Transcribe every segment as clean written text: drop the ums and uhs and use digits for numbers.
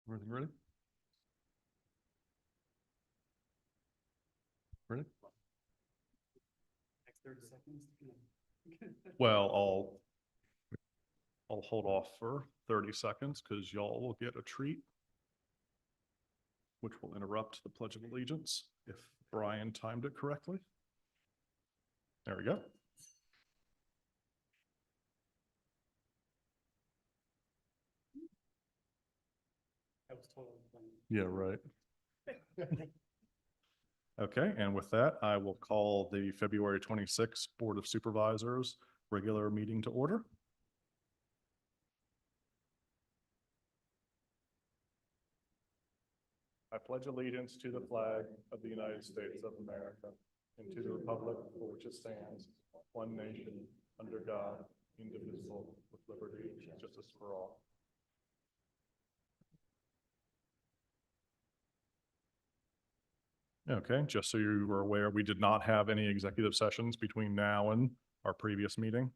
Everything ready? Ready? Next 30 seconds. Well, I'll hold off for 30 seconds because y'all will get a treat, which will interrupt the Pledge of Allegiance if Brian timed it correctly. There we go. That was totally fun. Yeah, right. Okay, and with that, I will call the February 26th Board of Supervisors regular meeting to order. I pledge allegiance to the flag of the United States of America and to the republic for which it stands, one nation, under God, indivisible, with liberty and justice for all. Okay, just so you were aware, we did not have any executive sessions between now and our previous meeting.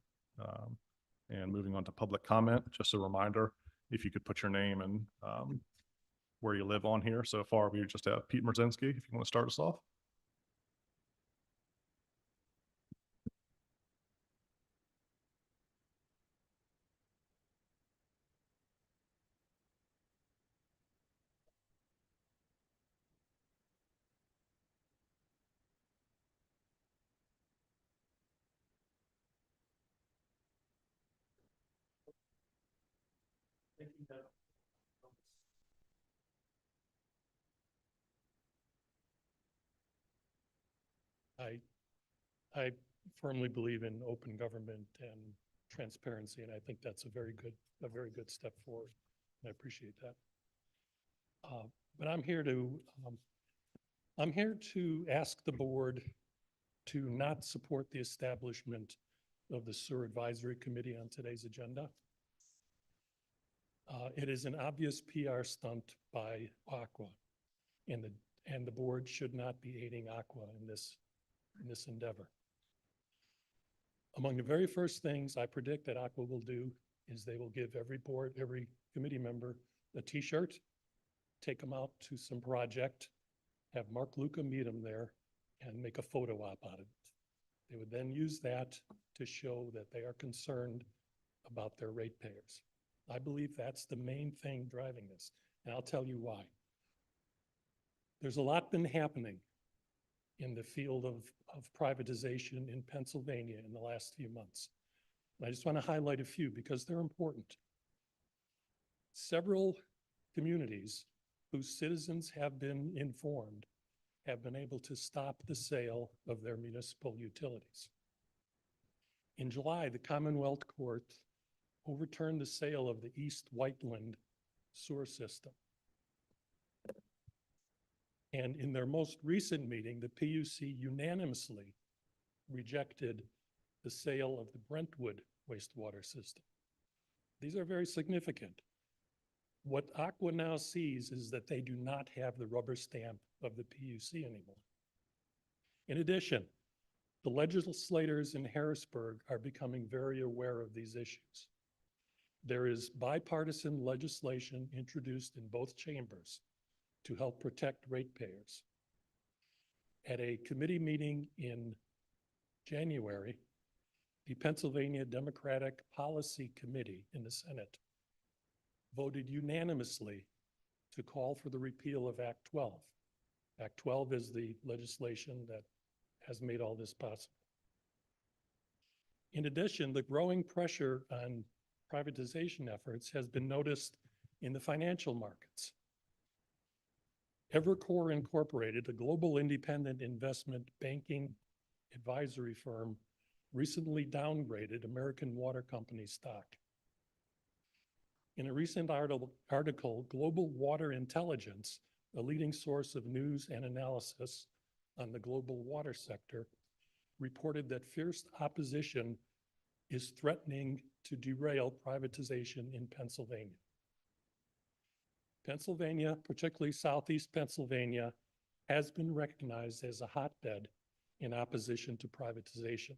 And moving on to public comment, just a reminder, if you could put your name and where you live on here. So far, we just have Pete Merzinski, if you want to start us off. I firmly believe in open government and transparency, and I think that's a very good step forward. I appreciate that. But I'm here to ask the board to not support the establishment of the Sewer Advisory Committee on today's agenda. It is an obvious PR stunt by Aqua, and the board should not be aiding Aqua in this endeavor. Among the very first things I predict that Aqua will do is they will give every committee member a t-shirt, take them out to some project, have Mark Luca meet them there, and make a photo op out of it. They would then use that to show that they are concerned about their ratepayers. I believe that's the main thing driving this, and I'll tell you why. There's a lot been happening in the field of privatization in Pennsylvania in the last few months. And I just want to highlight a few because they're important. Several communities whose citizens have been informed have been able to stop the sale of their municipal utilities. In July, the Commonwealth Court overturned the sale of the East Whiteland sewer system. And in their most recent meeting, the PUC unanimously rejected the sale of the Brentwood wastewater system. These are very significant. What Aqua now sees is that they do not have the rubber stamp of the PUC anymore. In addition, the legislators in Harrisburg are becoming very aware of these issues. There is bipartisan legislation introduced in both chambers to help protect ratepayers. At a committee meeting in January, the Pennsylvania Democratic Policy Committee in the Senate voted unanimously to call for the repeal of Act 12. Act 12 is the legislation that has made all this possible. In addition, the growing pressure on privatization efforts has been noticed in the financial markets. Evercore Incorporated, a global independent investment banking advisory firm, recently downgraded American Water Company stock. In a recent article, Global Water Intelligence, a leading source of news and analysis on the global water sector, reported that fierce opposition is threatening to derail privatization in Pennsylvania. Pennsylvania, particularly Southeast Pennsylvania, has been recognized as a hotbed in opposition to privatization.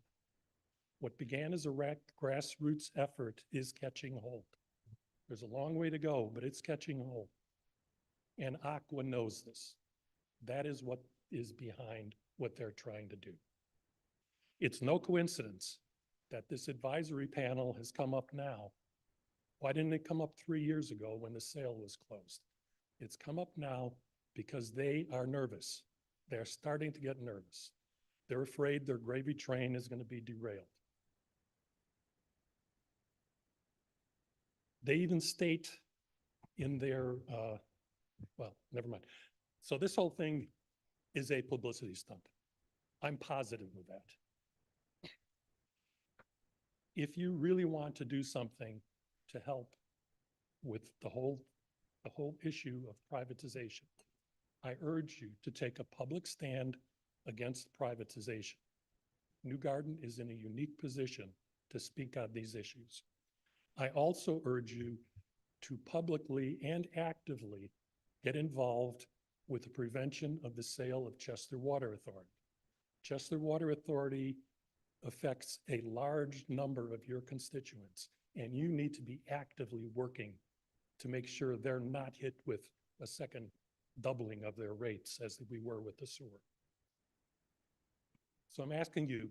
What began as a grassroots effort is catching hold. There's a long way to go, but it's catching hold. And Aqua knows this. That is what is behind what they're trying to do. It's no coincidence that this advisory panel has come up now. Why didn't it come up 3 years ago when the sale was closed? It's come up now because they are nervous. They're starting to get nervous. They're afraid their gravy train is going to be derailed. They even state in their, well, never mind. So this whole thing is a publicity stunt. I'm positive of that. If you really want to do something to help with the whole issue of privatization, I urge you to take a public stand against privatization. New Garden is in a unique position to speak on these issues. I also urge you to publicly and actively get involved with the prevention of the sale of Chester Water Authority. Chester Water Authority affects a large number of your constituents, and you need to be actively working to make sure they're not hit with a second doubling of their rates as we were with the sewer. So I'm asking you,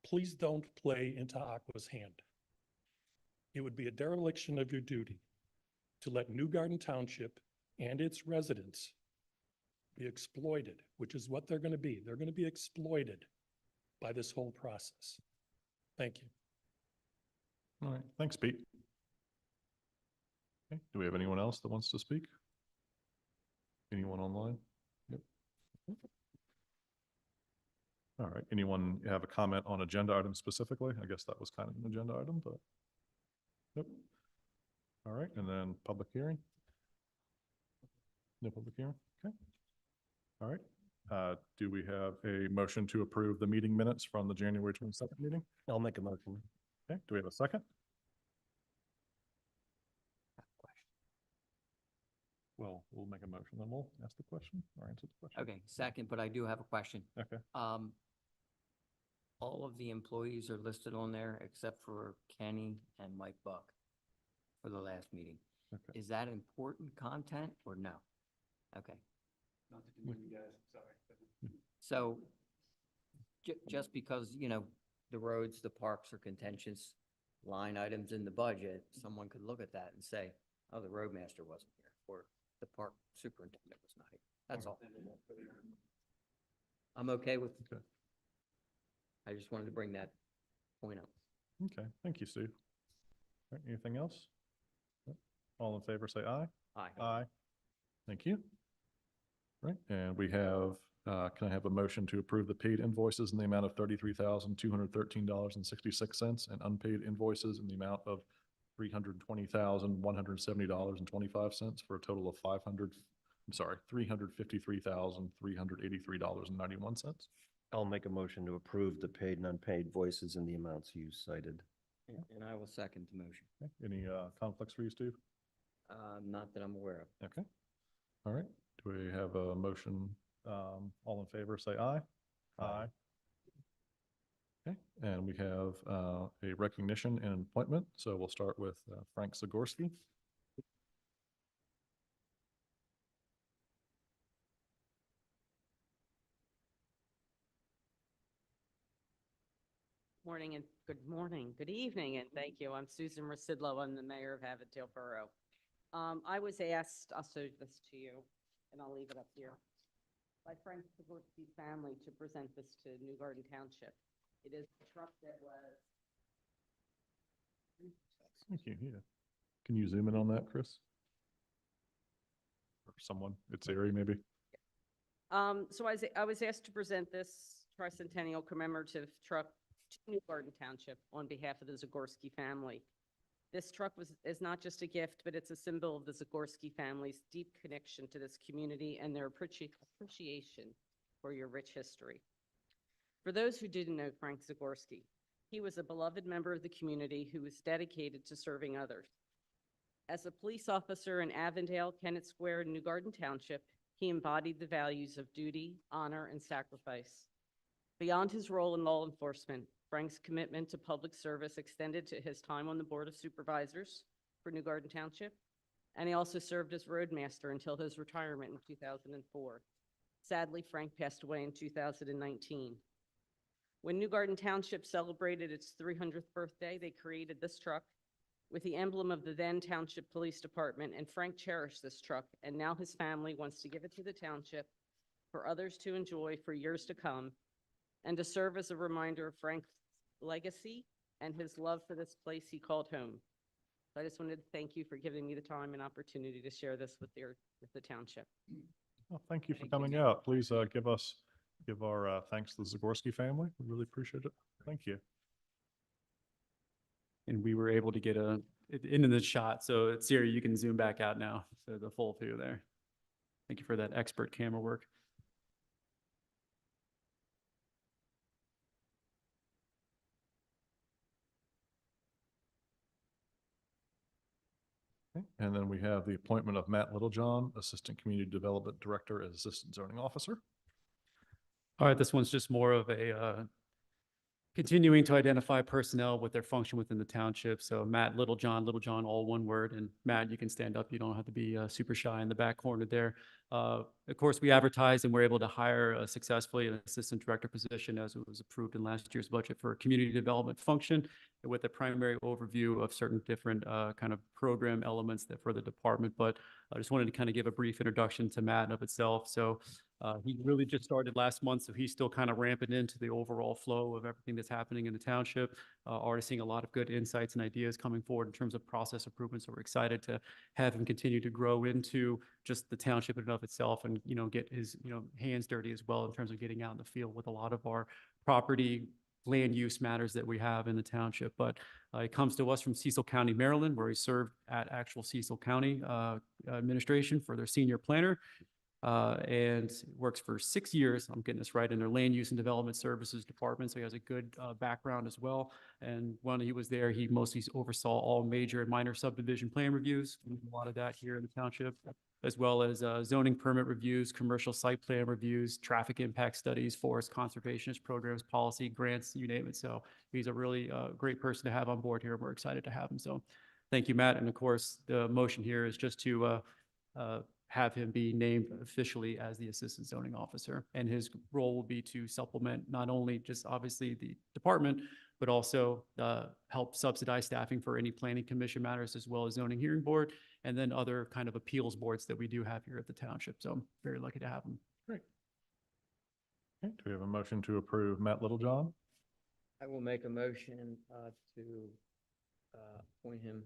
please don't play into Aqua's hand. It would be a dereliction of your duty to let New Garden Township and its residents be exploited, which is what they're going to be. They're going to be exploited by this whole process. Thank you. All right, thanks, Pete. Okay, do we have anyone else that wants to speak? Anyone online? Yep. All right, anyone have a comment on agenda item specifically? I guess that was kind of an agenda item, but. Yep. All right, and then public hearing? No public hearing, okay. All right, do we have a motion to approve the meeting minutes from the January 22nd meeting? I'll make a motion. Okay, do we have a second? Well, we'll make a motion, then we'll ask the question or answer the question. Okay, second, but I do have a question. Okay, All of the employees are listed on there except for Kenny and Mike Buck for the last meeting. okay. Is that important content or no? Okay, Not to confuse you guys, sorry. so just because, you know, the roads, the parks are contentious line items in the budget, someone could look at that and say, oh, the roadmaster wasn't here, or the park superintendent was not here. That's all. I'm okay with, Okay. I just wanted to bring that point up. Okay, thank you, Steve. All right, anything else? Nope. All in favor, say aye. Aye. Aye. Thank you. Right, and we have, can I have a motion to approve the paid invoices in the amount of $33,213.66 and unpaid invoices in the amount of $320,170.25 for a total of $353,383.91. I'll make a motion to approve the paid and unpaid voices in the amounts you cited. And I will second the motion. Okay, any conflicts for you, Steve? Not that I'm aware of. Okay. All right. Do we have a motion? All in favor, say aye. Aye. Okay, and we have a recognition and appointment. So we'll start with Frank Zagorski. Morning and good evening, and thank you. I'm Susan Rasidlo. I'm the mayor of Avondale Borough. I was asked, I'll show this to you, and I'll leave it up here, by Frank Zagorski's family to present this to New Garden Township. It is a truck that was. Thank you. Yeah. Can you zoom in on that, Chris? Or someone, it's Ari maybe? So I was asked to present this tricentennial commemorative truck to New Garden Township on behalf of the Zagorski family. This truck is not just a gift, but it's a symbol of the Zagorski family's deep connection to this community and their appreciation for your rich history. For those who didn't know Frank Zagorski, he was a beloved member of the community who was dedicated to serving others. As a police officer in Avondale, Kennett Square, and New Garden Township, he embodied the values of duty, honor, and sacrifice. Beyond his role in law enforcement, Frank's commitment to public service extended to his time on the Board of Supervisors for New Garden Township, and he also served as roadmaster until his retirement in 2004. Sadly, Frank passed away in 2019. When New Garden Township celebrated its 300th birthday, they created this truck with the emblem of the then Township Police Department, and Frank cherished this truck, and now his family wants to give it to the township for others to enjoy for years to come, and to serve as a reminder of Frank's legacy and his love for this place he called home. So I just wanted to thank you for giving me the time and opportunity to share this with the township. Well, thank you for Thank you. coming out. Please give our thanks to the Zagorski family. We really appreciate it. Thank you. And we were able to get it into the shot. So Siri, you can zoom back out now. So the full view there. Thank you for that expert camera work. Okay. And then we have the appointment of Matt Littlejohn, Assistant Community Development Director as Assistant Zoning Officer. All right, this one's just more of a continuing to identify personnel with their function within the township. So Matt Littlejohn, all one word. And Matt, you can stand up. You don't have to be super shy in the back corner there. Of course, we advertised and were able to hire successfully an assistant director position as it was approved in last year's budget for a community development function with a primary overview of certain different kind of program elements that for the department. But I just wanted to kind of give a brief introduction to Matt of itself. So he really just started last month, so he's still kind of ramping into the overall flow of everything that's happening in the township. Already seeing a lot of good insights and ideas coming forward in terms of process improvements. So we're excited to have him continue to grow into just the township in and of itself, and get his hands dirty as well in terms of getting out in the field with a lot of our property land use matters that we have in the township. But it comes to us from Cecil County, Maryland, where he served at actual Cecil County administration for their senior planner. And works for 6 years, I'm getting this right, in their land use and development services department. So he has a good background as well. And when he was there, he mostly oversaw all major and minor subdivision plan reviews. We do a lot of that here in the township, as well as zoning permit reviews, commercial site plan reviews, traffic impact studies, forest conservationist programs, policy, grants, you name it. So he's a really great person to have on board here. We're excited to have him. So thank you, Matt. And of course, the motion here is just to have him be named officially as the Assistant Zoning Officer. And his role will be to supplement not only just obviously the department, but also help subsidize staffing for any planning commission matters, as well as zoning hearing board, and then other kind of appeals boards that we do have here at the township. So I'm very lucky to have him. Great. Okay, do we have a motion to approve Matt Littlejohn? I will make a motion to appoint him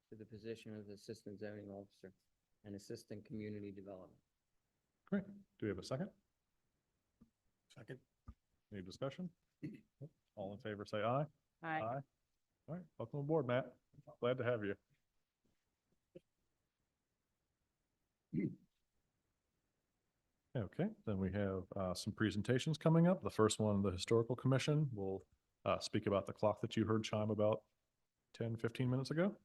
to the position of Assistant Zoning Officer and Assistant Community Development. Great. Do we have a second? Second. Any discussion? All in favor, say aye. Hi. All right, welcome aboard, Matt. Glad to have you. Okay, then we have some presentations coming up. The first one, the Historical Commission, will speak about the clock that you heard chime about 10, 15 minutes ago.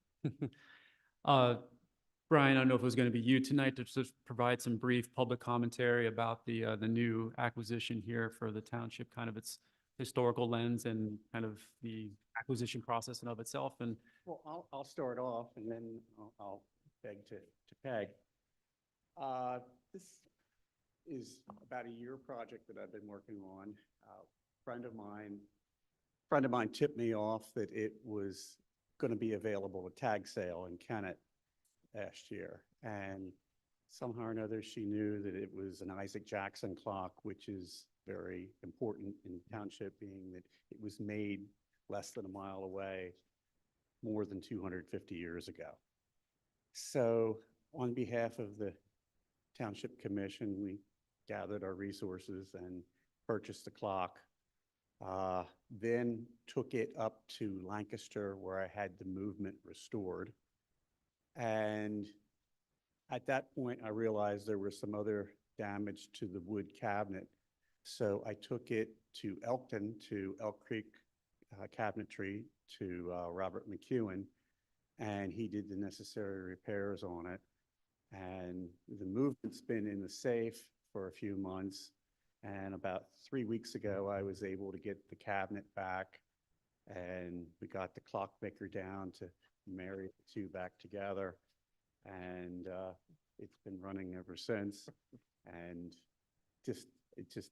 Brian, I don't know if it was going to be you tonight to just provide some brief public commentary about the new acquisition here for the township, kind of its historical lens and kind of the acquisition process in of itself. And Well, I'll start off and then I'll beg to Peg. This is about a year project that I've been working on. Friend of mine tipped me off that it was going to be available at tag sale in Kennett last year. And somehow or another, she knew that it was an Isaac Jackson clock, which is very important in township, being that it was made less than a mile away more than 250 years ago. So on behalf of the Township Commission, we gathered our resources and purchased the clock. Then took it up to Lancaster, where I had the movement restored. And at that point, I realized there was some other damage to the wood cabinet. So I took it to Elkton, to Elk Creek Cabinetry, to Robert McEwen, and he did the necessary repairs on it. And the movement's been in the safe for a few months. And about 3 weeks ago, I was able to get the cabinet back And we got the clockmaker down to marry the two back together. And it's been running ever since. And it's just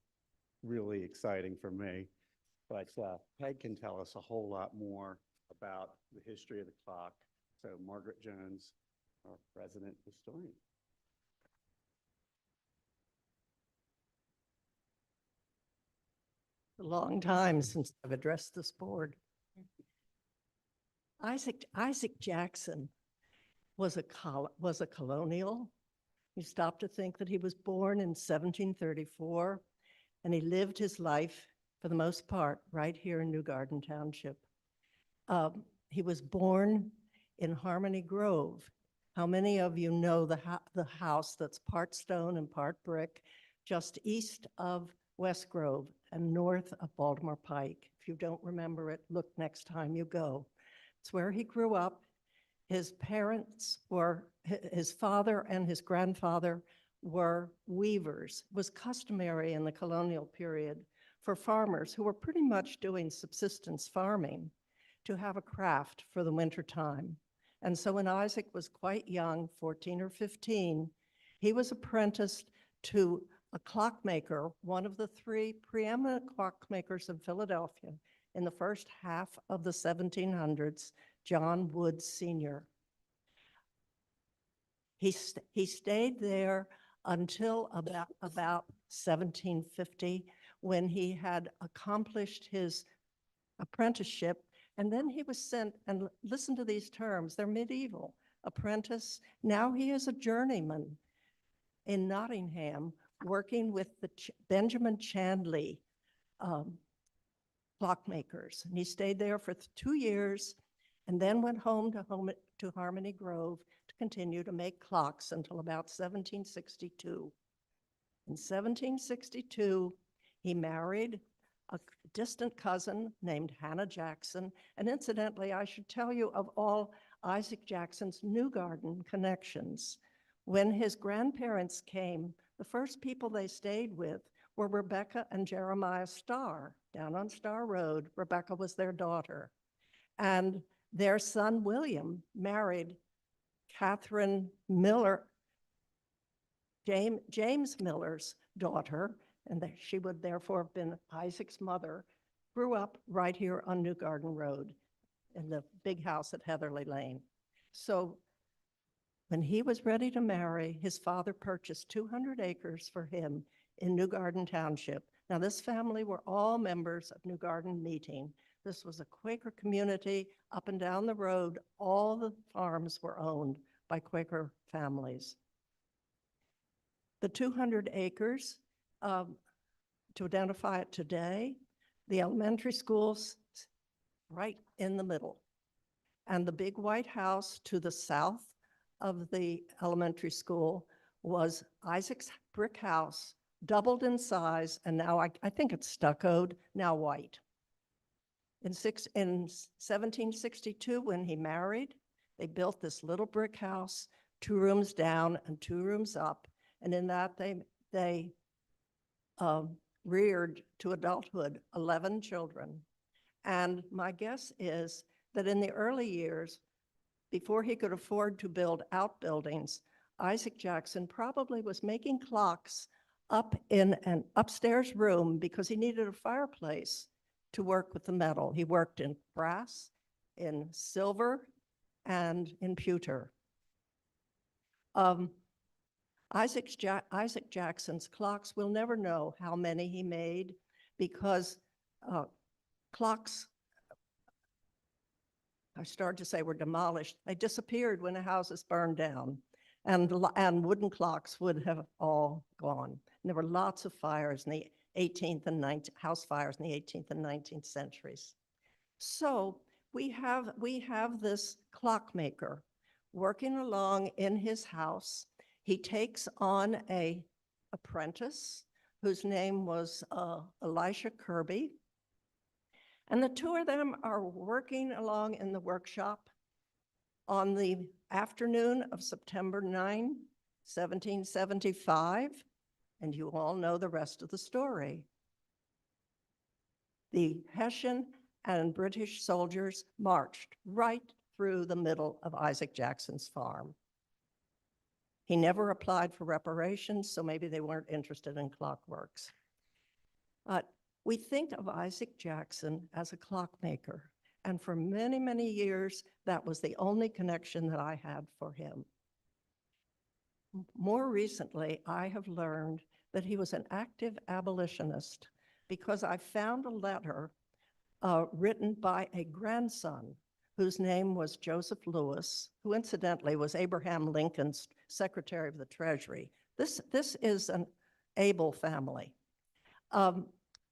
really exciting for me. But Peg can tell us a whole lot more about the history of the clock. So Margaret Jones, our resident historian. A long time since I've addressed this board. Isaac Jackson was a colonial. You stop to think that he was born in 1734, and he lived his life, for the most part, right here in New Garden Township. He was born in Harmony Grove. How many of you know the house that's part stone and part brick, just east of West Grove and north of Baltimore Pike? If you don't remember it, look next time you go. It's where he grew up. His parents were, his father and his grandfather were weavers. It was customary in the colonial period for farmers who were pretty much doing subsistence farming to have a craft for the winter time. And so when Isaac was quite young, 14 or 15, he was apprenticed to a clockmaker, one of the three preeminent clockmakers in Philadelphia in the first half of the 1700s, John Wood Sr. He stayed there until about 1750, when he had accomplished his apprenticeship. And then he was sent, and listen to these terms, they're medieval, apprentice. Now he is a journeyman in Nottingham, working with the Benjamin Chandley clockmakers. And he stayed there for 2 years and then went home to Harmony Grove to continue to make clocks until about 1762. In 1762, he married a distant cousin named Hannah Jackson. And incidentally, I should tell you of all Isaac Jackson's New Garden connections. When his grandparents came, the first people they stayed with were Rebecca and Jeremiah Starr down on Starr Road. Rebecca was their daughter. And their son, William, married Catherine Miller, James Miller's daughter, and she would therefore have been Isaac's mother, grew up right here on New Garden Road in the big house at Heatherly Lane. So when he was ready to marry, his father purchased 200 acres for him in New Garden Township. Now, this family were all members of New Garden Meeting. This was a Quaker community up and down the road. All the farms were owned by Quaker families. The 200 acres, to identify it today, the elementary school's right in the middle. And the big white house to the south of the elementary school was Isaac's brick house, doubled in size, and now I think it's stuccoed, now white. In 1762, when he married, they built this little brick house, 2 rooms down and 2 rooms up. And in that, they reared to adulthood 11 children. And my guess is that in the early years, before he could afford to build outbuildings, Isaac Jackson probably was making clocks up in an upstairs room because he needed a fireplace to work with the metal. He worked in brass, in silver, and in pewter. Isaac Jackson's clocks, we'll never know how many he made because clocks, I started to say, were demolished. They disappeared when the houses burned down, and wooden clocks would have all gone. And there were lots of fires in the 18th and 19th, house fires in the 18th and 19th centuries. So we have this clockmaker working along in his house. He takes on an apprentice whose name was Elisha Kirby. And the 2 of them are working along in the workshop on the afternoon of September 9, 1775. And you all know the rest of the story. The Hessian and British soldiers marched right through the middle of Isaac Jackson's farm. He never applied for reparations, so maybe they weren't interested in clockworks. But we think of Isaac Jackson as a clockmaker, and for many, many years, that was the only connection that I had for him. More recently, I have learned that he was an active abolitionist because I found a letter written by a grandson whose name was Joseph Lewis, who incidentally was Abraham Lincoln's Secretary of the Treasury. This is an able family. In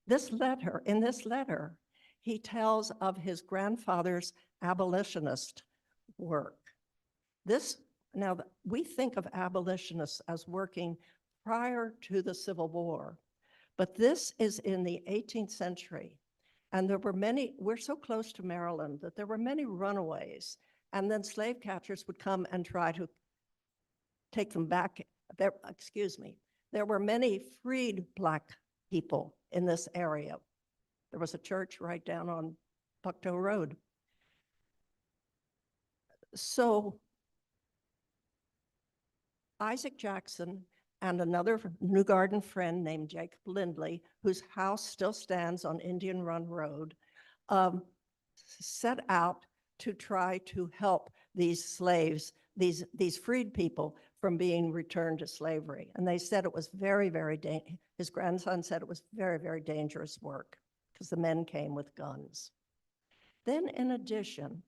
this letter, he tells of his grandfather's abolitionist work. Now, we think of abolitionists as working prior to the Civil War, but this is in the 18th century. And there were many, we're so close to Maryland that there were many runaways, and then slave catchers would come and try to take them back. There were many freed Black people in this area. There was a church right down on Bucktoe Road. So Isaac Jackson and another New Garden friend named Jacob Lindley, whose house still stands on Indian Run Road, set out to try to help these slaves, these freed people, from being returned to slavery. And they said it was his grandson said it was very, very dangerous work because the men came with guns. Then in addition,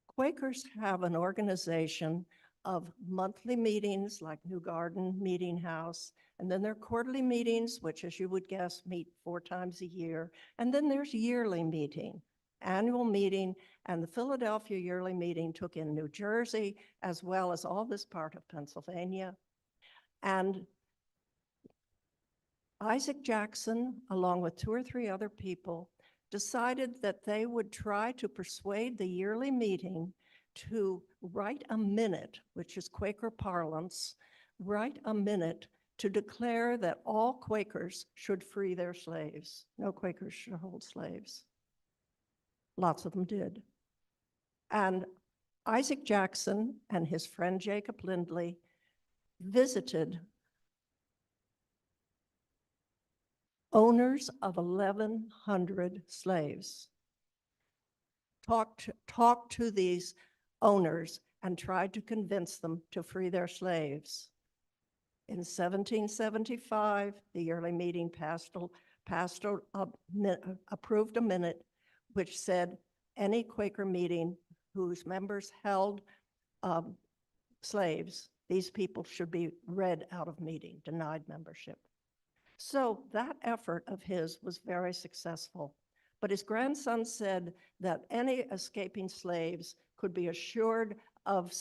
Quakers have an organization of monthly meetings like New Garden Meeting House, and then there are quarterly meetings, which, as you would guess, meet 4 times a year. And then there's yearly meeting, annual meeting, and the Philadelphia yearly meeting took in New Jersey, as well as all this part of Pennsylvania. And Isaac Jackson, along with 2 or 3 other people, decided that they would try to persuade the yearly meeting to write a minute, which is Quaker parlance, write a minute to declare that all Quakers should free their slaves. No Quakers should hold slaves. Lots of them did. And Isaac Jackson and his friend Jacob Lindley visited owners of 1,100 slaves, talked to these owners and tried to convince them to free their slaves. In 1775, the yearly meeting approved a minute which said any Quaker meeting whose members held slaves, these people should be read out of meeting, denied membership. So that effort of his was very successful. But his grandson said that any escaping slaves could be assured of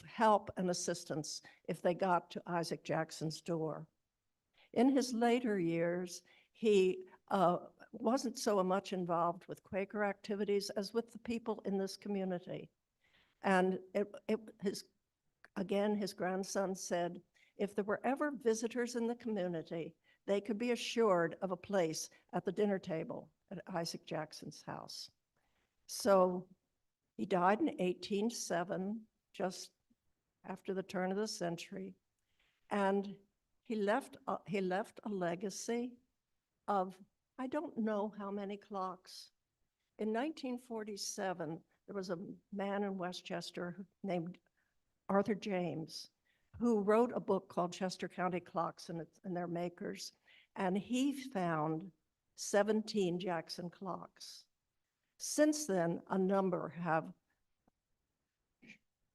help and assistance if they got to Isaac Jackson's door. In his later years, he wasn't so much involved with Quaker activities as with the people in this community. And his grandson said, if there were ever visitors in the community, they could be assured of a place at the dinner table at Isaac Jackson's house. So he died in 1807, just after the turn of the century, and he left a legacy of, I don't know how many clocks. In 1947, there was a man in Westchester named Arthur James, who wrote a book called Chester County Clocks and Their Makers, and he found 17 Jackson clocks. Since then, a number have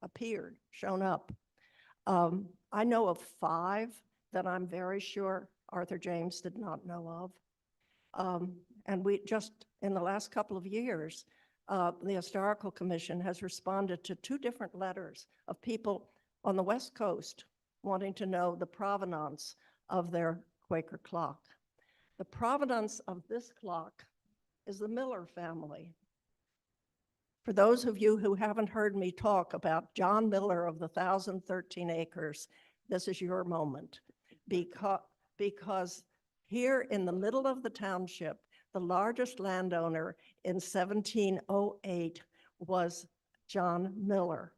appeared, shown up. I know of 5 that I'm very sure Arthur James did not know of. And we just, in the last couple of years, the Historical Commission has responded to 2 different letters of people on the West Coast wanting to know the provenance of their Quaker clock. The provenance of this clock is the Miller family. For those of you who haven't heard me talk about John Miller of the 1,013 acres, this is your moment. Because here in the middle of the township, the largest landowner in 1708 was John Miller.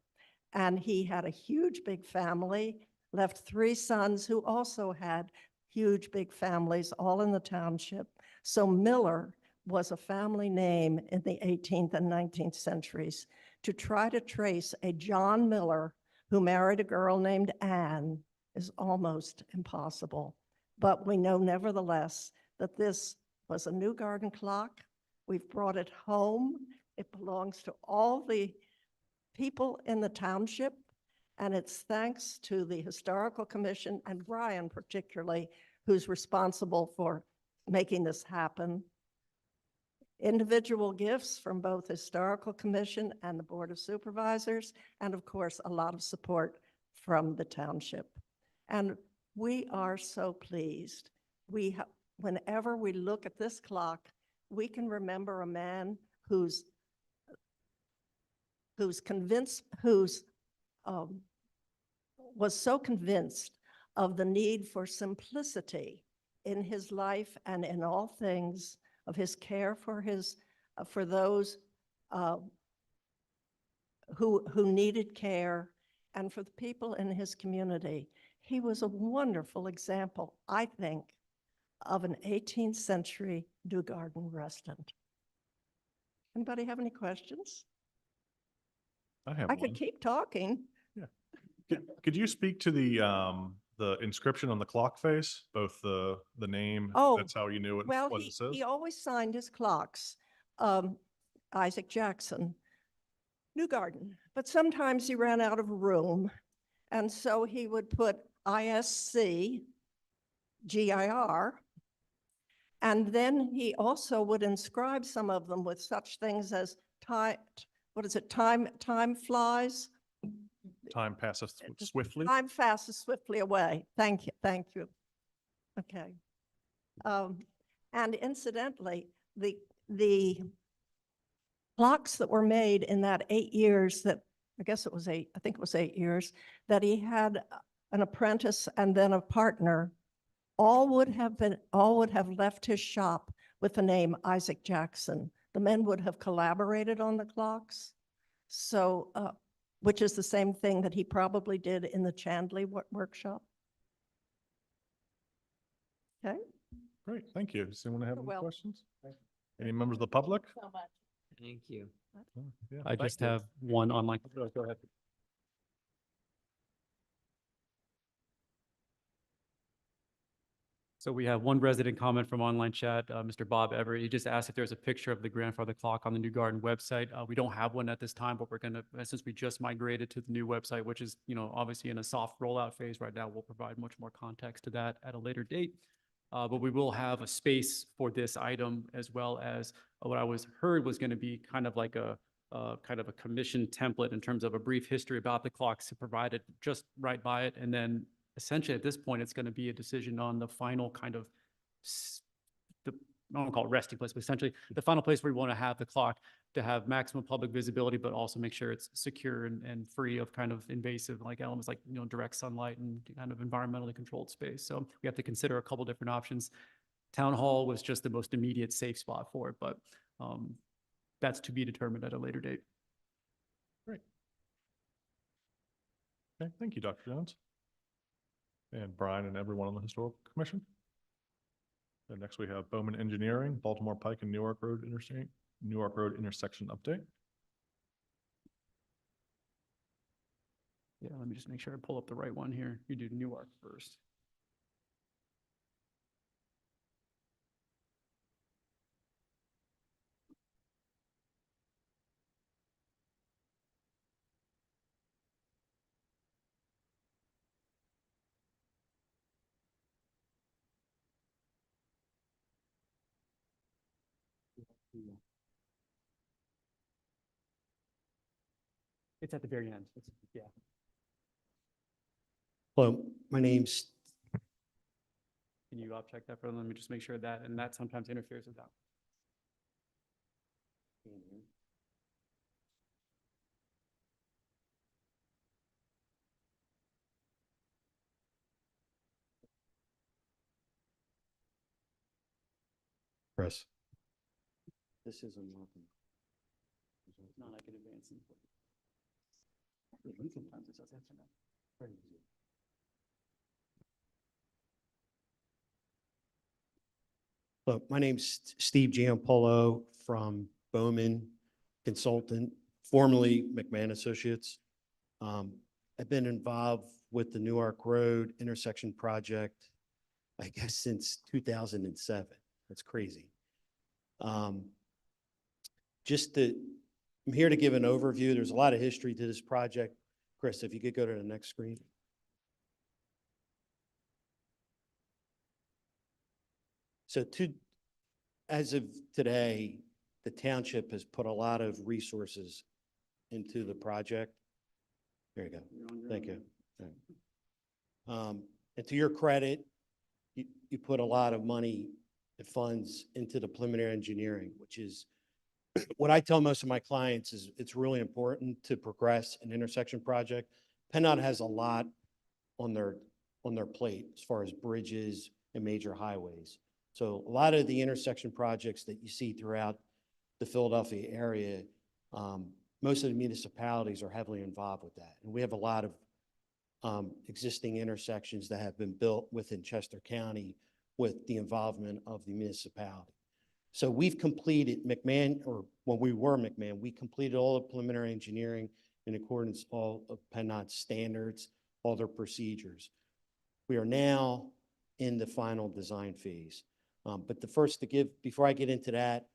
And he had a huge, big family, left 3 sons who also had huge, big families, all in the township. So Miller was a family name in the 18th and 19th centuries. To try to trace a John Miller who married a girl named Anne is almost impossible. But we know nevertheless that this was a new garden clock. We've brought it home. It belongs to all the people in the township, and it's thanks to the Historical Commission and Brian particularly, who's responsible for making this happen. Individual gifts from both Historical Commission and the Board of Supervisors, and of course, a lot of support from the township. And we are so pleased. Whenever we look at this clock, we can remember a man who's convinced, was so convinced of the need for simplicity in his life and in all things, of his care for for those who needed care, and for the people in his community. He was a wonderful example, I think, of an 18th century New Garden resident. Anybody have any questions? I have I could one. keep talking. Could you speak to the inscription on the clock face, both the name, Oh, that's how you knew it, Well, what it says? he always signed his clocks, Isaac Jackson, New Garden, but sometimes he ran out of room. And so he would put ISC, GIR, and then he also would inscribe some of them with such things as time, what is it, time flies? Time passes swiftly. Time passes swiftly away. Thank you, thank you. Okay. And incidentally, the clocks that were made in that 8 years that, I guess it was 8, I think it was 8 years, that he had an apprentice and then a partner, all would have left his shop with the name Isaac Jackson. The men would have collaborated on the clocks. So, which is the same thing that he probably did in the Chandley workshop. Okay. Great, thank you. Does anyone have You're any welcome. questions? Any members of the public? So much. Thank you. Oh, yeah, I thank just you. have one online. Go ahead. So we have one resident comment from online chat, Mr. Bob Everett. He just asked if there's a picture of the grandfather clock on the New Garden website. We don't have one at this time, but we're gonna, since we just migrated to the new website, which is, obviously in a soft rollout phase right now, we'll provide much more context to that at a later date. But we will have a space for this item, as well as what I heard was gonna be kind of like a commission template in terms of a brief history about the clocks to provide it just right by it. And then essentially at this point, it's going to be a decision on the final kind of, I don't call it resting place, but essentially the final place where we want to have the clock to have maximum public visibility, but also make sure it's secure and free of kind of invasive elements like, direct sunlight and kind of environmentally controlled space. So we have to consider a couple different options. Town hall was just the most immediate safe spot for it, but that's to be determined at a later date. Great. Okay, thank you, Dr. Jones. And Brian and everyone on the Historical Commission. And next we have Bowman Engineering, Baltimore Pike and Newark Road intersection update. Yeah, let me just make sure I pull up the right one here. You do Newark first. It's at the very end. Yeah. Hello, my name's, Can you check that for them? Let me just make sure that sometimes interferes with that. Chris. This isn't working. Not I can advance. Look, my name's Steve Giampolo from Bowman Consultant, formerly McMahon Associates. I've been involved with the Newark Road intersection project, I guess, since 2007. That's crazy. I'm here to give an overview. There's a lot of history to this project. Chris, if you could go to the next screen. As of today, the township has put a lot of resources into the project. There you go. Thank you. And to your credit, you put a lot of money and funds into the preliminary engineering, which is what I tell most of my clients is it's really important to progress an intersection project. PennDOT has a lot on their plate as far as bridges and major highways. So a lot of the intersection projects that you see throughout the Philadelphia area, most of the municipalities are heavily involved with that. And we have a lot of existing intersections that have been built within Chester County with the involvement of the municipality. So we've completed McMahon, or when we were McMahon, we completed all the preliminary engineering in accordance with all of PennDOT standards, all their procedures. We are now in the final design phase. But before I get into that,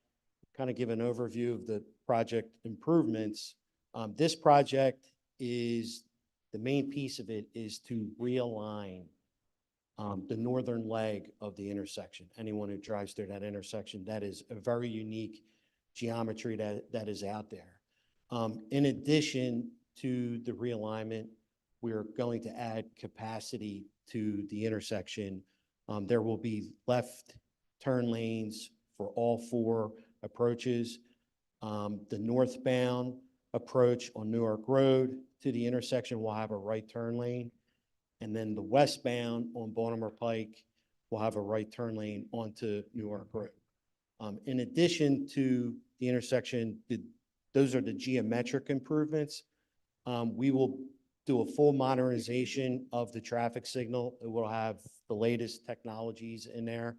kind of give an overview of the project improvements. This project is, the main piece of it is to realign the northern leg of the intersection. Anyone who drives through that intersection, that is a very unique geometry that is out there. In addition to the realignment, we're going to add capacity to the intersection. There will be left turn lanes for all four approaches. The northbound approach on Newark Road to the intersection will have a right turn lane. And then the westbound on Baltimore Pike will have a right turn lane onto Newark Road. In addition to the intersection, those are the geometric improvements. We will do a full modernization of the traffic signal. It will have the latest technologies in there.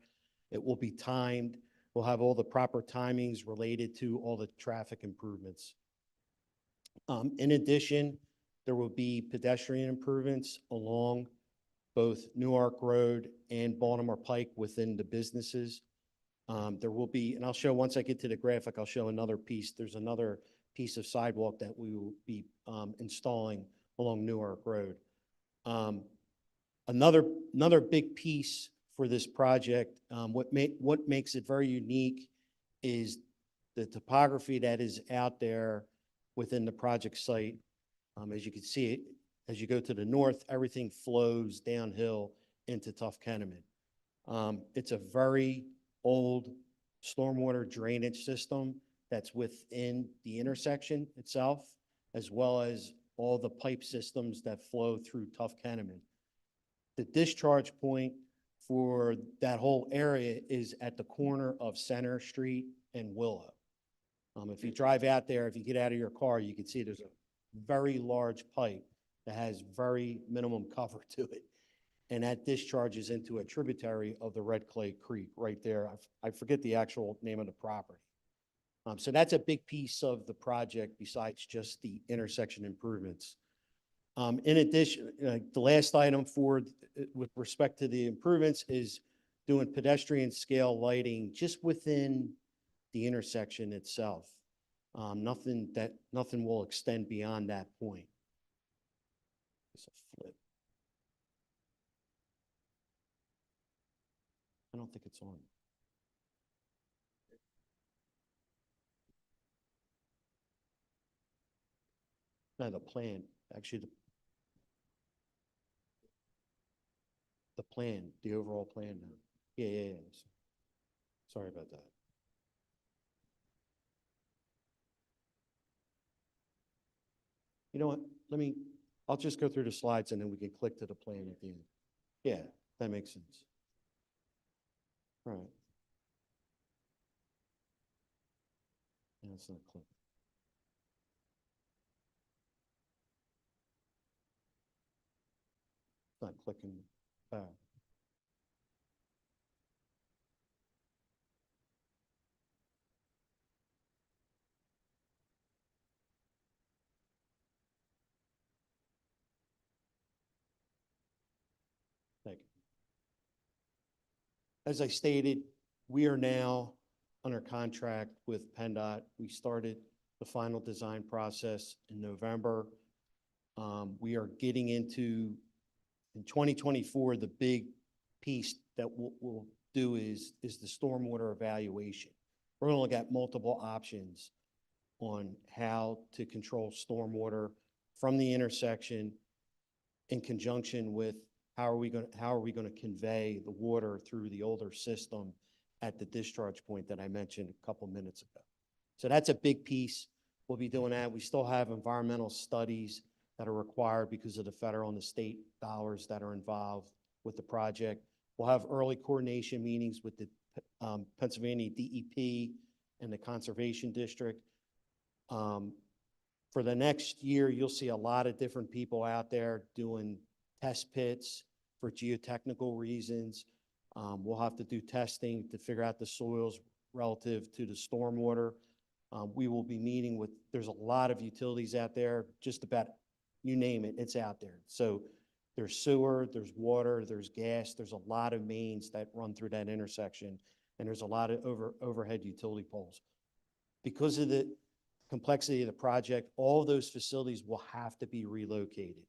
It will be timed. We'll have all the proper timings related to all the traffic improvements. In addition, there will be pedestrian improvements along both Newark Road and Baltimore Pike within the businesses. There will be, and I'll show, once I get to the graphic, I'll show another piece. There's another piece of sidewalk that we will be installing along Newark Road. Another big piece for this project, what makes it very unique is the topography that is out there within the project site. As you can see, as you go to the north, everything flows downhill into Tough Kenneman. It's a very old stormwater drainage system that's within the intersection itself, as well as all the pipe systems that flow through Tough Kenneman. The discharge point for that whole area is at the corner of Center Street and Willow. If you drive out there, if you get out of your car, you can see there's a very large pipe that has very minimum cover to it. And that discharges into a tributary of the Red Clay Creek right there. I forget the actual name of the property. So that's a big piece of the project besides just the intersection improvements. In addition, the last item with respect to the improvements is doing pedestrian scale lighting just within the intersection itself. Nothing will extend beyond that point. It's a flip. I don't think it's on. No, the plan, actually, the plan, the overall plan now. Yeah. Sorry about that. You know what? I'll just go through the slides and then we can click to the plan at the end. Yeah, that makes sense. All right. No, it's not clicking. It's not clicking. Thank you. As I stated, we are now under contract with PennDOT. We started the final design process in November. We are getting into, in 2024, the big piece that we'll do is the stormwater evaluation. We're going to look at multiple options on how to control stormwater from the intersection in conjunction with how are we going to convey the water through the older system at the discharge point that I mentioned a couple minutes ago. So that's a big piece. We'll be doing that. We still have environmental studies that are required because of the federal and the state dollars that are involved with the project. We'll have early coordination meetings with the Pennsylvania DEP and the Conservation District. For the next year, you'll see a lot of different people out there doing test pits for geotechnical reasons. We'll have to do testing to figure out the soils relative to the stormwater. We will be meeting with, there's a lot of utilities out there, just about, you name it, it's out there. So there's sewer, there's water, there's gas, there's a lot of mains that run through that intersection, and there's a lot of overhead utility poles. Because of the complexity of the project, all of those facilities will have to be relocated.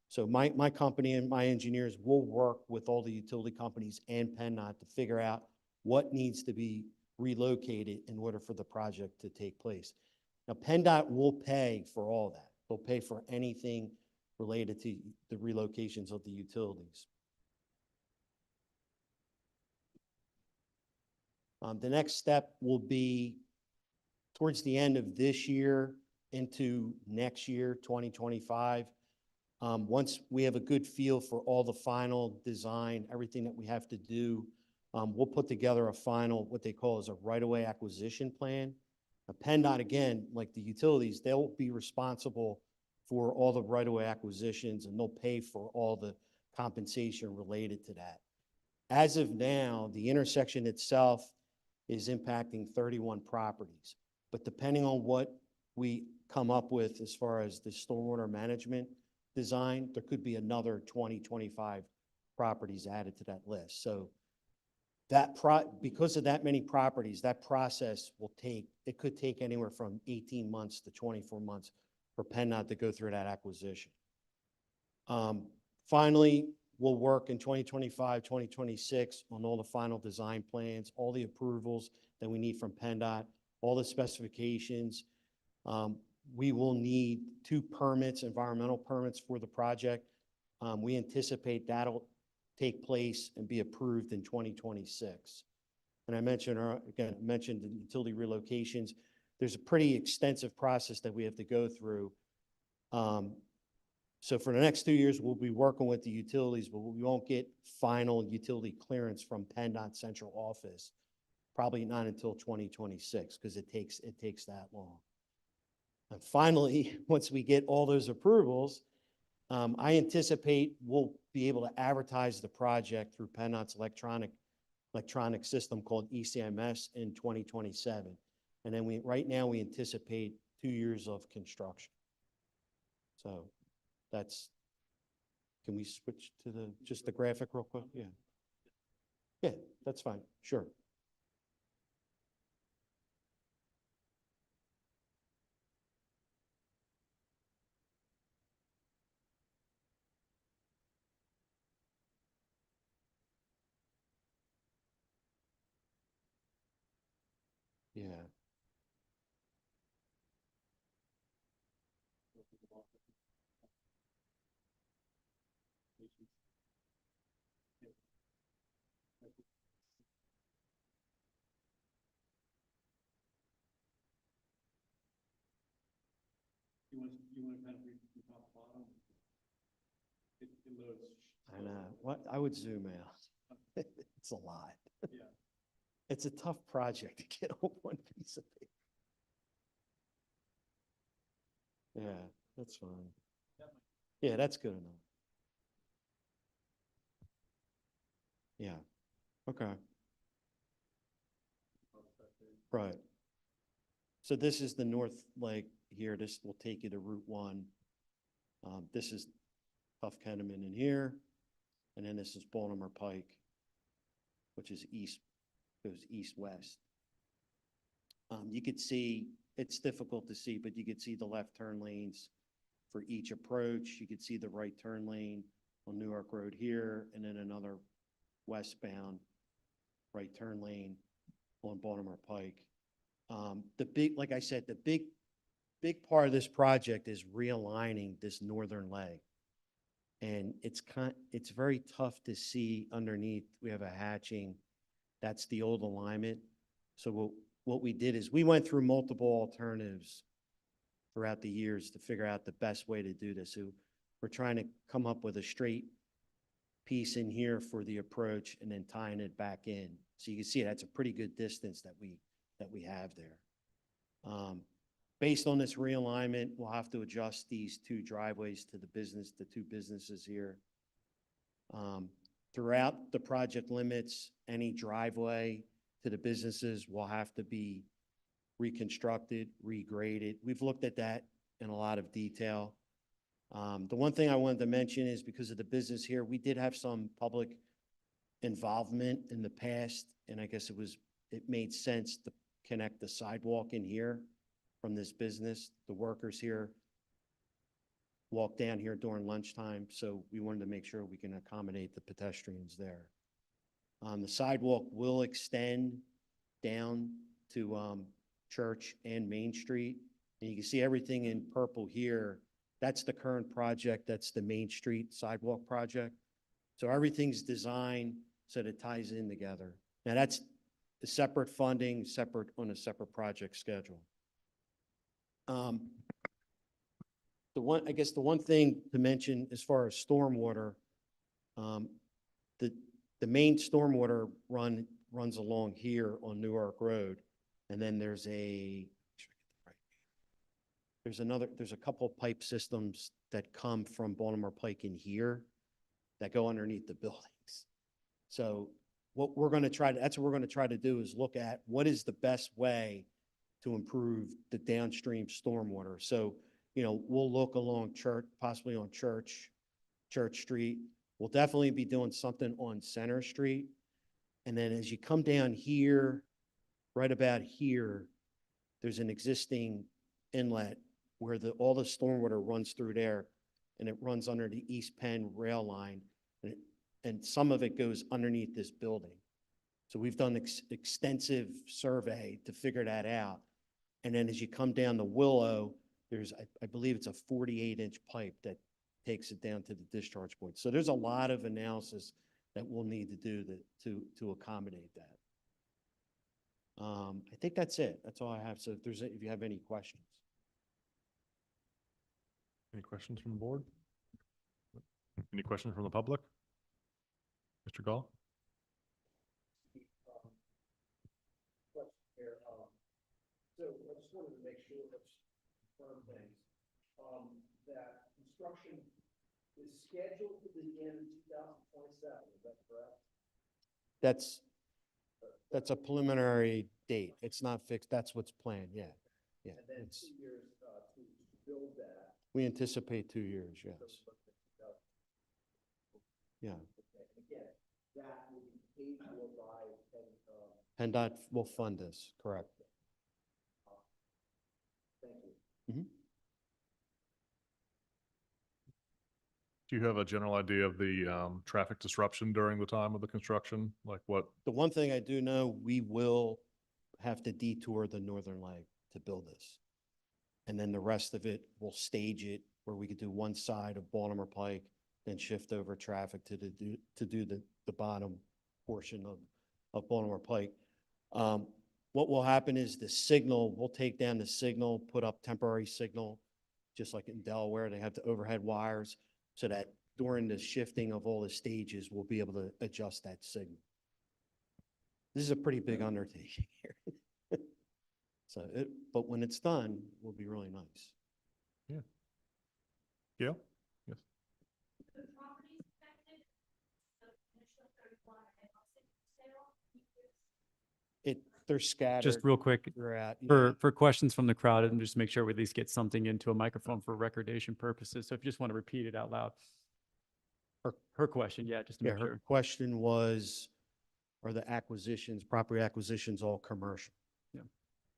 So my company and my engineers will work with all the utility companies and PennDOT to figure out what needs to be relocated in order for the project to take place. Now, PennDOT will pay for all that. They'll pay for anything related to the relocations of the utilities. The next step will be towards the end of this year into next year, 2025. Once we have a good feel for all the final design, everything that we have to do, we'll put together a final, what they call is a right-of-way acquisition plan. Now, PennDOT, again, like the utilities, they'll be responsible for all the right-of-way acquisitions, and they'll pay for all the compensation related to that. As of now, the intersection itself is impacting 31 properties. But depending on what we come up with as far as the stormwater management design, there could be another 20, 25 properties added to that list. So because of that many properties, that process it could take anywhere from 18 months to 24 months for PennDOT to go through that acquisition. Finally, we'll work in 2025, 2026 on all the final design plans, all the approvals that we need from PennDOT, all the specifications. We will need 2 permits, environmental permits for the project. We anticipate that'll take place and be approved in 2026. And I mentioned, again, the utility relocations. There's a pretty extensive process that we have to go through. So for the next 2 years, we'll be working with the utilities, but we won't get final utility clearance from PennDOT central office, probably not until 2026, because it takes that long. And finally, once we get all those approvals, I anticipate we'll be able to advertise the project through PennDOT's electronic system called ECMS in 2027. And then right now we anticipate 2 years of construction. So can we switch to just the graphic real quick? Yeah. Yeah, that's fine. Sure. Yeah. You want to kind of read from top to bottom? It loads. I know. I would zoom out. It's a lot. Yeah. It's a tough project to get on one piece of paper. Yeah, that's fine. Yeah, that's good enough. Yeah, okay. Right. So this is the north leg here. This will take you to Route 1. This is Tough Kenneman in here. And then this is Baltimore Pike, which is east, goes east-west. You could see, it's difficult to see, but you could see the left turn lanes for each approach. You could see the right turn lane on Newark Road here, and then another westbound right turn lane on Baltimore Pike. The big, like I said, the big part of this project is realigning this northern leg. And it's very tough to see underneath. We have a hatching. That's the old alignment. So what we did is we went through multiple alternatives throughout the years to figure out the best way to do this. So we're trying to come up with a straight piece in here for the approach and then tying it back in. So you can see that's a pretty good distance that we have there. Based on this realignment, we'll have to adjust these two driveways to the two businesses here. Throughout the project limits, any driveway to the businesses will have to be reconstructed, regraded. We've looked at that in a lot of detail. The one thing I wanted to mention is because of the business here, we did have some public involvement in the past, and I guess it made sense to connect the sidewalk in here from this business. The workers here walk down here during lunchtime, so we wanted to make sure we can accommodate the pedestrians there. The sidewalk will extend down to Church and Main Street, and you can see everything in purple here. That's the current project. That's the Main Street sidewalk project. So everything's designed so that it ties in together. Now that's the separate funding, on a separate project schedule. I guess the one thing to mention as far as stormwater, the main stormwater runs along here on Newark Road, and then there's a couple of pipe systems that come from Baltimore Pike in here that go underneath the buildings. So that's what we're going to try to do is look at what is the best way to improve the downstream stormwater. So, we'll look along possibly on Church Street. We'll definitely be doing something on Center Street. And then as you come down here, right about here, there's an existing inlet where all the stormwater runs through there, and it runs under the East Penn rail line, and some of it goes underneath this building. So we've done extensive survey to figure that out. And then as you come down the Willow, I believe it's a 48-inch pipe that takes it down to the discharge point. So there's a lot of analysis that we'll need to do to accommodate that. I think that's it. That's all I have. So if you have any questions. Any questions from the board? Any questions from the public? Mr. Gall? So I just wanted to make sure let's confirm things. That construction is scheduled to begin in 2027, is that correct? That's a preliminary date. It's not fixed. That's what's planned, yeah. Yeah. And then 2 years to build that. We anticipate 2 years, yes. Yeah. Again, that will be paid for by PennDOT will fund this, correct. Thank you. Do you have a general idea of the traffic disruption during the time of the construction? Like what? The one thing I do know, we will have to detour the northern leg to build this. And then the rest of it, we'll stage it where we could do one side of Baltimore Pike, then shift over traffic to do the bottom portion of Baltimore Pike. What will happen is we'll take down the signal, put up temporary signal, just like in Delaware, they have the overhead wires, so that during the shifting of all the stages, we'll be able to adjust that signal. This is a pretty big undertaking here. But when it's done, will be really nice. Yeah. Gail? Yes. They're scattered. Just real quick, throughout, yeah. for questions from the crowd, and just make sure we at least get something into a microphone for recordation purposes. So if you just want to repeat it out loud. Her question, yeah, just to Yeah, make her sure. question was, are the acquisitions, property acquisitions all commercial? Yeah.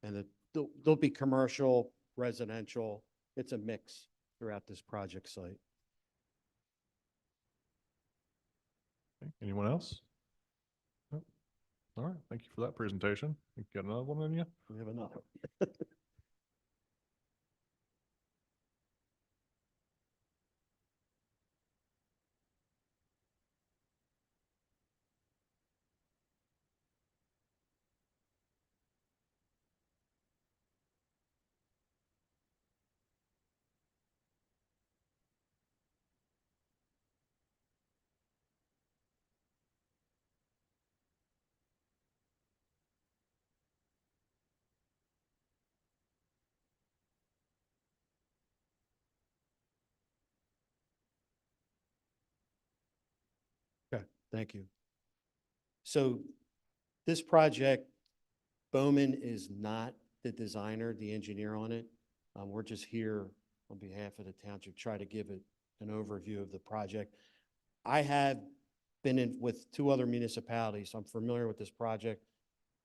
And there'll be commercial, residential, it's a mix throughout this project site. Okay, anyone else? No? All right, thank you for that presentation. You got another one in you? We have another. Okay, thank you. So this project, Bowman is not the designer, the engineer on it. We're just here on behalf of the township, try to give it an overview of the project. I have been in with two other municipalities, so I'm familiar with this project.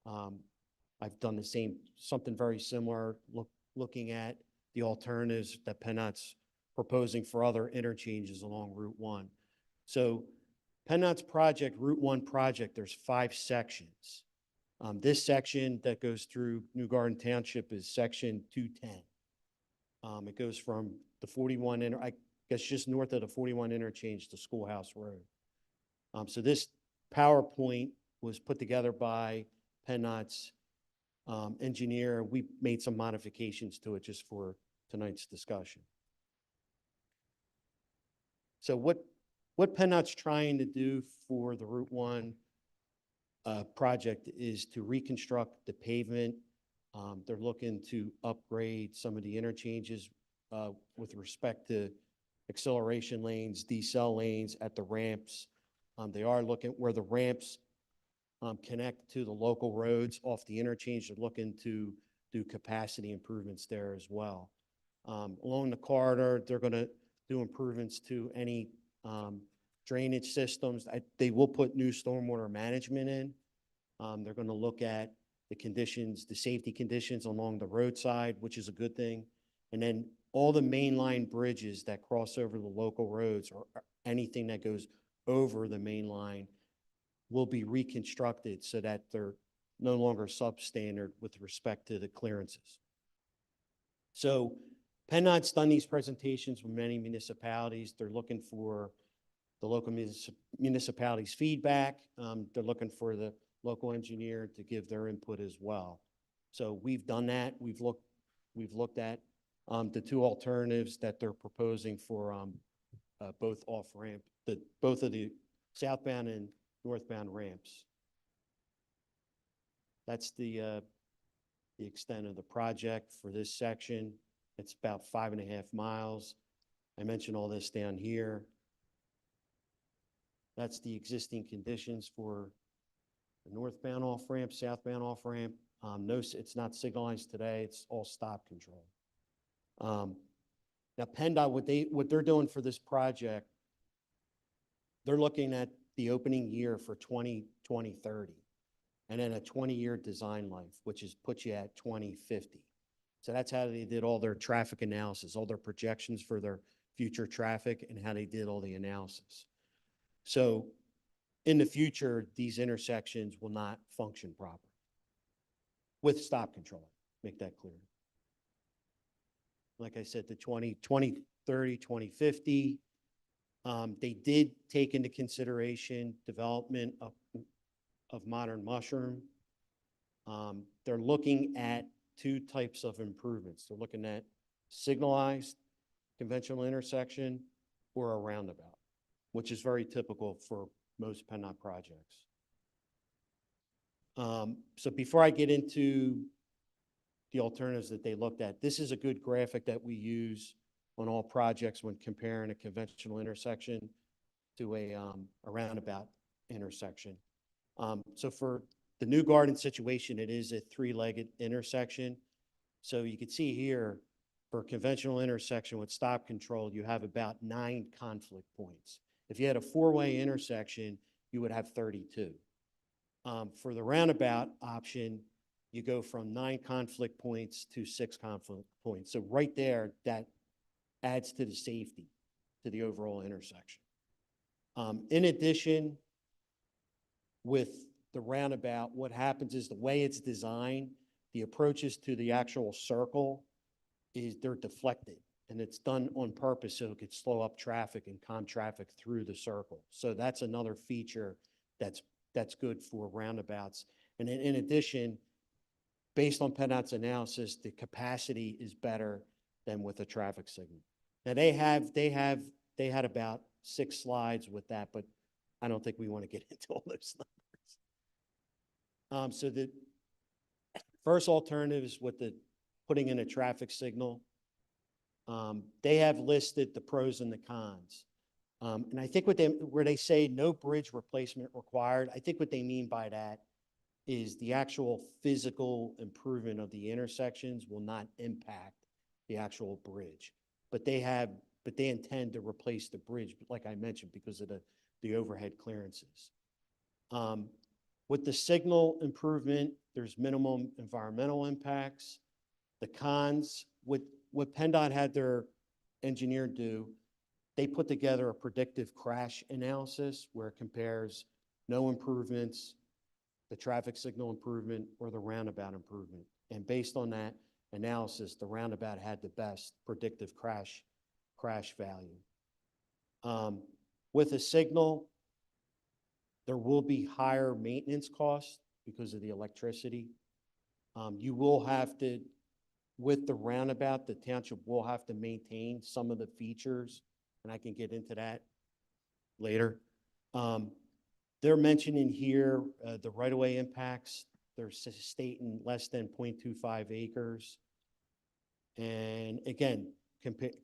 I've done the same, something very similar, looking at the alternatives that PennDOT's proposing for other interchanges along Route 1. So PennDOT's project, Route 1 project, there's 5 sections. This section that goes through New Garden Township is section 210. It goes from the 41, I guess just north of the 41 interchange to Schoolhouse Road. So this PowerPoint was put together by PennDOT's engineer. We made some modifications to it just for tonight's discussion. So what PennDOT's trying to do for the Route 1 project is to reconstruct the pavement. They're looking to upgrade some of the interchanges with respect to acceleration lanes, decel lanes at the ramps. They are looking where the ramps connect to the local roads off the interchange. They're looking to do capacity improvements there as well. Along the corridor, they're going to do improvements to any drainage systems. They will put new stormwater management in. They're going to look at the conditions, the safety conditions along the roadside, which is a good thing. And then all the mainline bridges that cross over the local roads or anything that goes over the main line will be reconstructed so that they're no longer substandard with respect to the clearances. So PennDOT's done these presentations with many municipalities. They're looking for the local municipalities' feedback. They're looking for the local engineer to give their input as well. So we've done that. We've looked at the 2 alternatives that they're proposing for both off-ramp, both of the southbound and northbound ramps. That's the extent of the project for this section. It's about 5.5 miles. I mentioned all this down here. That's the existing conditions for the northbound off-ramp, southbound off-ramp. No, it's not signalized today. It's all stop control. Now PennDOT, what they're doing for this project, they're looking at the opening year for 2030, and then a 20-year design life, which puts you at 2050. So that's how they did all their traffic analysis, all their projections for their future traffic, and how they did all the analysis. So in the future, these intersections will not function properly with stop control, make that clear. Like I said, the 2030, 2050, they did take into consideration development of modern mushroom. They're looking at 2 types of improvements. They're looking at signalized conventional intersection or a roundabout, which is very typical for most PennDOT projects. So before I get into the alternatives that they looked at, this is a good graphic that we use on all projects when comparing a conventional intersection to a roundabout intersection. So for the New Garden situation, it is a three-legged intersection. So you can see here, for a conventional intersection with stop control, you have about 9 conflict points. If you had a four-way intersection, you would have 32. For the roundabout option, you go from 9 conflict points to 6 conflict points. So right there, that adds to the safety, to the overall intersection. In addition, with the roundabout, what happens is the way it's designed, the approaches to the actual circle they're deflected, and it's done on purpose so it could slow up traffic and calm traffic through the circle. So that's another feature that's good for roundabouts. And in addition, based on PennDOT's analysis, the capacity is better than with a traffic signal. Now they had about 6 slides with that, but I don't think we want to get into all those numbers. So the first alternative is with the putting in a traffic signal. They have listed the pros and the cons. And I think where they say no bridge replacement required, I think what they mean by that is the actual physical improvement of the intersections will not impact the actual bridge. But they intend to replace the bridge, like I mentioned, because of the overhead clearances. With the signal improvement, there's minimum environmental impacts. The cons, what PennDOT had their engineer do, they put together a predictive crash analysis where it compares no improvements, the traffic signal improvement, or the roundabout improvement. And based on that analysis, the roundabout had the best predictive crash value. With a signal, there will be higher maintenance costs because of the electricity. You will have to, with the roundabout, the township will have to maintain some of the features, and I can get into that later. They're mentioning here the right-of-way impacts. They're stating less than 0.25 acres. And again,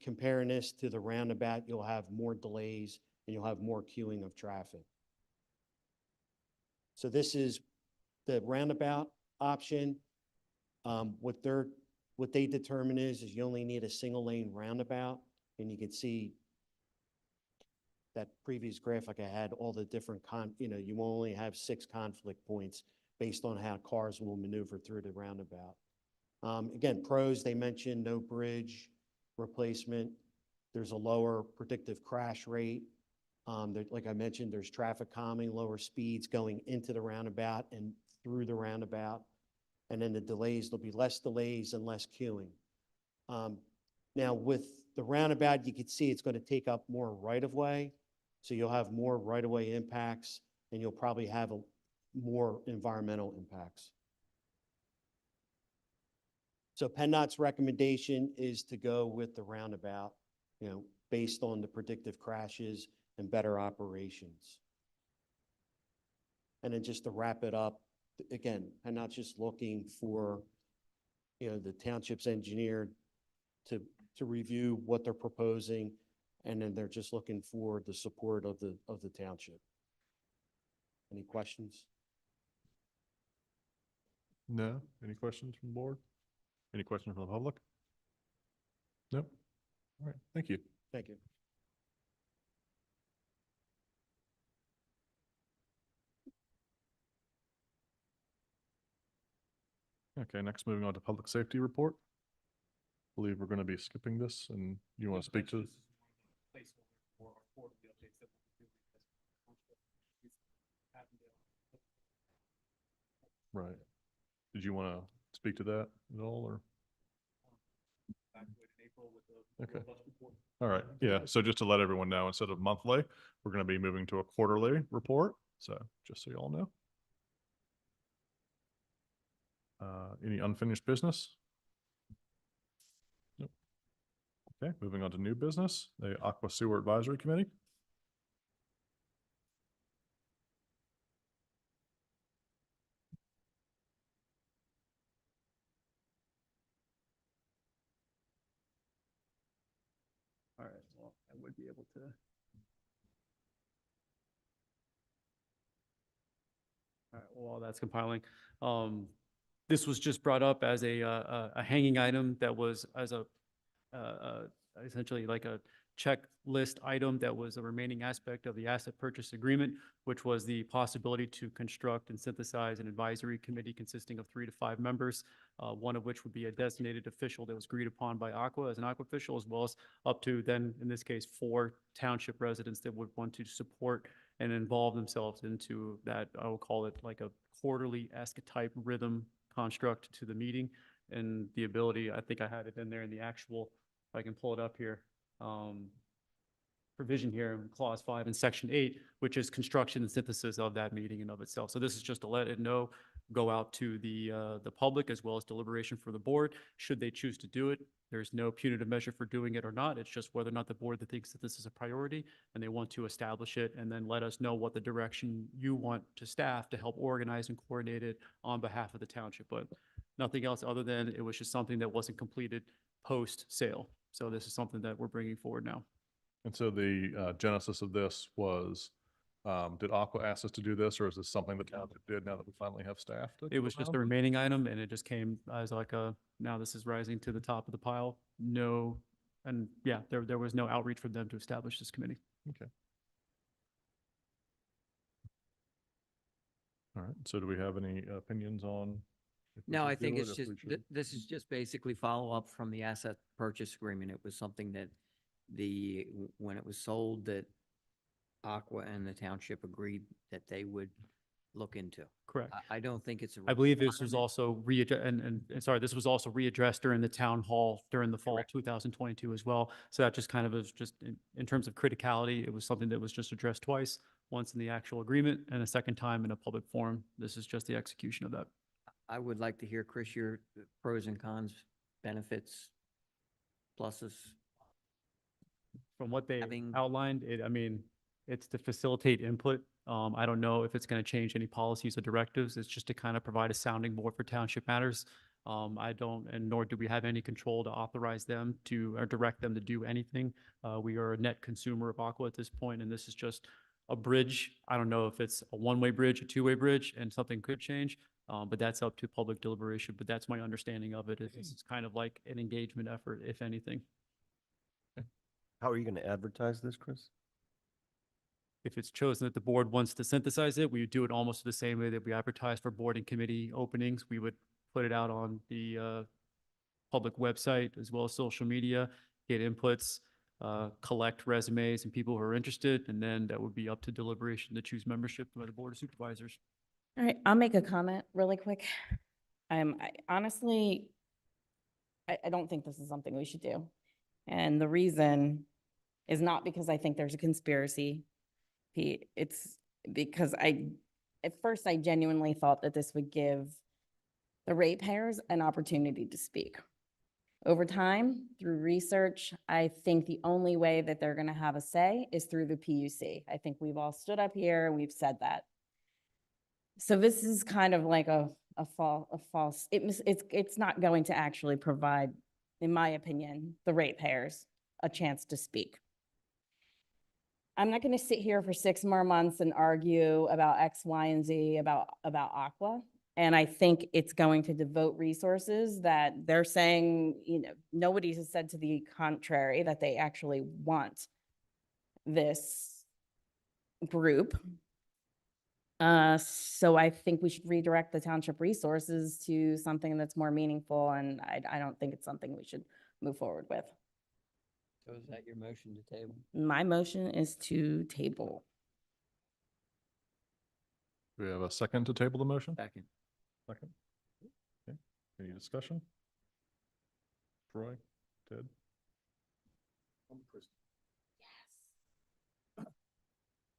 comparing this to the roundabout, you'll have more delays and you'll have more queuing of traffic. So this is the roundabout option. What they determine is you only need a single lane roundabout, and you can see that previous graphic I had, all the different you only have 6 conflict points based on how cars will maneuver through the roundabout. Again, pros, they mentioned no bridge replacement. There's a lower predictive crash rate. Like I mentioned, there's traffic calming, lower speeds going into the roundabout and through the roundabout. And then the delays, there'll be less delays and less queuing. Now with the roundabout, you can see it's going to take up more right-of-way. So you'll have more right-of-way impacts, and you'll probably have more environmental impacts. So PennDOT's recommendation is to go with the roundabout, based on the predictive crashes and better operations. And then just to wrap it up, again, PennDOT's just looking for, the township's engineer to review what they're proposing, and then they're just looking for the support of the township. Any questions? No? Any questions from the board? Any questions from the public? Nope. All right, thank you. Thank you. Okay, next moving on to public safety report. Believe we're going to be skipping this, and you want to speak to? Right. Did you want to speak to that at all, or? Okay. All right. Yeah. So just to let everyone know, instead of monthly, we're going to be moving to a quarterly report. So just so you all know. Any unfinished business? Nope. Okay. Moving on to new business, the Aqua Sewer Advisory Committee. Well, I would be able to. All right, while that's compiling, this was just brought up as a hanging item that was as a, essentially like a checklist item that was a remaining aspect of the asset purchase agreement, which was the possibility to construct and synthesize an advisory committee consisting of 3 to 5 members, one of which would be a designated official that was agreed upon by Aqua as an Aqua official, as well as up to then, in this case, 4 township residents that would want to support and involve themselves into that, I will call it like a quarterly-esque type rhythm construct to the meeting. And the ability, I think I had it in there in the actual, if I can pull it up here, provision here in clause 5 in section 8, which is construction and synthesis of that meeting in of itself. So this is just to let it know, go out to the public as well as deliberation for the board, should they choose to do it. There's no punitive measure for doing it or not. It's just whether or not the board that thinks that this is a priority and they want to establish it and then let us know what the direction you want to staff to help organize and coordinate it on behalf of the township. But nothing else other than it was just something that wasn't completed post-sale. So this is something that we're bringing forward now. And so the genesis of this was, did Aqua ask us to do this, or is this something the township did now that we finally have staff? It was just a remaining item and it just came as like a, now this is rising to the top of the pile. No, and yeah, there was no outreach from them to establish this committee. Okay. All right. So do we have any opinions on? if we No, should I do think it, it's if just, we should- this is just basically follow-up from the asset purchase agreement. It was something that when it was sold, that Aqua and the township agreed that they would look into. Correct. I don't think it's a. I believe this was requirement. also and sorry, this was also readdressed during the town hall during the fall Correct. 2022 as well. So that just kind of is just in terms of criticality, it was something that was just addressed twice, once in the actual agreement and a second time in a public forum. This is just the execution of that. I would like to hear, Chris, your pros and cons, benefits, pluses. From what they Having- outlined, I mean, it's to facilitate input. I don't know if it's going to change any policies or directives. It's just to kind of provide a sounding board for township matters. I don't, and nor do we have any control to authorize them to, or direct them to do anything. We are a net consumer of Aqua at this point, and this is just a bridge. I don't know if it's a one-way bridge, a two-way bridge, and something could change, but that's up to public deliberation. But that's my understanding of it. It's kind of like an engagement effort, if anything. How are you going to advertise this, Chris? If it's chosen that the board wants to synthesize it, we would do it almost the same way that we advertise for board and committee openings. We would put it out on the public website as well as social media, get inputs, collect resumes and people who are interested, and then that would be up to deliberation to choose membership by the Board of Supervisors. All right, I'll make a comment really quick. I honestly, I don't think this is something we should do. And the reason is not because I think there's a conspiracy. It's because at first I genuinely thought that this would give the ratepayers an opportunity to speak. Over time, through research, I think the only way that they're going to have a say is through the PUC. I think we've all stood up here and we've said that. So this is kind of like a false, it's not going to actually provide, in my opinion, the ratepayers a chance to speak. I'm not going to sit here for 6 more months and argue about X, Y, and Z about Aqua. And I think it's going to devote resources that they're saying, you know, nobody has said to the contrary that they actually want this group. So I think we should redirect the township resources to something that's more meaningful, and I don't think it's something we should move forward with. So is that your motion to table? My motion is to table. Do we have a second to table the motion? Second. Second. Okay. Any discussion? Troy, Ted?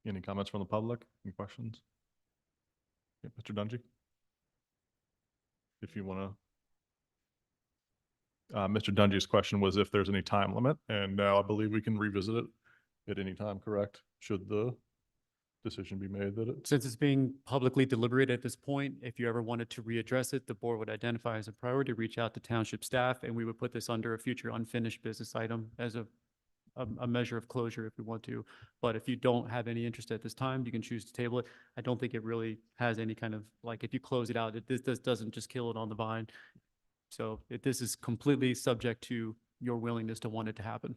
Any comments from the public? Any questions? Yeah, Mr. Dungy? If you want to. Mr. Dungy's question was if there's any time limit, and now I believe we can revisit it at any time, correct? Should the decision be made that it's. Since it's being publicly deliberated at this point, if you ever wanted to readdress it, the board would identify as a priority, reach out to township staff, and we would put this under a future unfinished business item as a a measure of closure if we want to. But if you don't have any interest at this time, you can choose to table it. I don't think it really has any kind of, like, if you close it out, this doesn't just kill it on the vine. So this is completely subject to your willingness to want it to happen.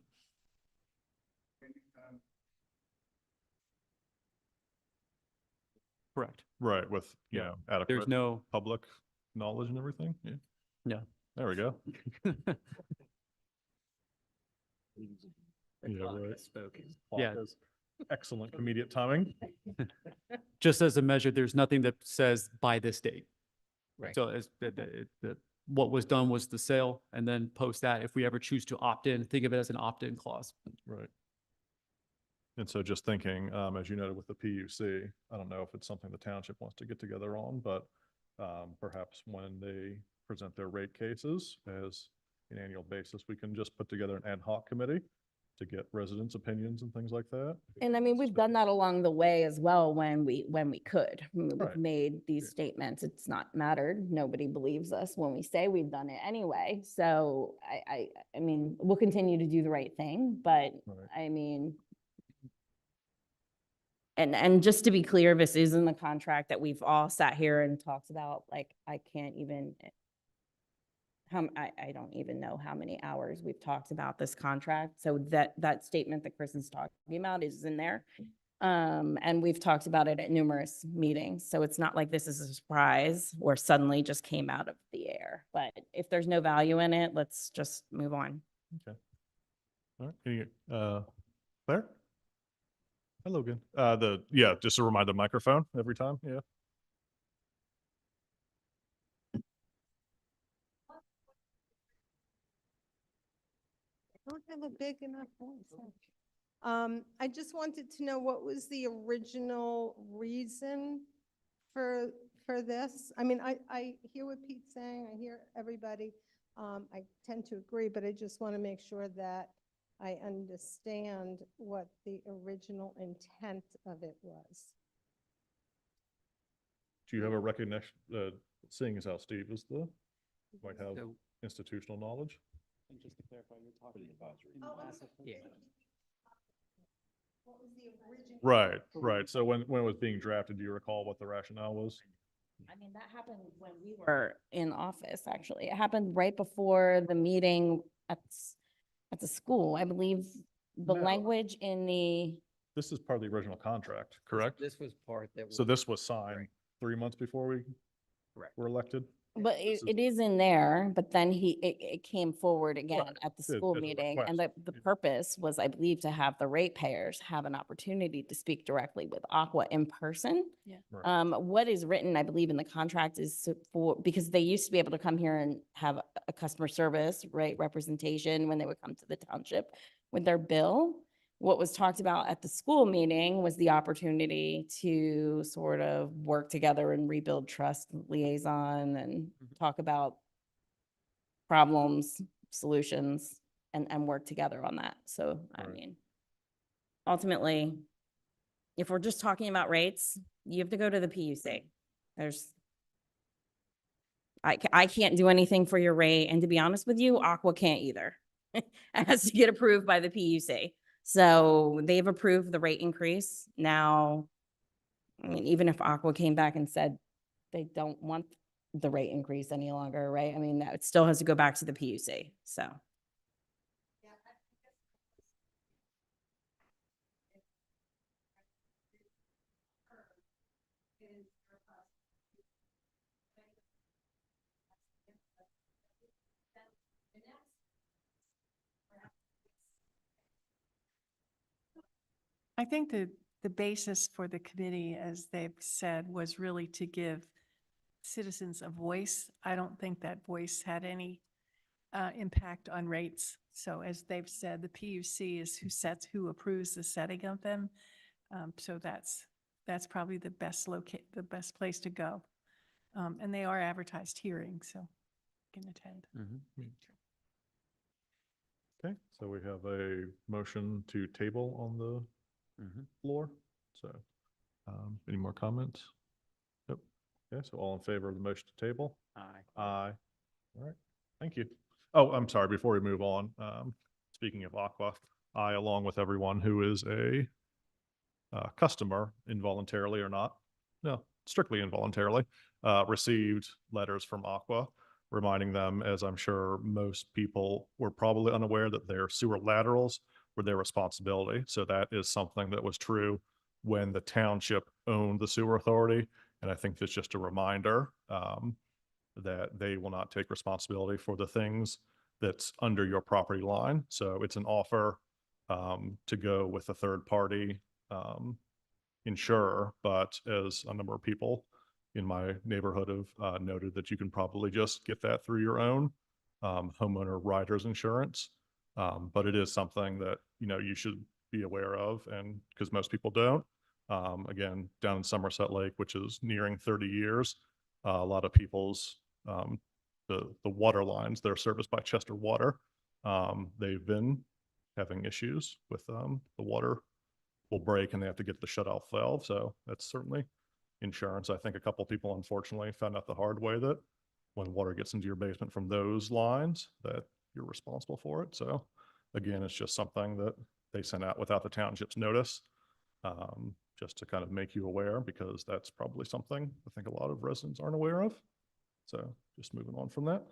Correct. Right, with, you Yeah. know, adequate There's no, public knowledge and everything. Yeah. Yeah. There we go. The Yeah, clock right. has spoken. Yeah. Clock is Excellent immediate timing. just as a measure, there's nothing that says by this date. Right. So as what was done was the sale, and then post that, if we ever choose to opt in, think of it as an opt-in clause. Right. And so just thinking, as you noted with the PUC, I don't know if it's something the township wants to get together on, but perhaps when they present their rate cases as an annual basis, we can just put together an ad hoc committee to get residents' opinions and things like that. And I mean, we've done that along the way as well when we could. We've Right. made these Yeah. statements. It's not mattered. Nobody believes us when we say we've done it anyway. So I mean, we'll continue to do the right thing, but Right. I mean, and just to be clear, this is in the contract that we've all sat here and talked about, like, I can't even, I don't even know how many hours we've talked about this contract. So that statement that Chris is talking about is in there. And we've talked about it at numerous meetings. So it's not like this is a surprise or suddenly just came out of the air. But if there's no value in it, let's just move on. Okay. All right. Claire? Hello again. Yeah, just a reminder, microphone every time. Yeah. I don't have a big enough voice. I just wanted to know what was the original reason for this? I mean, I hear what Pete's saying, I hear everybody. I tend to agree, but I just want to make sure that I understand what the original intent of it was. Do you have a recognition, seeing as how Steve is might have So, institutional knowledge? And just to clarify, you're talking advisory. yeah. What was the original? Right, right. So when it was being drafted, do you recall what the rationale was? I mean, that happened when we were in office, actually. It happened right before the meeting at the school. I believe the No. language in the, This is part of the original contract, correct? This was part that. So this was signed 3 months before we Correct. were elected? but This it is in there, but then it came forward again Right. at the As school a meeting. And request. the Yeah. purpose was, I believe, to have the ratepayers have an opportunity to speak directly with Aqua in person. Right. What is written, I believe, in the contract is because they used to be able to come here and have a customer service, right, representation when they would come to the township with their bill. What was talked about at the school meeting was the opportunity to sort of work together and rebuild trust liaison and talk about problems, solutions, and work together on that. So, I Right. mean, ultimately, if we're just talking about rates, you have to go to the PUC. I can't do anything for your rate, and to be honest with you, Aqua can't either. It has to get approved by the PUC. So they've approved the rate increase. Now, I mean, even if Aqua came back and said they don't want the rate increase any longer, right? I mean, that still has to go back to the PUC, so. I think the basis for the committee, as they've said, was really to give citizens a voice. I don't think that voice had any impact on rates. So as they've said, the PUC is who approves the setting of them. So that's probably the best place to go. And they are advertised hearings, so you can attend. Okay, so we have a motion to table on the floor. So, any more comments? Nope. Okay, so all in favor of the motion to table? Aye. Aye. All right, thank you. Oh, I'm sorry, before we move on, speaking of Aqua, I, along with everyone who is a customer, involuntarily or not, no, strictly involuntarily, received letters from Aqua reminding them, as I'm sure most people were probably unaware, that their sewer laterals were their responsibility. So that is something that was true when the township owned the sewer authority. And I think that's just a reminder that they will not take responsibility for the things that's under your property line. So it's an offer to go with a third party insurer, but as a number of people in my neighborhood have noted, that you can probably just get that through your own homeowner rider's insurance. But it is something that, you know, you should be aware of, and because most people don't. Again, down in Somerset Lake, which is nearing 30 years, a lot of people's the water lines, they're serviced by Chester Water. They've been having issues with the water will break and they have to get the shut off valve. So that's certainly insurance. I think a couple people unfortunately found out the hard way that when water gets into your basement from those lines, that you're responsible for it. So again, it's just something that they sent out without the township's notice, just to kind of make you aware, because that's probably something I think a lot of residents aren't aware of. So just moving on from that.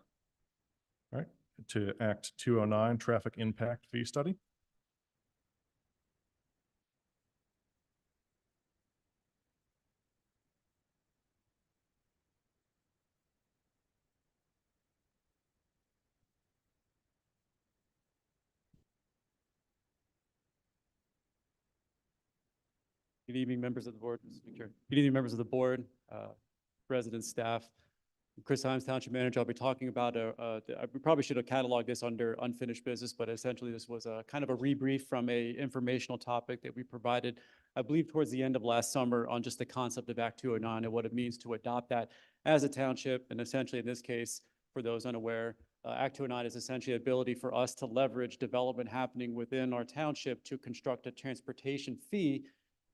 All right, to Act 209, Traffic Impact Fee Study. Good evening, members of the board. Mr. Chair. Good evening, members of the board, residents, staff. Chris Himes, Township Manager. I'll be talking about, we probably should have cataloged this under unfinished business, but essentially this was a kind of a rebrief from a informational topic that we provided, I believe, towards the end of last summer on just the concept of Act 209 and what it means to adopt that as a township. And essentially in this case, for those unaware, Act 209 is essentially the ability for us to leverage development happening within our township to construct a transportation fee,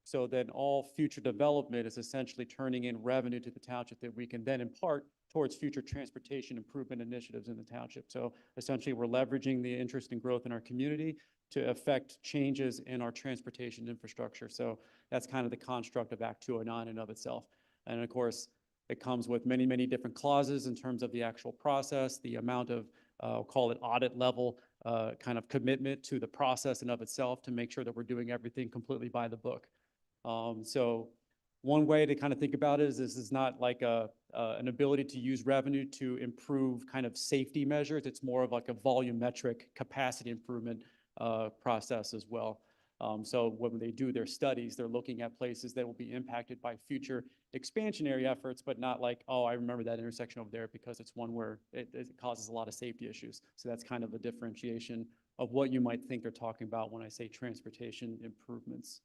so that all future development is essentially turning in revenue to the township that we can then impart towards future transportation improvement initiatives in the township. So essentially, we're leveraging the interest and growth in our community to affect changes in our transportation infrastructure. So that's kind of the construct of Act 209 in of itself. And of course, it comes with many, many different clauses in terms of the actual process, the amount of, call it audit level, kind of commitment to the process in of itself to make sure that we're doing everything completely by the book. So one way to kind of think about it is this is not like an ability to use revenue to improve kind of safety measures. It's more of like a volumetric capacity improvement process as well. So when they do their studies, they're looking at places that will be impacted by future expansionary efforts, but not like, oh, I remember that intersection over there because it's one where it causes a lot of safety issues. So that's kind of a differentiation of what you might think they're talking about when I say transportation improvements.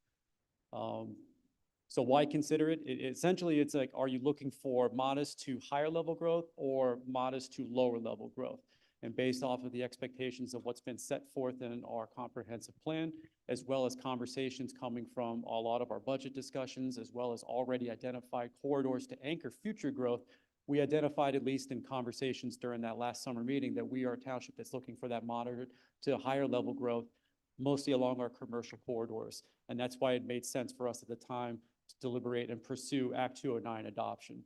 So why consider it? Essentially, it's like, are you looking for modest to higher level growth or modest to lower level growth? And based off of the expectations of what's been set forth in our comprehensive plan, as well as conversations coming from a lot of our budget discussions, as well as already identified corridors to anchor future growth, we identified, at least in conversations during that last summer meeting, that we are a township that's looking for that moderate to higher level growth, mostly along our commercial corridors. And that's why it made sense for us at the time to deliberate and pursue Act 209 adoption.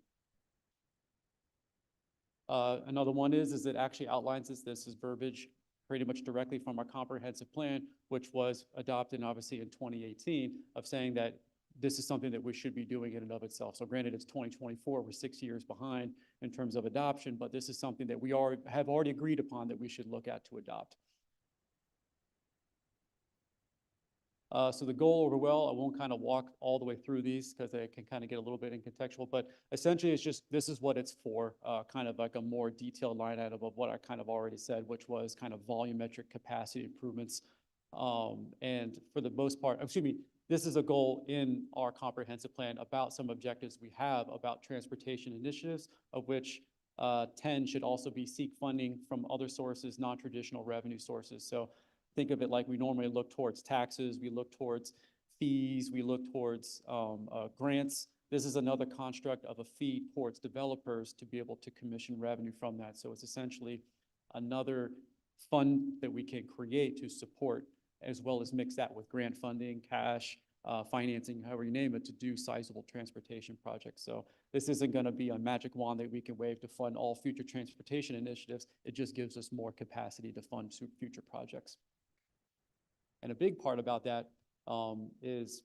Another one is it actually outlines this. This is verbiage pretty much directly from our comprehensive plan, which was adopted obviously in 2018, of saying that this is something that we should be doing in and of itself. So granted, it's 2024, we're 6 years behind in terms of adoption, but this is something that we have already agreed upon that we should look at to adopt. So the goal overall, I won't kind of walk all the way through these because they can kind of get a little bit incontextual, but essentially it's just, this is what it's for, kind of like a more detailed line item of what I kind of already said, which was kind of volumetric capacity improvements. And for the most part, excuse me, this is a goal in our comprehensive plan about some objectives we have about transportation initiatives, of which 10 should also be seek funding from other sources, non-traditional revenue sources. So think of it like we normally look towards taxes, we look towards fees, we look towards grants. This is another construct of a fee towards developers to be able to commission revenue from that. So it's essentially another fund that we can create to support as well as mix that with grant funding, cash, financing, however you name it, to do sizable transportation projects. So this isn't going to be a magic wand that we can wave to fund all future transportation initiatives. It just gives us more capacity to fund future projects. And a big part about that is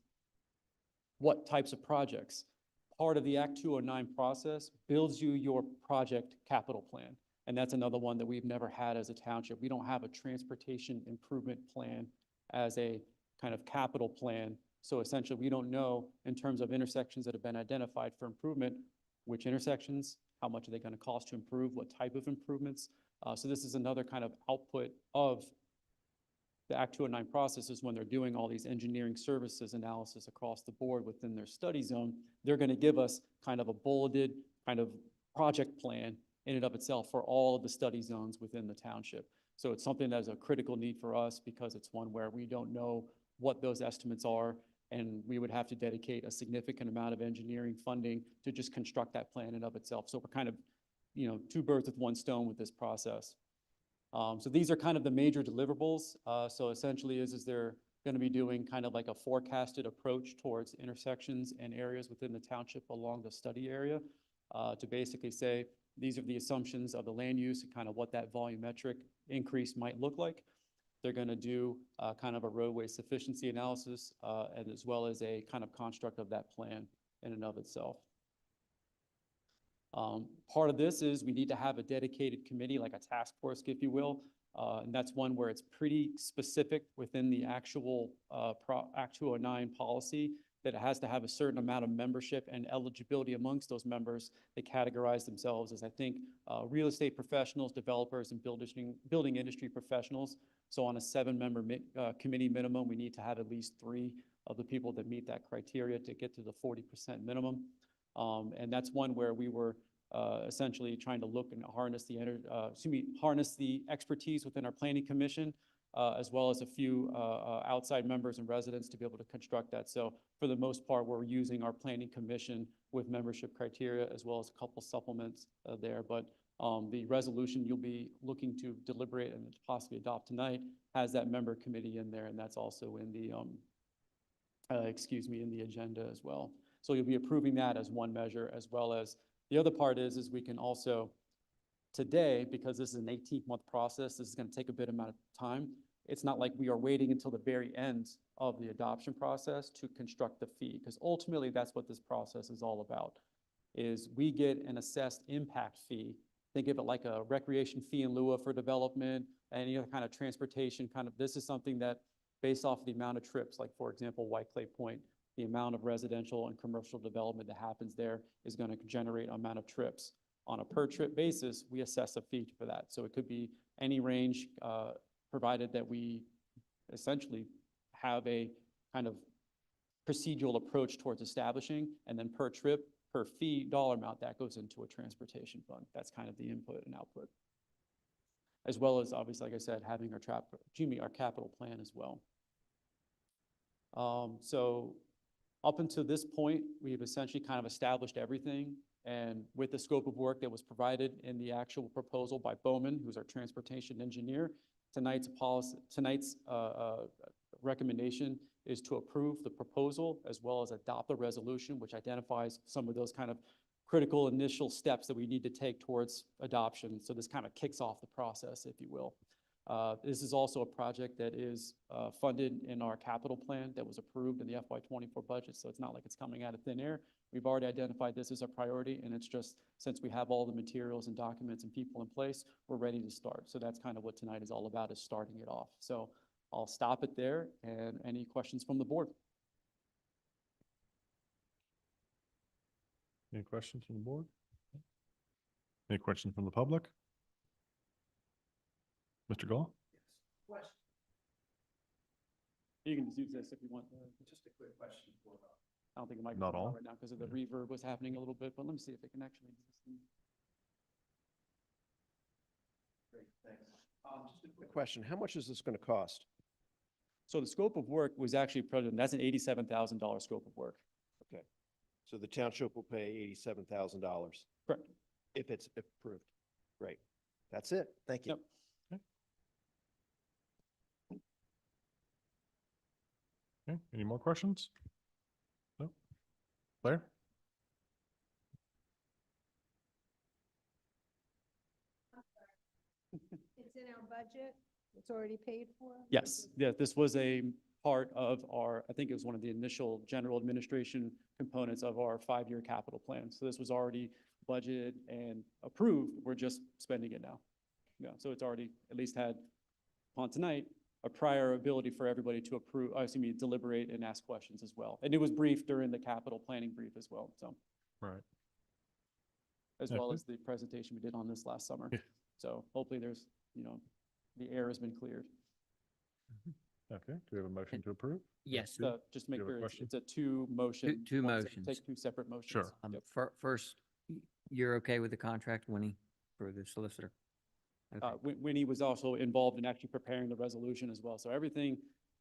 what types of projects. Part of the Act 209 process builds you your project capital plan. And that's another one that we've never had as a township. We don't have a transportation improvement plan as a kind of capital plan. So essentially, we don't know in terms of intersections that have been identified for improvement, which intersections, how much are they going to cost to improve, what type of improvements. So this is another kind of output of the Act 209 process is when they're doing all these engineering services analysis across the board within their study zone, they're going to give us kind of a bulleted kind of project plan in and of itself for all of the study zones within the township. So it's something that is a critical need for us because it's one where we don't know what those estimates are, and we would have to dedicate a significant amount of engineering funding to just construct that plan in and of itself. So we're kind of, two birds with one stone with this process. So these are kind of the major deliverables. So essentially is they're going to be doing kind of like a forecasted approach towards intersections and areas within the township along the study area to basically say, these are the assumptions of the land use and kind of what that volumetric increase might look like. They're going to do kind of a roadway sufficiency analysis and as well as a kind of construct of that plan in and of itself. Part of this is we need to have a dedicated committee, like a task force, if you will. And that's one where it's pretty specific within the actual Act 209 policy that it has to have a certain amount of membership and eligibility amongst those members. They categorize themselves as, I think, real estate professionals, developers, and building industry professionals. So on a 7-member committee minimum, we need to have at least 3 of the people that meet that criteria to get to the 40% minimum. And that's one where we were essentially trying to look and harness the expertise within our planning commission, as well as a few outside members and residents to be able to construct that. So for the most part, we're using our planning commission with membership criteria, as well as a couple supplements there. But the resolution you'll be looking to deliberate and possibly adopt tonight has that member committee in there, and that's also in the, in the agenda as well. So you'll be approving that as one measure, as well as the other part is we can also today, because this is an 18-month process, this is going to take a bit amount of time. It's not like we are waiting until the very end of the adoption process to construct the fee, because ultimately that's what this process is all about, is we get an assessed impact fee. Think of it like a recreation fee in lieu of for development, any other kind of transportation this is something that based off the amount of trips, like for example, White Clay Point, the amount of residential and commercial development that happens there is going to generate an amount of trips. On a per trip basis, we assess a fee for that. So it could be any range, provided that we essentially have a kind of procedural approach towards establishing, and then per trip, per fee dollar amount, that goes into a transportation fund. That's kind of the input and output. As well as obviously, like I said, having our capital plan as well. So up until this point, we've essentially kind of established everything. And with the scope of work that was provided in the actual proposal by Bowman, who's our transportation engineer, tonight's recommendation is to approve the proposal as well as adopt the resolution, which identifies some of those kind of critical initial steps that we need to take towards adoption. So this kind of kicks off the process, if you will. This is also a project that is funded in our capital plan that was approved in the FY24 budget. So it's not like it's coming out of thin air. We've already identified this as a priority, and it's just, since we have all the materials and documents and people in place, we're ready to start. So that's kind of what tonight is all about, is starting it off. So I'll stop it there, and any questions from the board? Any questions from the board? Any questions from the public? Mr. Gall? Question. You can just use this if you want. Just a quick question for I don't think it might Not come out all. right now because of the reverb was happening a little bit, but let me see if it can actually. Great, thanks. Just a quick question. How much is this going to cost? So the scope of work was actually present. That's an $87,000 scope of work. Okay. So the township will pay $87,000 Correct. if it's approved. Great. That's it. Thank you. Yep. Any more questions? No? Claire? It's in our budget? It's already paid for? Yes, yeah, this was a part of our, I think it was one of the initial general administration components of our 5-year capital plan. So this was already budgeted and approved. We're just spending it now. Yeah, so it's already at least had on tonight a prior ability for everybody to approve, excuse me, deliberate and ask questions as well. And it was briefed during the capital planning brief as well, so, Right. as Yeah, well good. as the presentation we did on this last summer. Yeah. So hopefully there's, the air has been cleared. Okay, do we have a motion to approve? Yes. Steve? Just to make you have a sure question? it's a two motion. two one se- motions. Take two separate motions. Sure. Yep. First, you're okay with the contract, Winnie, for the solicitor? Okay. Winnie was also involved in actually preparing the resolution as well, so everything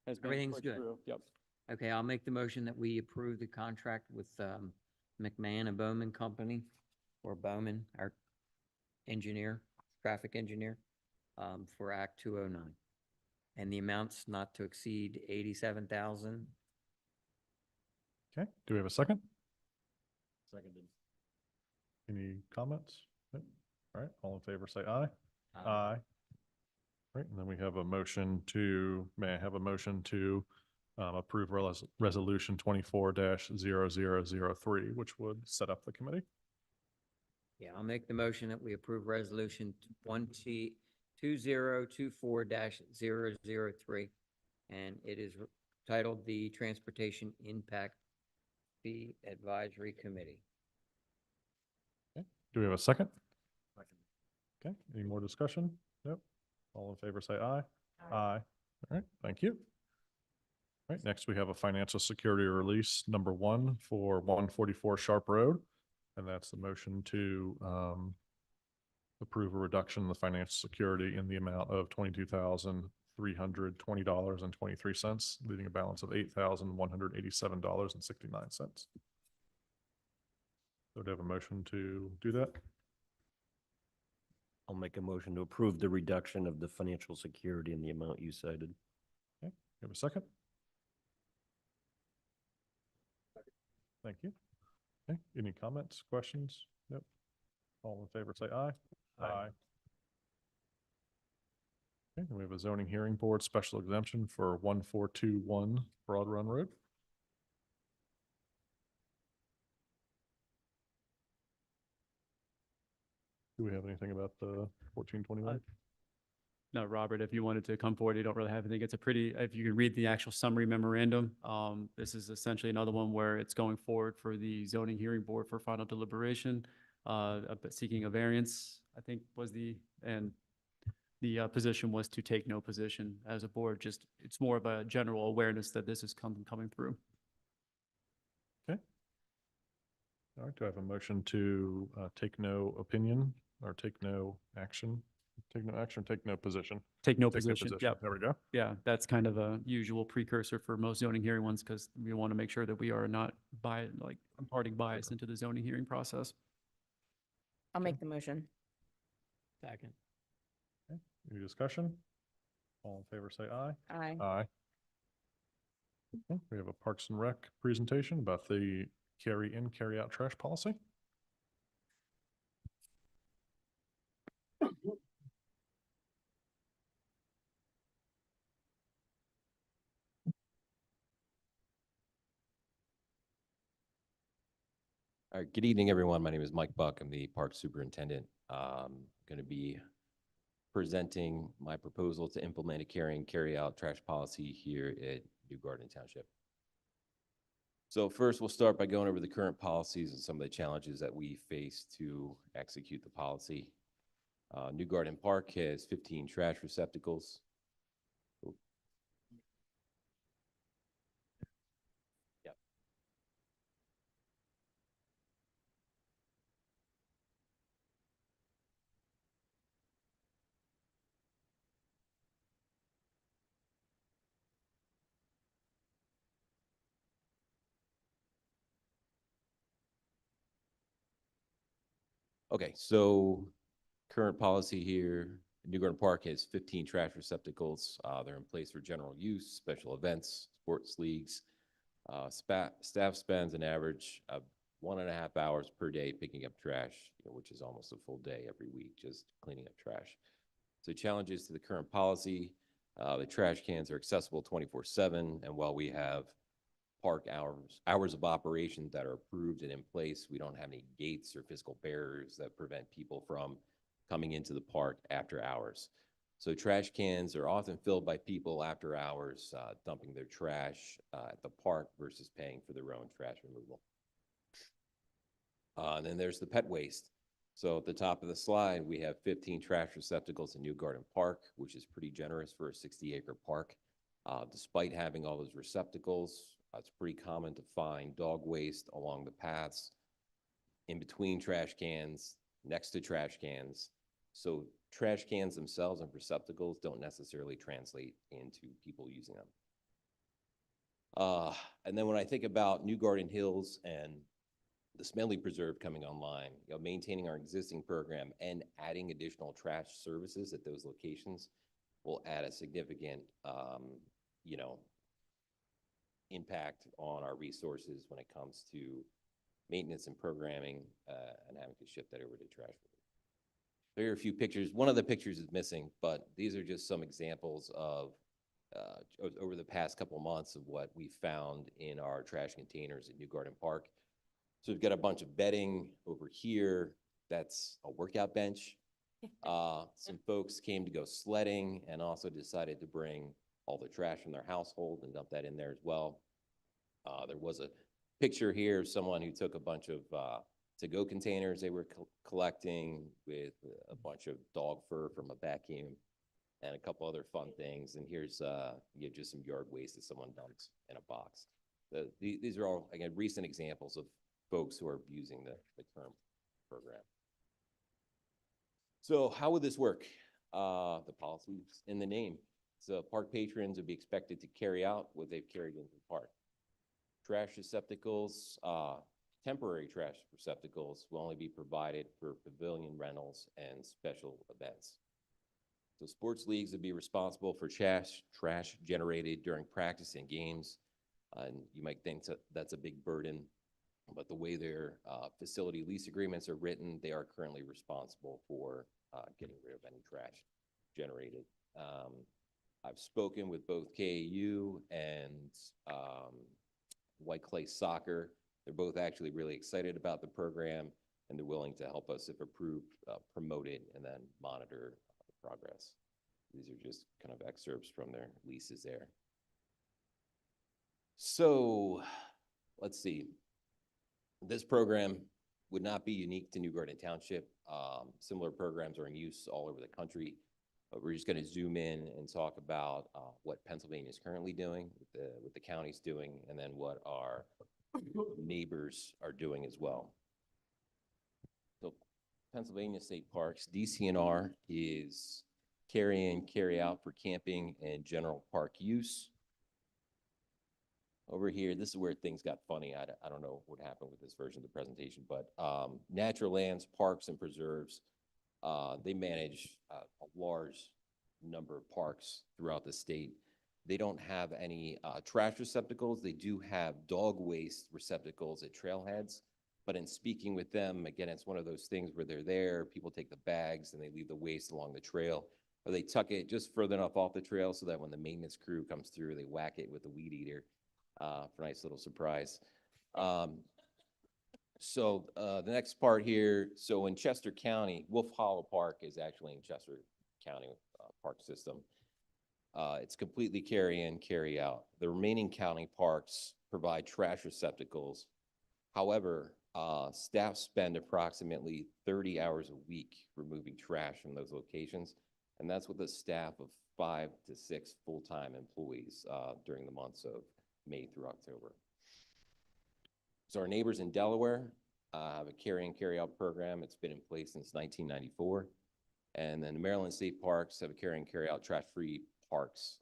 has been Everything's pushed good. through. Yep. Okay, I'll make the motion that we approve the contract with McMahon and Bowman Company, or Bowman, our engineer, traffic engineer, for Act 209. And the amounts not to exceed 87,000. Okay, do we have a second? Seconded. Any comments? Nope. All right, all in favor, say aye. Uh, Aye. Right, and then we have a motion to, may I have a motion to approve resolution 24-0003, which would set up the committee? Yeah, I'll make the motion that we approve resolution 2024-003. And it is titled the Transportation Impact Fee Advisory Committee. Do we have a second? Okay, any more discussion? Nope. All in favor, say aye. Aye. All right, thank you. All right, next we have a financial security release number 1 for 144 Sharp Road. And that's the motion to approve a reduction in the financial security in the amount of $22,320.23, leaving a balance of $8,187.69. So do we have a motion to do that? I'll make a motion to approve the reduction of the financial security in the amount you cited. Okay, you have a second? Thank you. Okay, any comments, questions? Nope. All in favor, say aye. Aye. Okay, and we have a zoning hearing board special exemption for 1421 Broad Run Road. Do we have anything about the 1421? No, Robert, if you wanted to come forward, you don't really have anything. It's a pretty, if you can read the actual summary memorandum, this is essentially another one where it's going forward for the zoning hearing board for final deliberation, but seeking a variance, I think was and the position was to take no position as a board, just, it's more of a general awareness that this is coming through. Okay. All right, do I have a motion to take no opinion or take no action? Take no action, take no position. Take no Take position, yep. There we go. Yeah, that's kind of a usual precursor for most zoning hearing ones, because we want to make sure that we are not imparting bias into the zoning hearing process. I'll make the motion. Second. Any discussion? All in favor, say aye. Aye. Aye. Okay, we have a Parks and Rec presentation about the carry in, carry out trash policy. All right, good evening, everyone. My name is Mike Buck. I'm the Park Superintendent. Going to be presenting my proposal to implement a carry in, carry out trash policy here at New Garden Township. So first, we'll start by going over the current policies and some of the challenges that we face to execute the policy. New Garden Park has 15 trash receptacles. Yep. Okay, so current policy here, New Garden Park has 15 trash receptacles. They're in place for general use, special events, sports leagues, Staff spends an average of 1.5 hours per day picking up trash, which is almost a full day every week, just cleaning up trash. So challenges to the current policy, the trash cans are accessible 24/7, and while we have park hours of operation that are approved and in place, we don't have any gates or physical barriers that prevent people from coming into the park after hours. So trash cans are often filled by people after hours, dumping their trash at the park versus paying for their own trash removal. And then there's the pet waste. So at the top of the slide, we have 15 trash receptacles in New Garden Park, which is pretty generous for a 60-acre park. Despite having all those receptacles, it's pretty common to find dog waste along the paths, in between trash cans, next to trash cans. So trash cans themselves and receptacles don't necessarily translate into people using them. And then when I think about New Garden Hills and the Smedley Preserve coming online, maintaining our existing program and adding additional trash services at those locations will add a significant, impact on our resources when it comes to maintenance and programming, and having to shift that over to trash. There are a few pictures. One of the pictures is missing, but these are just some examples of over the past couple of months of what we found in our trash containers at New Garden Park. So we've got a bunch of bedding over here. That's a workout bench. Some folks came to go sledding and also decided to bring all the trash from their household and dump that in there as well. There was a picture here of someone who took a bunch of to-go containers they were collecting with a bunch of dog fur from a vacuum and a couple other fun things. And here's just some yard waste that someone dumped in a box. These are all, again, recent examples of folks who are using the current program. So how would this work? The policy's in the name. So park patrons would be expected to carry out what they've carried into the park. Trash receptacles, temporary trash receptacles will only be provided for pavilion rentals and special events. So sports leagues would be responsible for trash generated during practice and games. And you might think that's a big burden, but the way their facility lease agreements are written, they are currently responsible for getting rid of any trash generated. I've spoken with both KAU and White Clay Soccer. They're both actually really excited about the program, and they're willing to help us, if approved, promote it and then monitor the progress. These are just kind of excerpts from their leases there. So let's see. This program would not be unique to New Garden Township. Similar programs are in use all over the country. But we're just going to zoom in and talk about what Pennsylvania is currently doing, what the county's doing, and then what our neighbors are doing as well. So Pennsylvania State Parks, DCNR is carry out for camping and general park use. Over here, this is where things got funny. I don't know what happened with this version of the presentation, but natural lands, parks, and preserves, they manage a large number of parks throughout the state. They don't have any trash receptacles. They do have dog waste receptacles at trailheads. But in speaking with them, again, it's one of those things where they're there, people take the bags and they leave the waste along the trail, or they tuck it just further enough off the trail so that when the maintenance crew comes through, they whack it with a weed eater for a nice little surprise. So the next part here, so in Chester County, Wolf Hollow Park is actually in Chester County park system. It's completely carry in, carry out. The remaining county parks provide trash receptacles. However, staff spend approximately 30 hours a week removing trash from those locations. And that's with a staff of 5 to 6 full-time employees during the months of May through October. So our neighbors in Delaware have a carry in, carry out program. It's been in place since 1994. And then the Maryland State Parks have a carry in, carry out trash-free parks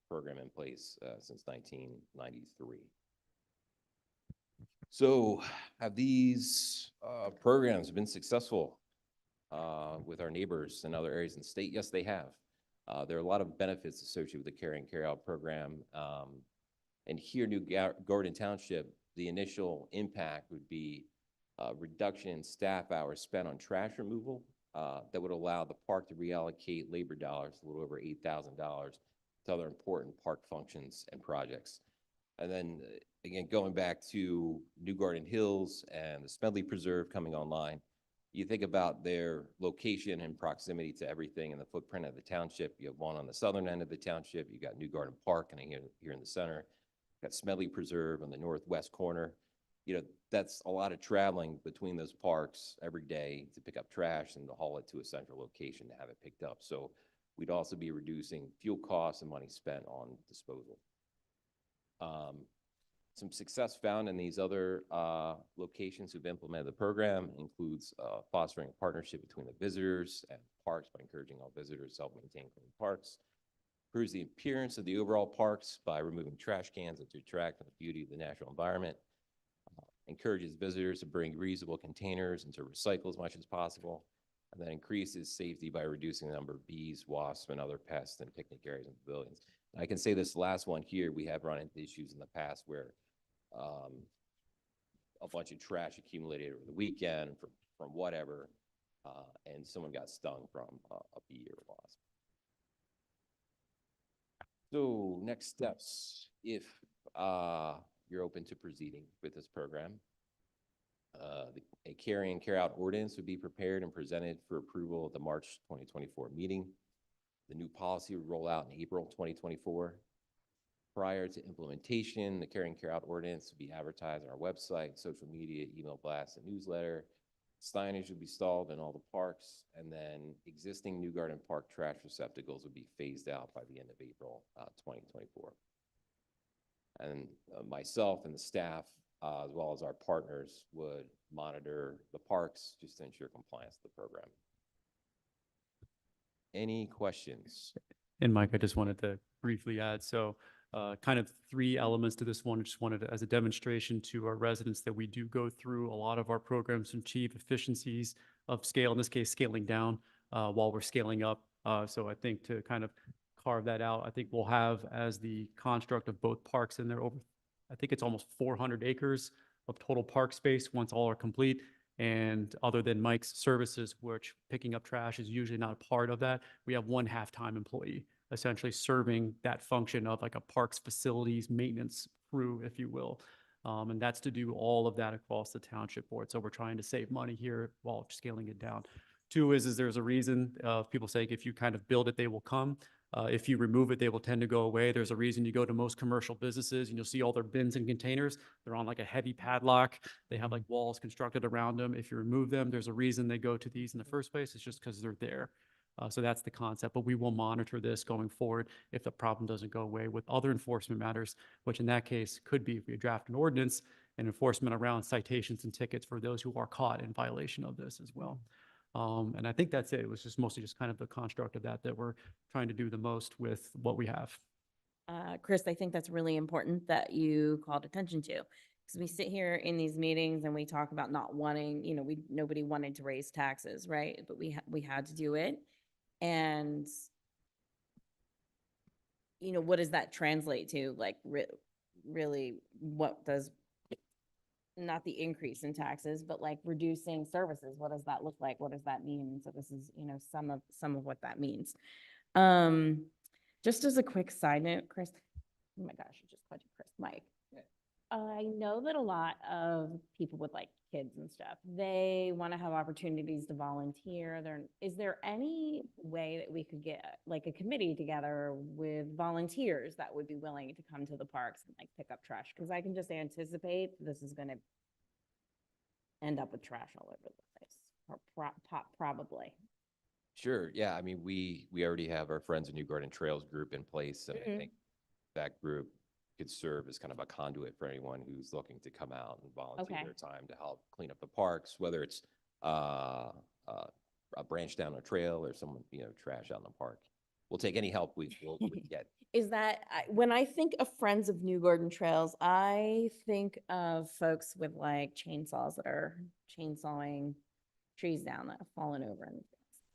program in place since 1993. So have these programs been successful with our neighbors in other areas in the state? Yes, they have. There are a lot of benefits associated with the carry in, carry out program. And here, Garden Township, the initial impact would be a reduction in staff hours spent on trash removal that would allow the park to reallocate labor dollars, a little over $8,000, to other important park functions and projects. And then, again, going back to New Garden Hills and the Smedley Preserve coming online, you think about their location and proximity to everything in the footprint of the township. You have one on the southern end of the township. You got New Garden Park, and here in the center, got Smedley Preserve on the northwest corner. You know, that's a lot of traveling between those parks every day to pick up trash and to haul it to a central location to have it picked up. So we'd also be reducing fuel costs and money spent on disposal. Some success found in these other locations who've implemented the program includes fostering a partnership between the visitors and parks by encouraging all visitors to help maintain clean parks. Improves the appearance of the overall parks by removing trash cans that detract from the beauty of the natural environment. Encourages visitors to bring reusable containers and to recycle as much as possible. And then increases safety by reducing the number of bees, wasps, and other pests in picnic areas and pavilions. I can say this last one here, we have run into issues in the past where a bunch of trash accumulated over the weekend from whatever, and someone got stung from a bee or a wasp. So next steps, if you're open to proceeding with this program, a carry and carry out ordinance would be prepared and presented for approval at the March 2024 meeting. The new policy would roll out in April 2024. Prior to implementation, the carry and carry out ordinance would be advertised on our website, social media, email blasts, and newsletter. Signage would be installed in all the parks, and then existing New Garden Park trash receptacles would be phased out by the end of April 2024. And myself and the staff, as well as our partners, would monitor the parks just to ensure compliance with the program. Any questions? And Mike, I just wanted to briefly add, so kind of three elements to this one. I just wanted to, as a demonstration to our residents, that we do go through a lot of our programs to achieve efficiencies of scale, in this case, scaling down while we're scaling up. So I think to kind of carve that out, I think we'll have as the construct of both parks in there over, I think it's almost 400 acres of total park space once all are complete. And other than Mike's services, which picking up trash is usually not a part of that, we have one half-time employee essentially serving that function of like a parks facilities maintenance crew, if you will. And that's to do all of that across the township board. So we're trying to save money here while scaling it down. Two is there's a reason people say if you kind of build it, they will come. If you remove it, they will tend to go away. There's a reason you go to most commercial businesses and you'll see all their bins and containers. They're on like a heavy padlock. They have like walls constructed around them. If you remove them, there's a reason they go to these in the first place. It's just because they're there. So that's the concept, but we will monitor this going forward if the problem doesn't go away with other enforcement matters, which in that case could be if we draft an ordinance and enforcement around citations and tickets for those who are caught in violation of this as well. And I think that's it. It was just mostly just kind of the construct of that we're trying to do the most with what we have. Chris, I think that's really important that you called attention to. Because we sit here in these meetings and we talk about not wanting, you know, nobody wanted to raise taxes, right? But we had to do it. And, you know, what does that translate to? Like, really, what does, not the increase in taxes, but like reducing services? What does that look like? What does that mean? So this is, you know, some of what that means. Just as a quick side note, Chris, oh my gosh, I just called you Chris, Mike. I know that a lot of people with like kids and stuff, they want to have opportunities to volunteer. Is there any way that we could get like a committee together with volunteers that would be willing to come to the parks and like pick up trash? Because I can just anticipate this is going to end up with trash all over the place, or probably. Sure. Yeah. I mean, we already have our Friends of New Garden Trails group in place, and I think that group could serve as kind of a conduit for anyone who's looking to come out and volunteer their time to help clean up the parks, whether it's a branch down a trail or someone, you know, trash out in the park. We'll take any help we get. Is that, when I think of Friends of New Garden Trails, I think of folks with like chainsaws that are chainsawing trees down that have fallen over.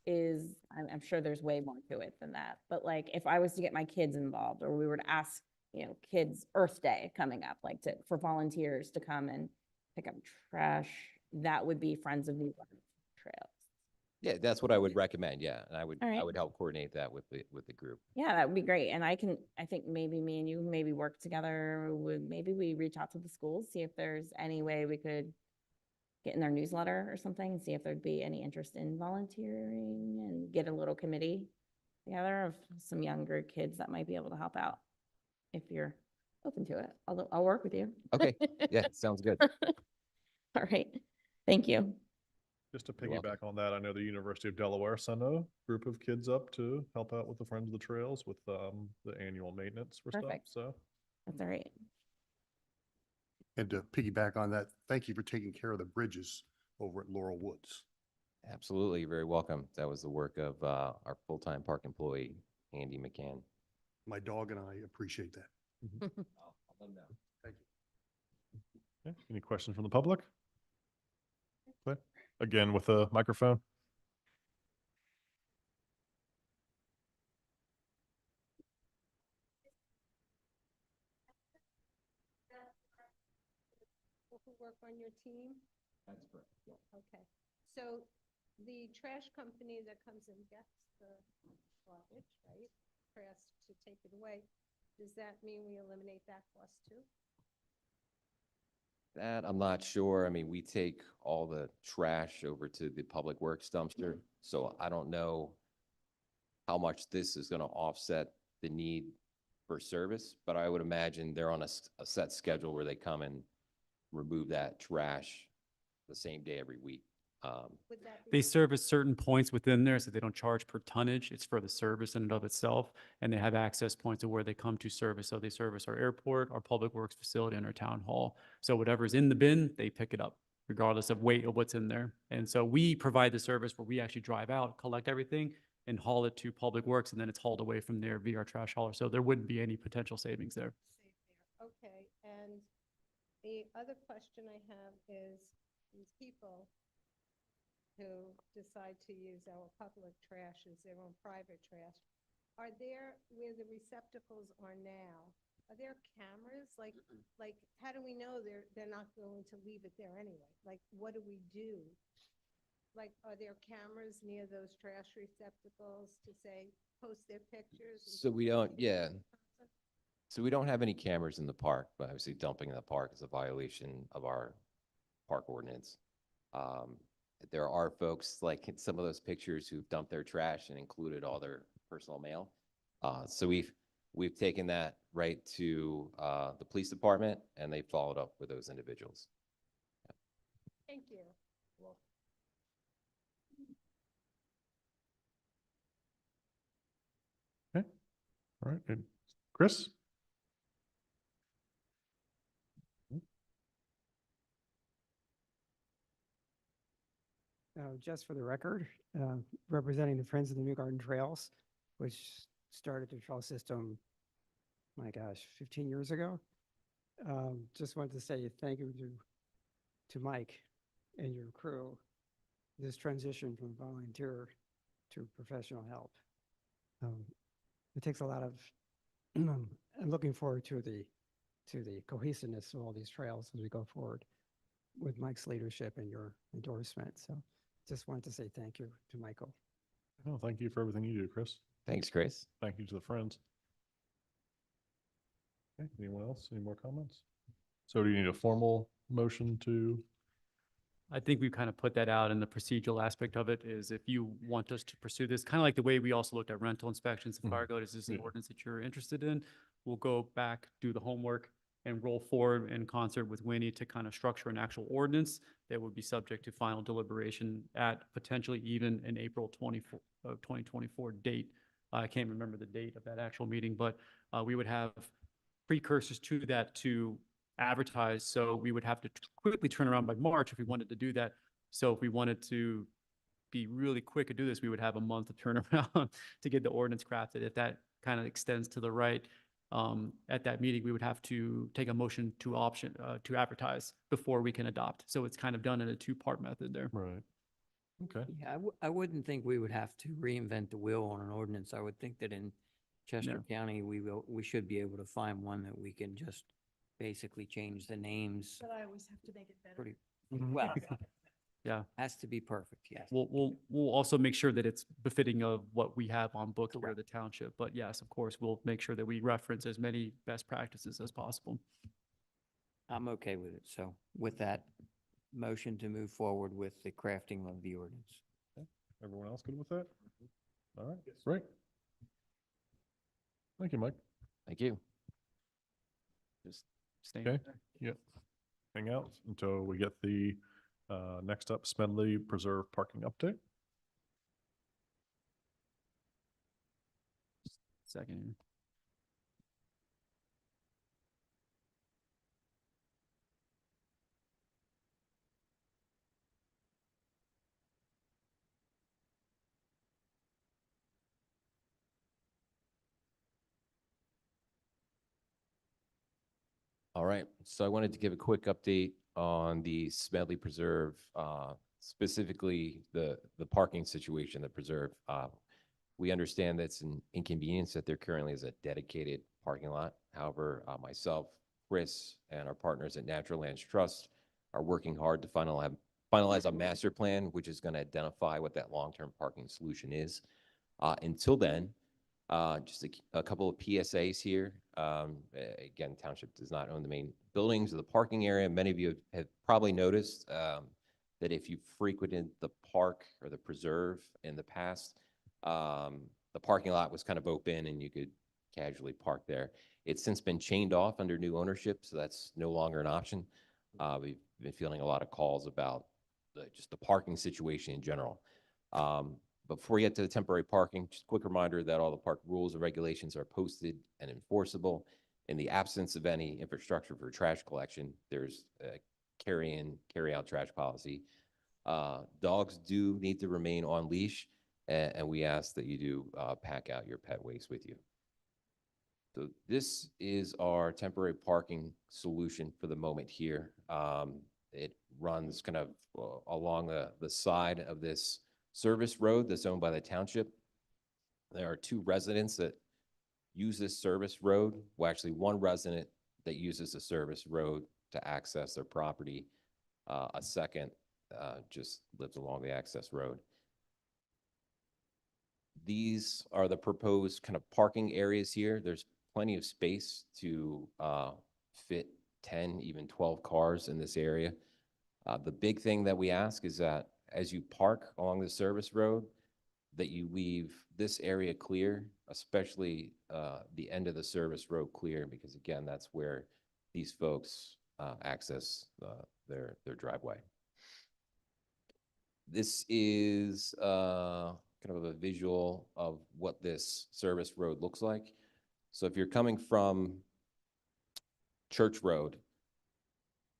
And I'm sure there's way more to it than that. But like, if I was to get my kids involved, or we were to ask, Kids' Earth Day coming up, like for volunteers to come and pick up trash, that would be Friends of New Garden Trails. Yeah, that's what I would recommend. Yeah. And I would, All right. I would help coordinate that with the group. Yeah, that would be great. And I think maybe me and you maybe work together. Maybe we reach out to the schools, see if there's any way we could get in their newsletter or something and see if there'd be any interest in volunteering and get a little committee together of some younger kids that might be able to help out. If you're open to it, I'll work with you. Okay. Yeah, sounds good. All right. Thank you. Just to You're welcome. piggyback on that, I know the University of Delaware sent a group of kids up to help out with the Friends of the Trails with the annual maintenance for stuff, Perfect. so. That's all right. And to piggyback on that, thank you for taking care of the bridges over at Laurel Woods. Absolutely. You're very welcome. That was the work of our full-time park employee, Andy McCann. My dog and I appreciate that. I'll let him know. Thank you. Okay, any questions from the public? Okay, again with a microphone. People who work on your team? That's correct. Yeah. Okay. So the trash company that comes and gets the garbage, right, trash to take it away, does that mean we eliminate that cost too? That I'm not sure. I mean, we take all the trash over to the public works dumpster. So I don't know how much this is going to offset the need for service, but I would imagine they're on a set schedule where they come and remove that trash the same day every week. Would that be? They service certain points within there, so they don't charge per tonnage. It's for the service in and of itself. And they have access points of where they come to service. So they service our airport, our public works facility, and our town hall. So whatever's in the bin, they pick it up regardless of weight of what's in there. And so we provide the service where we actually drive out, collect everything, and haul it to public works, and then it's hauled away from there via our trash hauler. So there wouldn't be any potential savings there. Save there. Okay, and the other question I have is these people who decide to use our public trash as their own private trash, are there, where the receptacles are now, are there cameras? Like, how do we know they're not going to leave it there anyway? Like, what do we do? Like, are there cameras near those trash receptacles to say, post their pictures? and So we say, don't, "Hey, yeah. this person"? So we don't have any cameras in the park, but obviously dumping in the park is a violation of our park ordinance. There are folks like in some of those pictures who've dumped their trash and included all their personal mail. So we've taken that right to the police department and they followed up with those individuals. Thank you. Okay, all right, and Chris? Just for the record, representing the Friends of the New Garden Trails, which started the trail system, my gosh, 15 years ago. Just wanted to say thank you to Mike and your crew, this transition from volunteer to professional help. It takes a lot of, I'm looking forward to the cohesiveness of all these trails as we go forward with Mike's leadership and your endorsement. So just wanted to say thank you to Michael. No, thank you for everything you do, Chris. Thanks, Chris. Thank you to the Friends. Okay, anyone else? Any more comments? So do you need a formal motion to? I think we've kind of put that out in the procedural aspect of it is if you want us to pursue this, kind of like the way we also looked at rental inspections and fire code, is this an Yeah. ordinance that you're interested in? We'll go back, do the homework and roll forward in concert with Winnie to kind of structure an actual ordinance that would be subject to final deliberation at potentially even an April 2024 date. I can't remember the date of that actual meeting, but we would have precursors to that to advertise. So we would have to quickly turn around by March if we wanted to do that. So if we wanted to be really quick to do this, we would have a month to turn around to get the ordinance crafted. If that kind of extends to the right, at that meeting, we would have to take a motion to advertise before we can adopt. So it's kind of done in a two-part method there. Right. Okay. Yeah, I wouldn't think we would have to reinvent the wheel on an ordinance. I would think that in Chester County, we should be able to find one that we can just basically change the names But I always have to make it better. pretty, Mhm. well, Yeah. has to be perfect, yes. We'll also make sure that it's befitting of what we have on book here at the township. But yes, of course, we'll make sure that we reference as many best practices as possible. I'm okay with it. So with that, motion to move forward with the crafting of the ordinance. Everyone else good with that? All right, great. Thank you, Mike. Thank you. Just stay. Okay, yep. Hang out until we get the next up Smedley Preserve parking update. Second. All right, so I wanted to give a quick update on the Smedley Preserve, specifically the parking situation at Preserve. We understand that it's an inconvenience that there currently is a dedicated parking lot. However, myself, Chris, and our partners at Natural Lands Trust are working hard to finalize a master plan, which is going to identify what that long-term parking solution is. Until then, just a couple of PSAs here. Again, township does not own the main buildings or the parking area. Many of you have probably noticed that if you frequented the park or the preserve in the past, the parking lot was kind of open and you could casually park there. It's since been chained off under new ownership, so that's no longer an option. We've been fielding a lot of calls about just the parking situation in general. Before we get to the temporary parking, just a quick reminder that all the park rules and regulations are posted and enforceable. In the absence of any infrastructure for trash collection, there's a carry-in, carry-out trash policy. Dogs do need to remain on leash, and we ask that you do pack out your pet waste with you. So this is our temporary parking solution for the moment here. It runs kind of along the side of this service road that's owned by the township. There are two residents that use this service road. Well, actually one resident that uses the service road to access their property. A second just lives along the access road. These are the proposed kind of parking areas here. There's plenty of space to fit 10, even 12 cars in this area. The big thing that we ask is that as you park along the service road, that you leave this area clear, especially the end of the service road clear, because again, that's where these folks access their driveway. This is kind of a visual of what this service road looks like. So if you're coming from Church Road,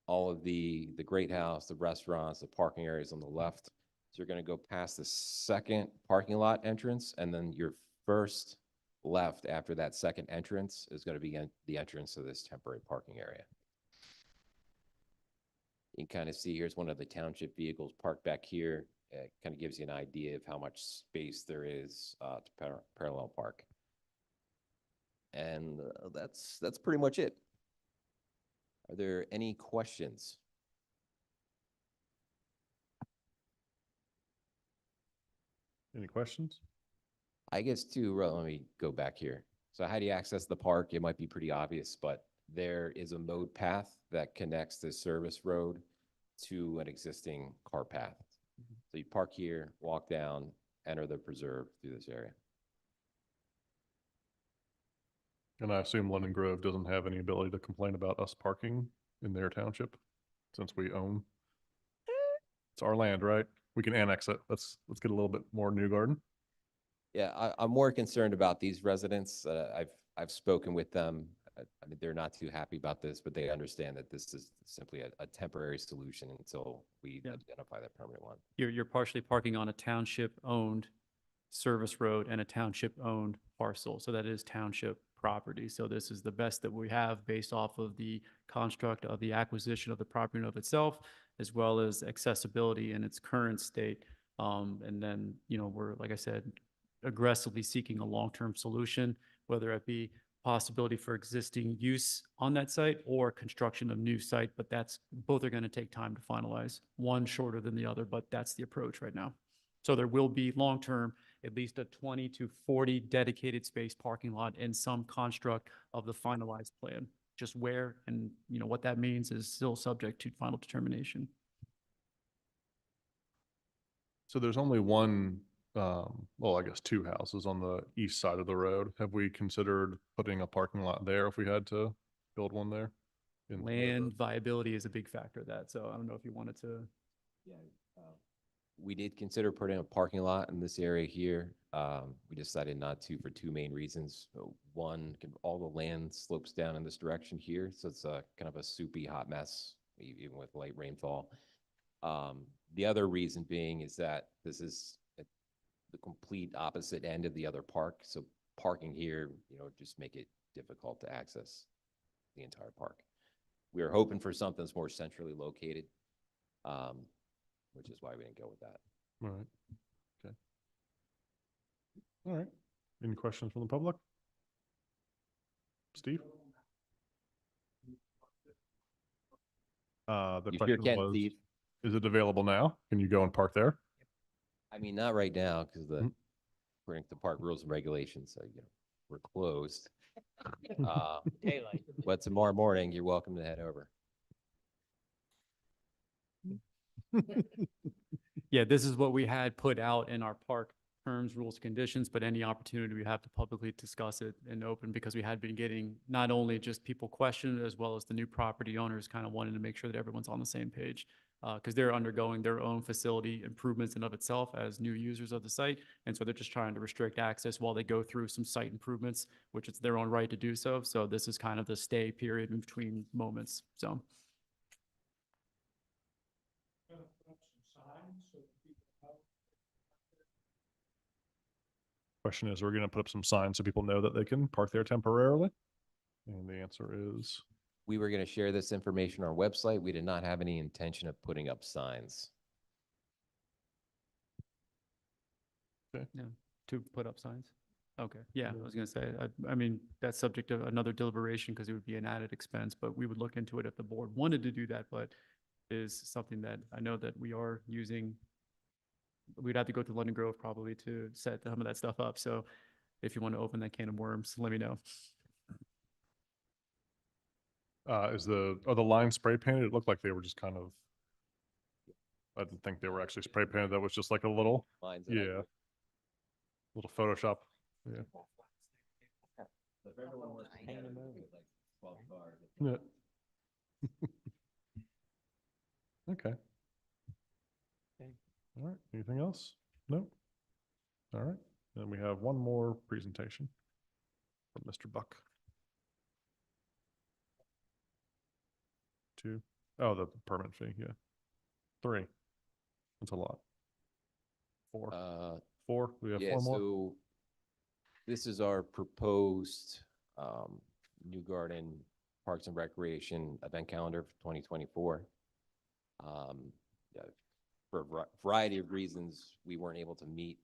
all of the Great House, the restaurants, the parking areas on the left. So you're going to go past the second parking lot entrance, and then your first left after that second entrance is going to be the entrance to this temporary parking area. You can kind of see here's one of the township vehicles parked back here. It kind of gives you an idea of how much space there is to parallel park. And that's pretty much it. Are there any questions? Any questions? I guess too, let me go back here. So how do you access the park? It might be pretty obvious, but there is a mode path that connects the service road to an existing car path. So you park here, walk down, enter the preserve through this area. And I assume London Grove doesn't have any ability to complain about us parking in their township since we own. It's our land, right? We can annex it. Let's get a little bit more New Garden. Yeah, I'm more concerned about these residents. I've spoken with them. I mean, they're not too happy about this, but they understand that this is simply a temporary solution until we identify that permanent one. You're partially parking on a township-owned service road and a township-owned parcel. So that is township property. So this is the best that we have based off of the construct of the acquisition of the property in of itself, as well as accessibility in its current state. And then, we're, like I said, aggressively seeking a long-term solution whether it be possibility for existing use on that site or construction of new site, but both are going to take time to finalize, one shorter than the other, but that's the approach right now. So there will be long-term, at least a 20 to 40 dedicated space parking lot in some construct of the finalized plan. Just where and, what that means is still subject to final determination. So there's only one, well, I guess two houses on the east side of the road. Have we considered putting a parking lot there if we had to build one there? In the Land road? viability is a big factor of that, so I don't know if you wanted to. We did consider putting a parking lot in this area here. We decided not to for two main reasons. One, all the land slopes down in this direction here, so it's a kind of a soupy hot mess, even with light rainfall. The other reason being is that this is at the complete opposite end of the other park, so parking here, just make it difficult to access the entire park. We were hoping for something that's more centrally located, which is why we didn't go with that. All right. Okay. All right. Any questions from the public? Steve? The You sure question can, was, Steve. is it available now? Can you go and park there? I mean, not right now, because Mhm. according to the park rules and regulations, so, we're closed. Daylight. But tomorrow morning, you're welcome to head over. Yeah, this is what we had put out in our park terms, rules, conditions, but any opportunity we have to publicly discuss it in open, because we had been getting not only just people questioned as well as the new property owners kind of wanting to make sure that everyone's on the same page. Because they're undergoing their own facility improvements in of itself as new users of the site. And so they're just trying to restrict access while they go through some site improvements, which it's their own right to do so. So this is kind of the stay period in between moments, so. Question is, we're going to put up some signs so people know that they can park there temporarily? And the answer is, We were going to share this information on our website. We did not have any intention of putting up signs. To put up signs? Okay, yeah, I was gonna say, I mean, that's subject to another deliberation because it would be an added expense, but we would look into it if the board wanted to do that, but is something that I know that we are using. We'd have to go to London Grove probably to set some of that stuff up, so if you want to open that can of worms, let me know. are the lines spray painted? It looked like they were just kind of, I didn't think they were actually spray painted. That was just like a little, Lines that I yeah, little Photoshop. Yeah. If everyone wants to paint them, like 12 cars. Yeah. Okay. All right. Anything else? No? All right. Then we have one more presentation from Mr. Buck. Two. Oh, the permit fee. Yeah. Three. That's a lot. Four. Four. We have Yeah, four more. so this is our proposed New Garden Parks and Recreation event calendar for 2024. Yeah, for a variety of reasons, we weren't able to meet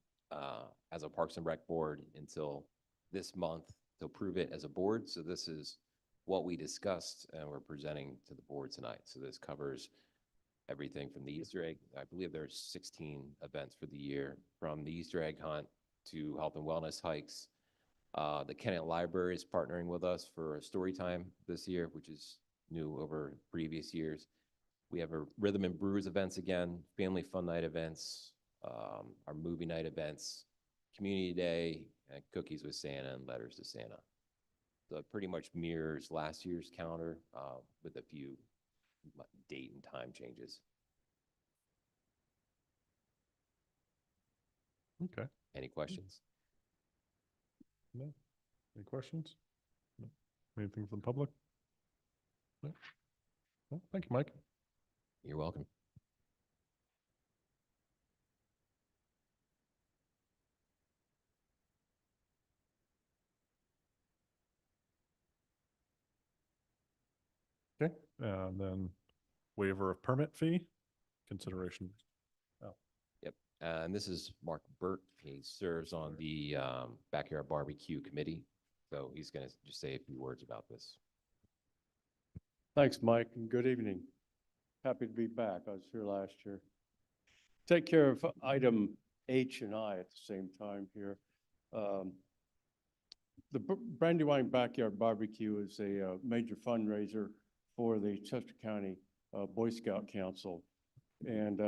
as a Parks and Rec board until this month to approve it as a board. So this is what we discussed and we're presenting to the board tonight. So this covers everything from the Easter egg. I believe there's 16 events for the year, from the Easter egg hunt to health and wellness hikes. The Kennett Library is partnering with us for a story time this year, which is new over previous years. We have a Rhythm and Brews events again, family fun night events, our movie night events, community day, and cookies with Santa and letters to Santa. So it pretty much mirrors last year's calendar with a few date and time changes. Okay. Any questions? No. Any questions? No. Anything from the public? No. No. Thank you, Mike. You're welcome. Okay. And then waiver of permit fee consideration. Oh, Yep. And this is Mark Burt. He serves on the Backyard Barbecue Committee. So he's going to just say a few words about this. Thanks, Mike, and good evening. Happy to be back. I was here last year. Take care of item H and I at the same time here. The Brandywine Backyard Barbecue is a major fundraiser for the Chester County Boy Scout Council. And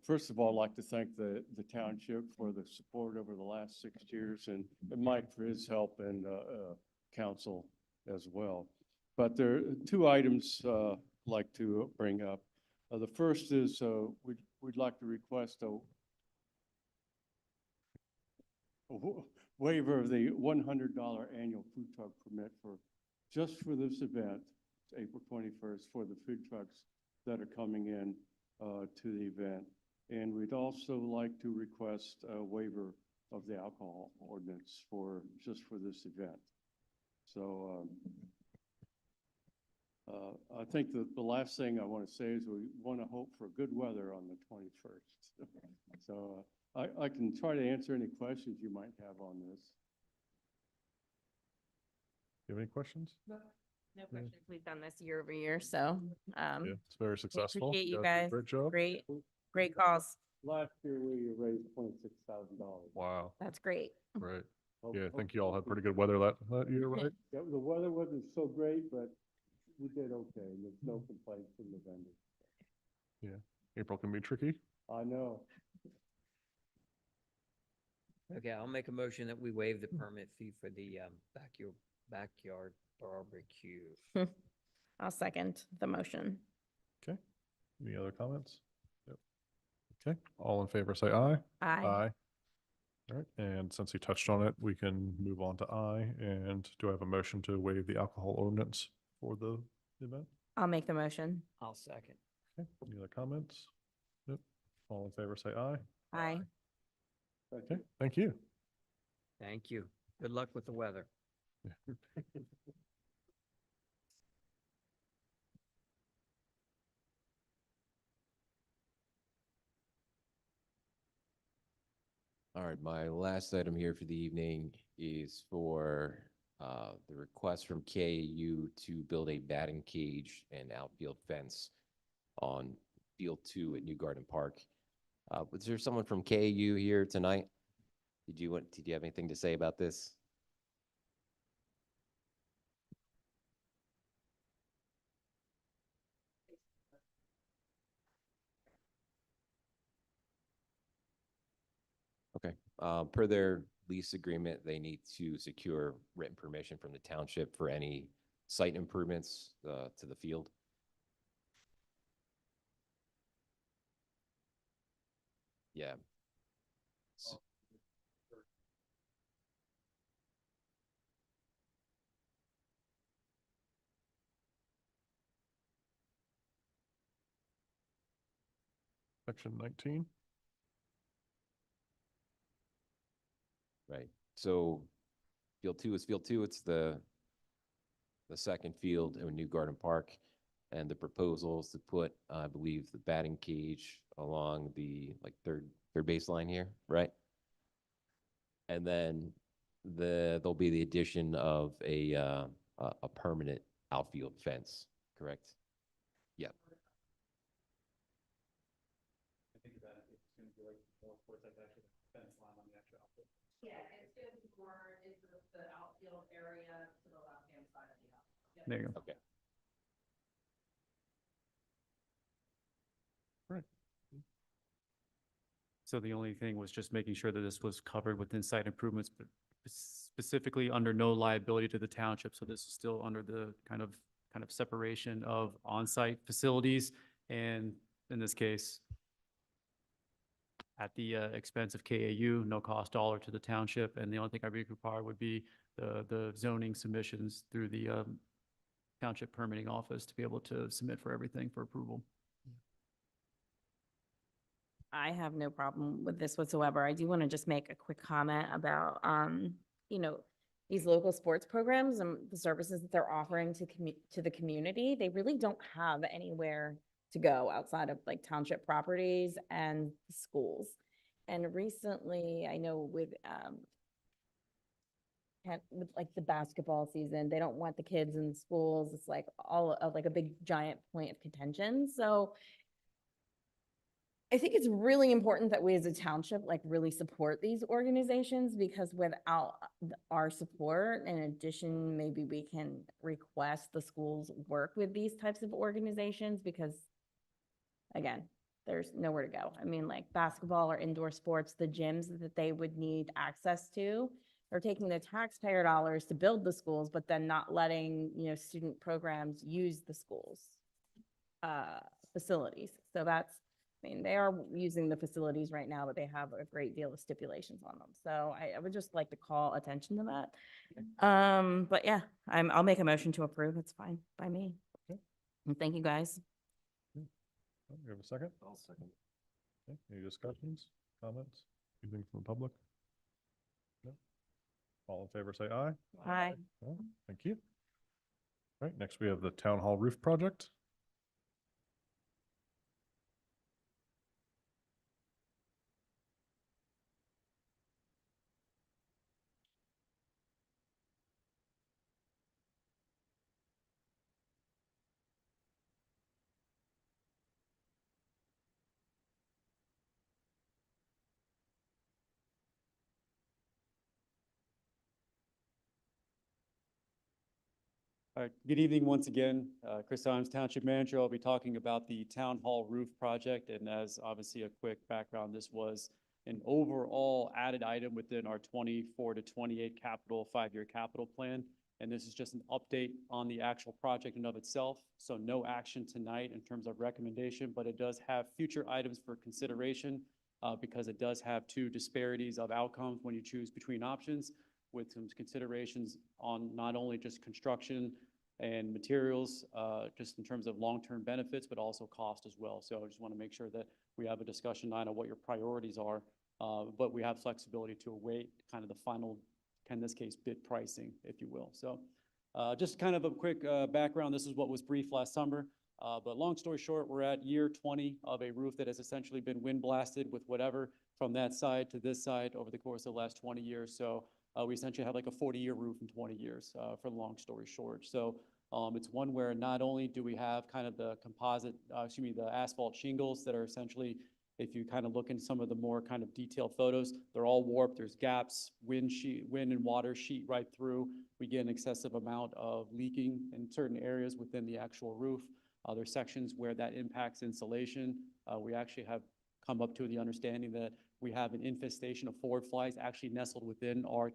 first of all, I'd like to thank the township for the support over the last 6 years and Mike for his help and council as well. But there are 2 items I'd like to bring up. The first is we'd like to request a waiver of the $100 annual food truck permit just for this event, April 21st, for the food trucks that are coming in to the event. And we'd also like to request a waiver of the alcohol ordinance just for this event. So I think that the last thing I want to say is we want to hope for good weather on the 21st. So I can try to answer any questions you might have on this. You have any questions? No questions. We've done this year over year, so, Yeah, it's very we successful. appreciate you did a guys. Great job. Great calls. Last year, we raised $26,000. Wow, That's great. great. Yeah, I think you all had pretty good weather that year, right? Yeah, the weather wasn't so great, but we did okay. And there's no complaints from the vendors. Yeah, April can be tricky. I know. Okay, I'll make a motion that we waive the permit fee for the backyard barbecue. I'll second the motion. Okay, any other comments? Yep. Okay, all in favor, say aye. Aye. All right, and since you touched on it, we can move on to I. And do I have a motion to waive the alcohol ordinance for the event? I'll make the motion. I'll second. Okay, any other comments? Yep. All in favor, say aye. Aye. Okay, thank you. Thank you. Good luck with the weather. All right, my last item here for the evening is for the request from KAU to build a batting cage and outfield fence on Field 2 at New Garden Park. Was there someone from KAU here tonight? Did you have anything to say about this? Okay, per their lease agreement, they need to secure written permission from the township for any site improvements to the field. Yeah. Section 19. Right. So Field 2 is Field 2. It's the second field in New Garden Park. And the proposal is to put, I believe, the batting cage along the third baseline here, right? And then there'll be the addition of a permanent outfield fence, correct? Yeah. I think that it's going to be like more towards like actually the fence line on the actual outfield. Yeah, it's going to be more into the outfield area to the left-hand side of the outfield. There you go. Okay. Right. So the only thing was just making sure that this was covered within site improvements, but specifically under no liability to the township. So this is still under the kind of separation of on-site facilities. And in this case, at the expense of KAU, no cost dollar to the township. And the only thing I'd be required would be the zoning submissions through the township permitting office to be able to submit for everything for approval. I have no problem with this whatsoever. I do want to just make a quick comment about, these local sports programs and the services that they're offering to the community. They really don't have anywhere to go outside of like township properties and schools. And recently, I know with, with like the basketball season. They don't want the kids in schools. It's like all of like a big giant point of contention. So I think it's really important that we as a township like really support these organizations, because without our support, in addition, maybe we can request the schools work with these types of organizations, because again, there's nowhere to go. I mean, like basketball or indoor sports, the gyms that they would need access to, they're taking the taxpayer dollars to build the schools, but then not letting, student programs use the schools facilities. So that's, I mean, they are using the facilities right now, but they have a great deal of stipulations on them. So I would just like to call attention to that. But yeah, I'll make a motion to approve. It's fine by me. Okay. And thank you guys. You have a second? I'll second. Okay. Any discussions, comments, anything from the public? No? All in favor, say aye. Aye. Aye. Thank you. All right, next we have the town hall roof project. Good evening once again. Chris Imes, Township Manager. I'll be talking about the Town Hall Roof Project. And as obviously a quick background, this was an overall added item within our 24 to 28 capital, 5-year capital plan. And this is just an update on the actual project in of itself. So no action tonight in terms of recommendation, but it does have future items for consideration because it does have 2 disparities of outcomes when you choose between options, with some considerations on not only just construction and materials, just in terms of long-term benefits, but also cost as well. So I just want to make sure that we have a discussion on what your priorities are, but we have flexibility to await kind of the final, in this case, bid pricing, if you will. So just kind of a quick background. This is what was briefed last summer. But long story short, we're at year 20 of a roof that has essentially been wind blasted with whatever from that side to this side over the course of the last 20 years. So we essentially have like a 40-year roof in 20 years, for the long story short. So it's one where not only do we have kind of the composite, the asphalt shingles that are essentially, if you kind of look into some of the more kind of detailed photos, they're all warped. There's gaps, wind and water sheet right through. We get an excessive amount of leaking in certain areas within the actual roof. There's sections where that impacts insulation. We actually have come up to the understanding that we have an infestation of forward flies actually nestled within our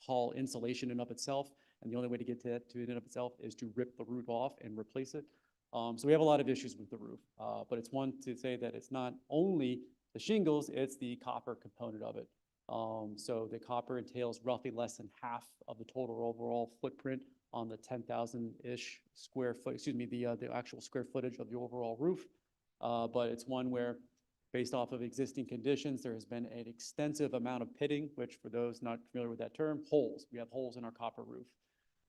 hall insulation in of itself. And the only way to get to it in of itself is to rip the roof off and replace it. So we have a lot of issues with the roof, but it's one to say that it's not only the shingles, it's the copper component of it. So the copper entails roughly less than half of the total overall footprint on the 10,000-ish square foot, the actual square footage of the overall roof. But it's one where, based off of existing conditions, there has been an extensive amount of pitting, which for those not familiar with that term, holes. We have holes in our copper roof.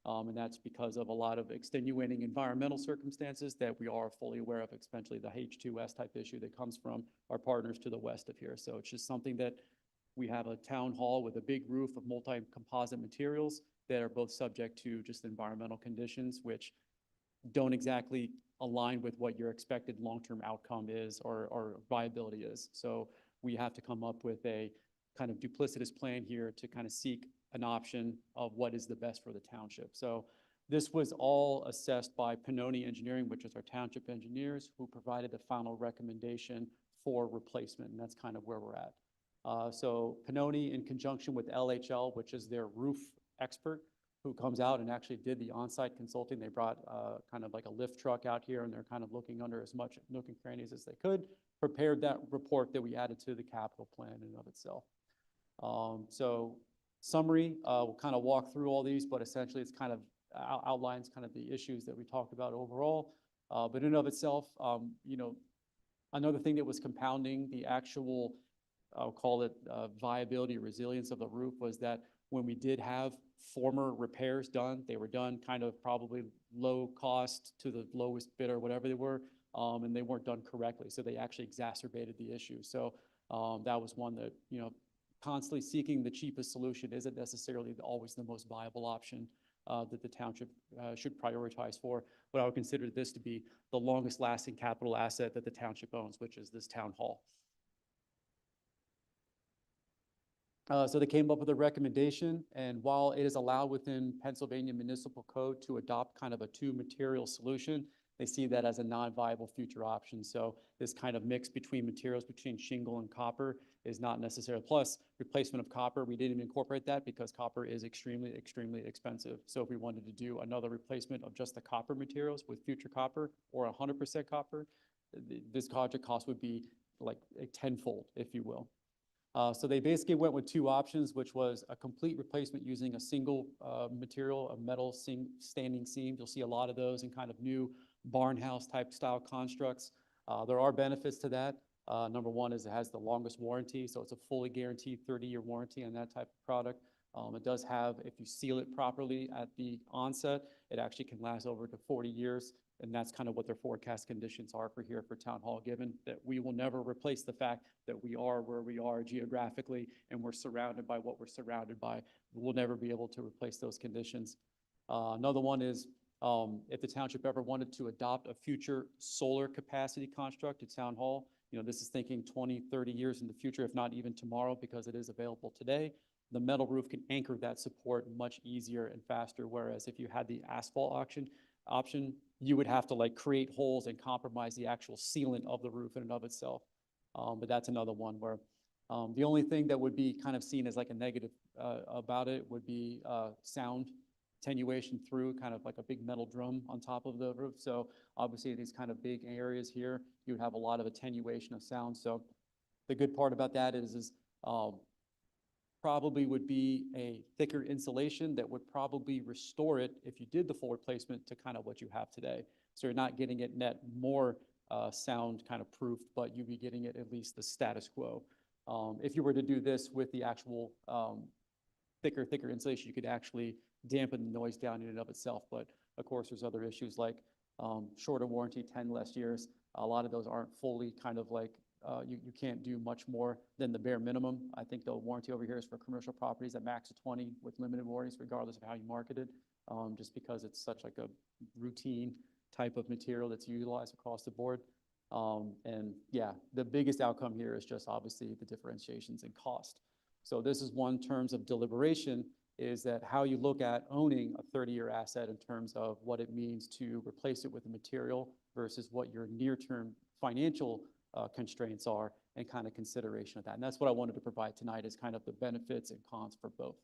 And that's because of a lot of extenuating environmental circumstances that we are fully aware of, especially the H2S type issue that comes from our partners to the west of here. So it's just something that we have a town hall with a big roof of multi-composite materials that are both subject to just environmental conditions, which don't exactly align with what your expected long-term outcome is or viability is. So we have to come up with a kind of duplicitous plan here to kind of seek an option of what is the best for the township. So this was all assessed by Pannoni Engineering, which is our township engineers, who provided a final recommendation for replacement, and that's kind of where we're at. So Pannoni, in conjunction with LHL, which is their roof expert, who comes out and actually did the on-site consulting. They brought kind of like a lift truck out here, and they're kind of looking under as much nook and crannies as they could, prepared that report that we added to the capital plan in and of itself. So summary, we'll kind of walk through all these, but essentially it's kind of outlines kind of the issues that we talked about overall. But in and of itself, another thing that was compounding the actual, I'll call it viability, resilience of the roof, was that when we did have former repairs done, they were done kind of probably low cost to the lowest bid or whatever they were, and they weren't done correctly. So they actually exacerbated the issue. So that was one that, constantly seeking the cheapest solution isn't necessarily always the most viable option that the township should prioritize for. But I would consider this to be the longest lasting capital asset that the township owns, which is this town hall. So they came up with a recommendation, and while it is allowed within Pennsylvania Municipal Code to adopt kind of a two-material solution, they see that as a non-viable future option. So this kind of mix between materials, between shingle and copper, is not necessary. Plus, replacement of copper, we didn't even incorporate that because copper is extremely, extremely expensive. So if we wanted to do another replacement of just the copper materials with future copper or 100% copper, this project cost would be like a tenfold, if you will. So they basically went with two options, which was a complete replacement using a single material, a metal standing seam. You'll see a lot of those in kind of new barn house type style constructs. There are benefits to that. Number one is it has the longest warranty, so it's a fully guaranteed 30-year warranty on that type of product. It does have, if you seal it properly at the onset, it actually can last over to 40 years. And that's kind of what their forecast conditions are for here for Town Hall, given that we will never replace the fact that we are where we are geographically and we're surrounded by what we're surrounded by. We'll never be able to replace those conditions. Another one is if the township ever wanted to adopt a future solar capacity construct at Town Hall, this is thinking 20, 30 years in the future, if not even tomorrow, because it is available today. The metal roof can anchor that support much easier and faster, whereas if you had the asphalt option, you would have to like create holes and compromise the actual sealant of the roof in and of itself. But that's another one where the only thing that would be kind of seen as like a negative about it would be sound attenuation through kind of like a big metal drum on top of the roof. So obviously these kind of big areas here, you would have a lot of attenuation of sound. So the good part about that is probably would be a thicker insulation that would probably restore it if you did the full replacement to kind of what you have today. So you're not getting it net more sound kind of proofed, but you'd be getting it at least the status quo. If you were to do this with the actual thicker insulation, you could actually dampen the noise down in and of itself. But of course, there's other issues like shorter warranty, 10 less years. A lot of those aren't fully kind of like you can't do much more than the bare minimum. I think the warranty over here is for commercial properties at max of 20 with limited warranties, regardless of how you market it, just because it's such like a routine type of material that's utilized across the board. And yeah, the biggest outcome here is just obviously the differentiations in cost. So this is one terms of deliberation, is that how you look at owning a 30-year asset in terms of what it means to replace it with a material versus what your near-term financial constraints are, and kind of consideration of that. And that's what I wanted to provide tonight, is kind of the benefits and cons for both.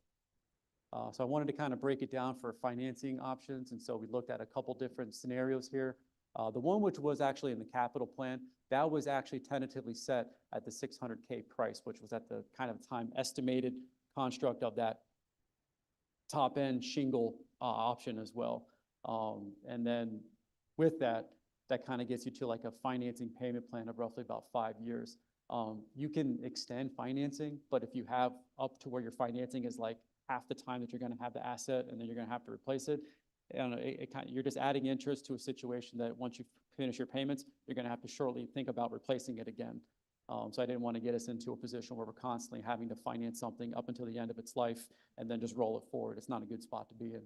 So I wanted to kind of break it down for financing options. And so we looked at a couple different scenarios here. The one which was actually in the capital plan, that was actually tentatively set at the $600K price, which was at the kind of time estimated construct of that top end shingle option as well. And then with that, that kind of gets you to like a financing payment plan of roughly about 5 years. You can extend financing, but if you have up to where your financing is like half the time that you're going to have the asset and then you're going to have to replace it, you're just adding interest to a situation that once you finish your payments, you're going to have to shortly think about replacing it again. So I didn't want to get us into a position where we're constantly having to finance something up until the end of its life and then just roll it forward. It's not a good spot to be in.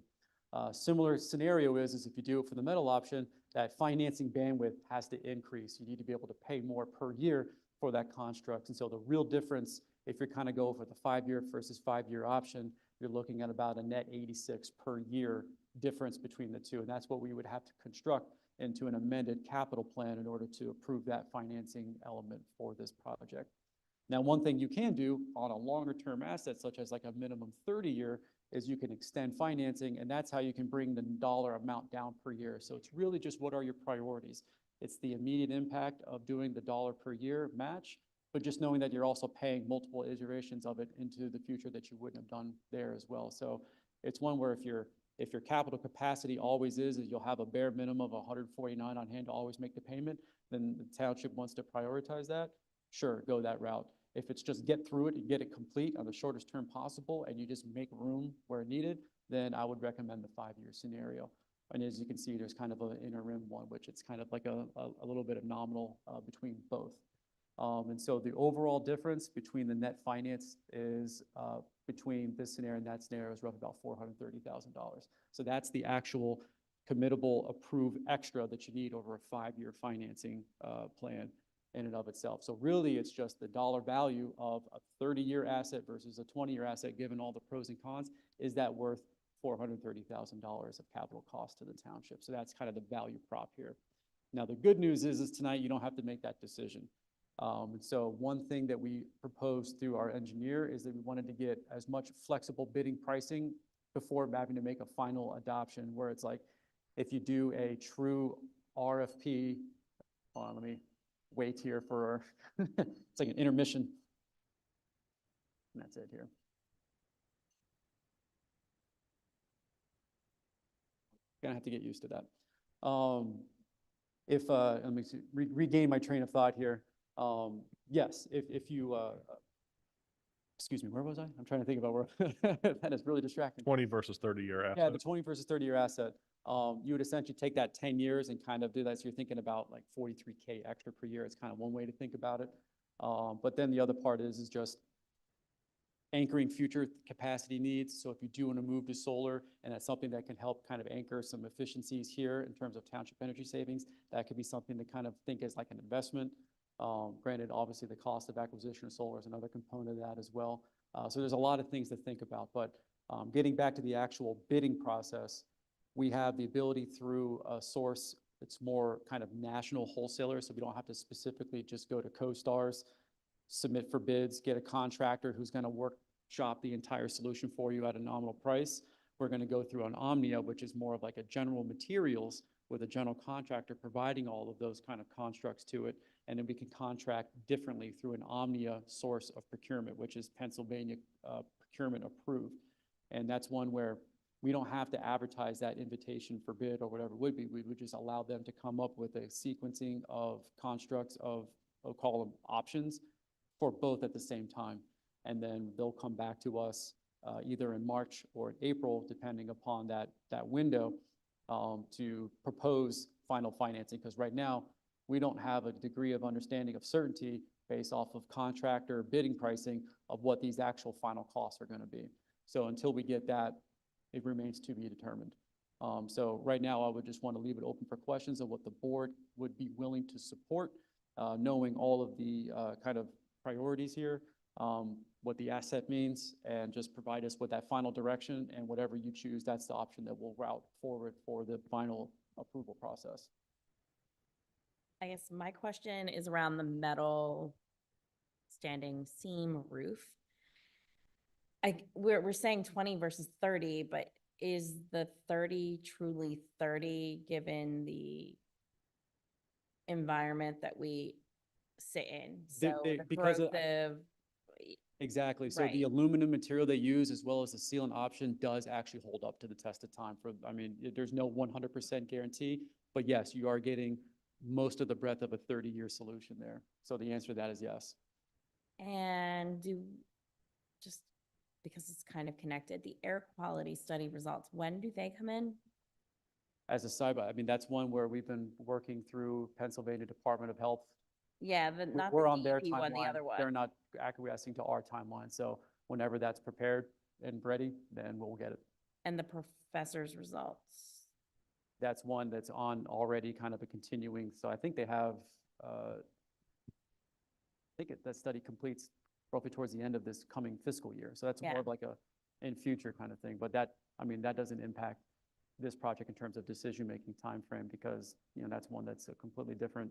Similar scenario is if you do it for the metal option, that financing bandwidth has to increase. You need to be able to pay more per year for that construct. And so the real difference, if you're kind of go for the 5-year versus 5-year option, you're looking at about a net 86 per year difference between the two. And that's what we would have to construct into an amended capital plan in order to approve that financing element for this project. Now, one thing you can do on a longer term asset, such as like a minimum 30-year, is you can extend financing, and that's how you can bring the dollar amount down per year. So it's really just what are your priorities? It's the immediate impact of doing the dollar per year match, but just knowing that you're also paying multiple iterations of it into the future that you wouldn't have done there as well. So it's one where if your capital capacity always is you'll have a bare minimum of 149 on hand to always make the payment, then the township wants to prioritize that, sure, go that route. If it's just get through it and get it complete on the shortest term possible and you just make room where needed, then I would recommend the 5-year scenario. And as you can see, there's kind of an interim one, which it's kind of like a little bit of nominal between both. And so the overall difference between the net finance is, between this scenario and that scenario is roughly about $430,000. So that's the actual committable approved extra that you need over a 5-year financing plan in and of itself. So really, it's just the dollar value of a 30-year asset versus a 20-year asset, given all the pros and cons. Is that worth $430,000 of capital cost to the township? So that's kind of the value prop here. Now, the good news is tonight you don't have to make that decision. And so one thing that we proposed through our engineer is that we wanted to get as much flexible bidding pricing before having to make a final adoption, where it's like, if you do a true RFP, hold on, let me wait here for, it's like an intermission. And that's it here. Gonna have to get used to that. Let me see, regain my train of thought here. Yes, if you, excuse me, where was I? I'm trying to think about where, that is really distracting. 20 versus 30-year asset. Yeah, the 20 versus 30-year asset. You would essentially take that 10 years and kind of do that. So you're thinking about like 43K extra per year. It's kind of one way to think about it. But then the other part is just anchoring future capacity needs. So if you do want to move to solar, and that's something that can help kind of anchor some efficiencies here in terms of township energy savings, that could be something to kind of think as like an investment. Granted, obviously the cost of acquisition of solar is another component of that as well. So there's a lot of things to think about, but getting back to the actual bidding process, we have the ability through a source that's more kind of national wholesaler, so we don't have to specifically just go to CoStarz, submit for bids, get a contractor who's going to workshop the entire solution for you at a nominal price. We're going to go through an Omnia, which is more of like a general materials with a general contractor providing all of those kind of constructs to it. And then we can contract differently through an Omnia source of procurement, which is Pennsylvania procurement approved. And that's one where we don't have to advertise that invitation for bid or whatever it would be. We would just allow them to come up with a sequencing of constructs of, we'll call them options, for both at the same time. And then they'll come back to us either in March or in April, depending upon that window, to propose final financing. Because right now, we don't have a degree of understanding of certainty based off of contractor bidding pricing of what these actual final costs are going to be. So until we get that, it remains to be determined. So right now, I would just want to leave it open for questions of what the board would be willing to support, knowing all of the kind of priorities here, what the asset means, and just provide us with that final direction, and whatever you choose, that's the option that we'll route forward for the final approval process. I guess my question is around the metal standing seam roof. We're saying 20 versus 30, but is the 30 truly 30 given the environment that we sit in? So the because of- corrosive, Exactly. So the Right. aluminum material they use, as well as the sealant option, does actually hold up to the test of time. There's no 100% guarantee, but yes, you are getting most of the breadth of a 30-year solution there. So the answer to that is yes. and just because it's kind of connected, the air quality study results, when do they come in? As a side, that's one where we've been working through Pennsylvania Department of Health. Yeah, but not the We're on their DEP one, the timeline. other one. They're not acquiescing to our timeline. So whenever that's prepared and ready, then we'll get it. And the professor's results. That's one that's on already kind of a continuing. So I think they have, that study completes roughly towards the end of this coming fiscal year. So that's more Yeah. of like a in future kind of thing. But that doesn't impact this project in terms of decision-making timeframe, because, that's one that's a completely different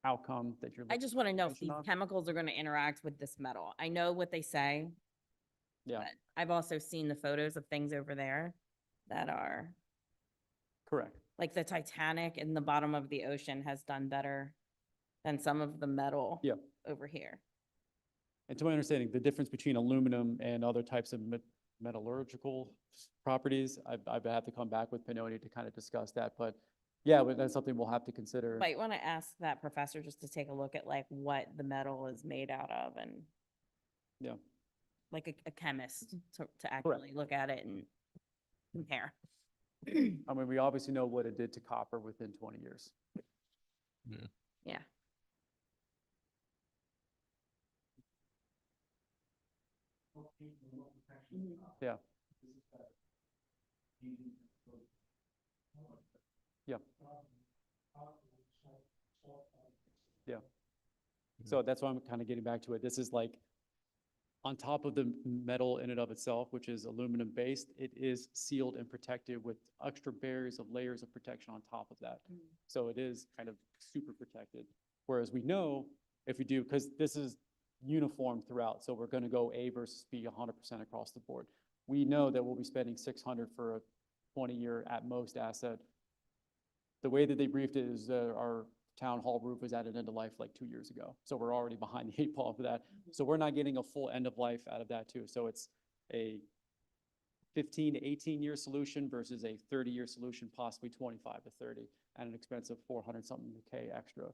outcome that you're. I just want to know if information these on. chemicals are going to interact with this metal. I know what they say, Yeah, but I've also seen the photos of things over there that are, correct. like the Titanic in the bottom of the ocean has done better than some of the metal Yeah. over here. And to my understanding, the difference between aluminum and other types of metallurgical properties, I've had to come back with Pinoni to kind of discuss that. But yeah, but that's something we'll have to consider. Might want to ask that professor just to take a look at like what the metal is made out of, and Yeah. like a chemist to actually look at it and compare. We obviously know what it did to copper within 20 years. Yeah. Yeah. Yeah. Yeah. So that's why I'm kind of getting back to it. This is like on top of the metal in and of itself, which is aluminum based, it is sealed and protected with extra barriers of layers of protection on top of that. So it is kind of super protected. Whereas we know if we do, because this is uniform throughout, so we're going to go A versus B 100% across the board. We know that we'll be spending 600 for a 20-year at most asset. The way that they briefed it is our town hall roof was at an end of life like 2 years ago. So we're already behind the 8 ball for that. So we're not getting a full end of life out of that too. So it's a 15 to 18-year solution versus a 30-year solution, possibly 25 to 30 at an expense of 400 something K extra.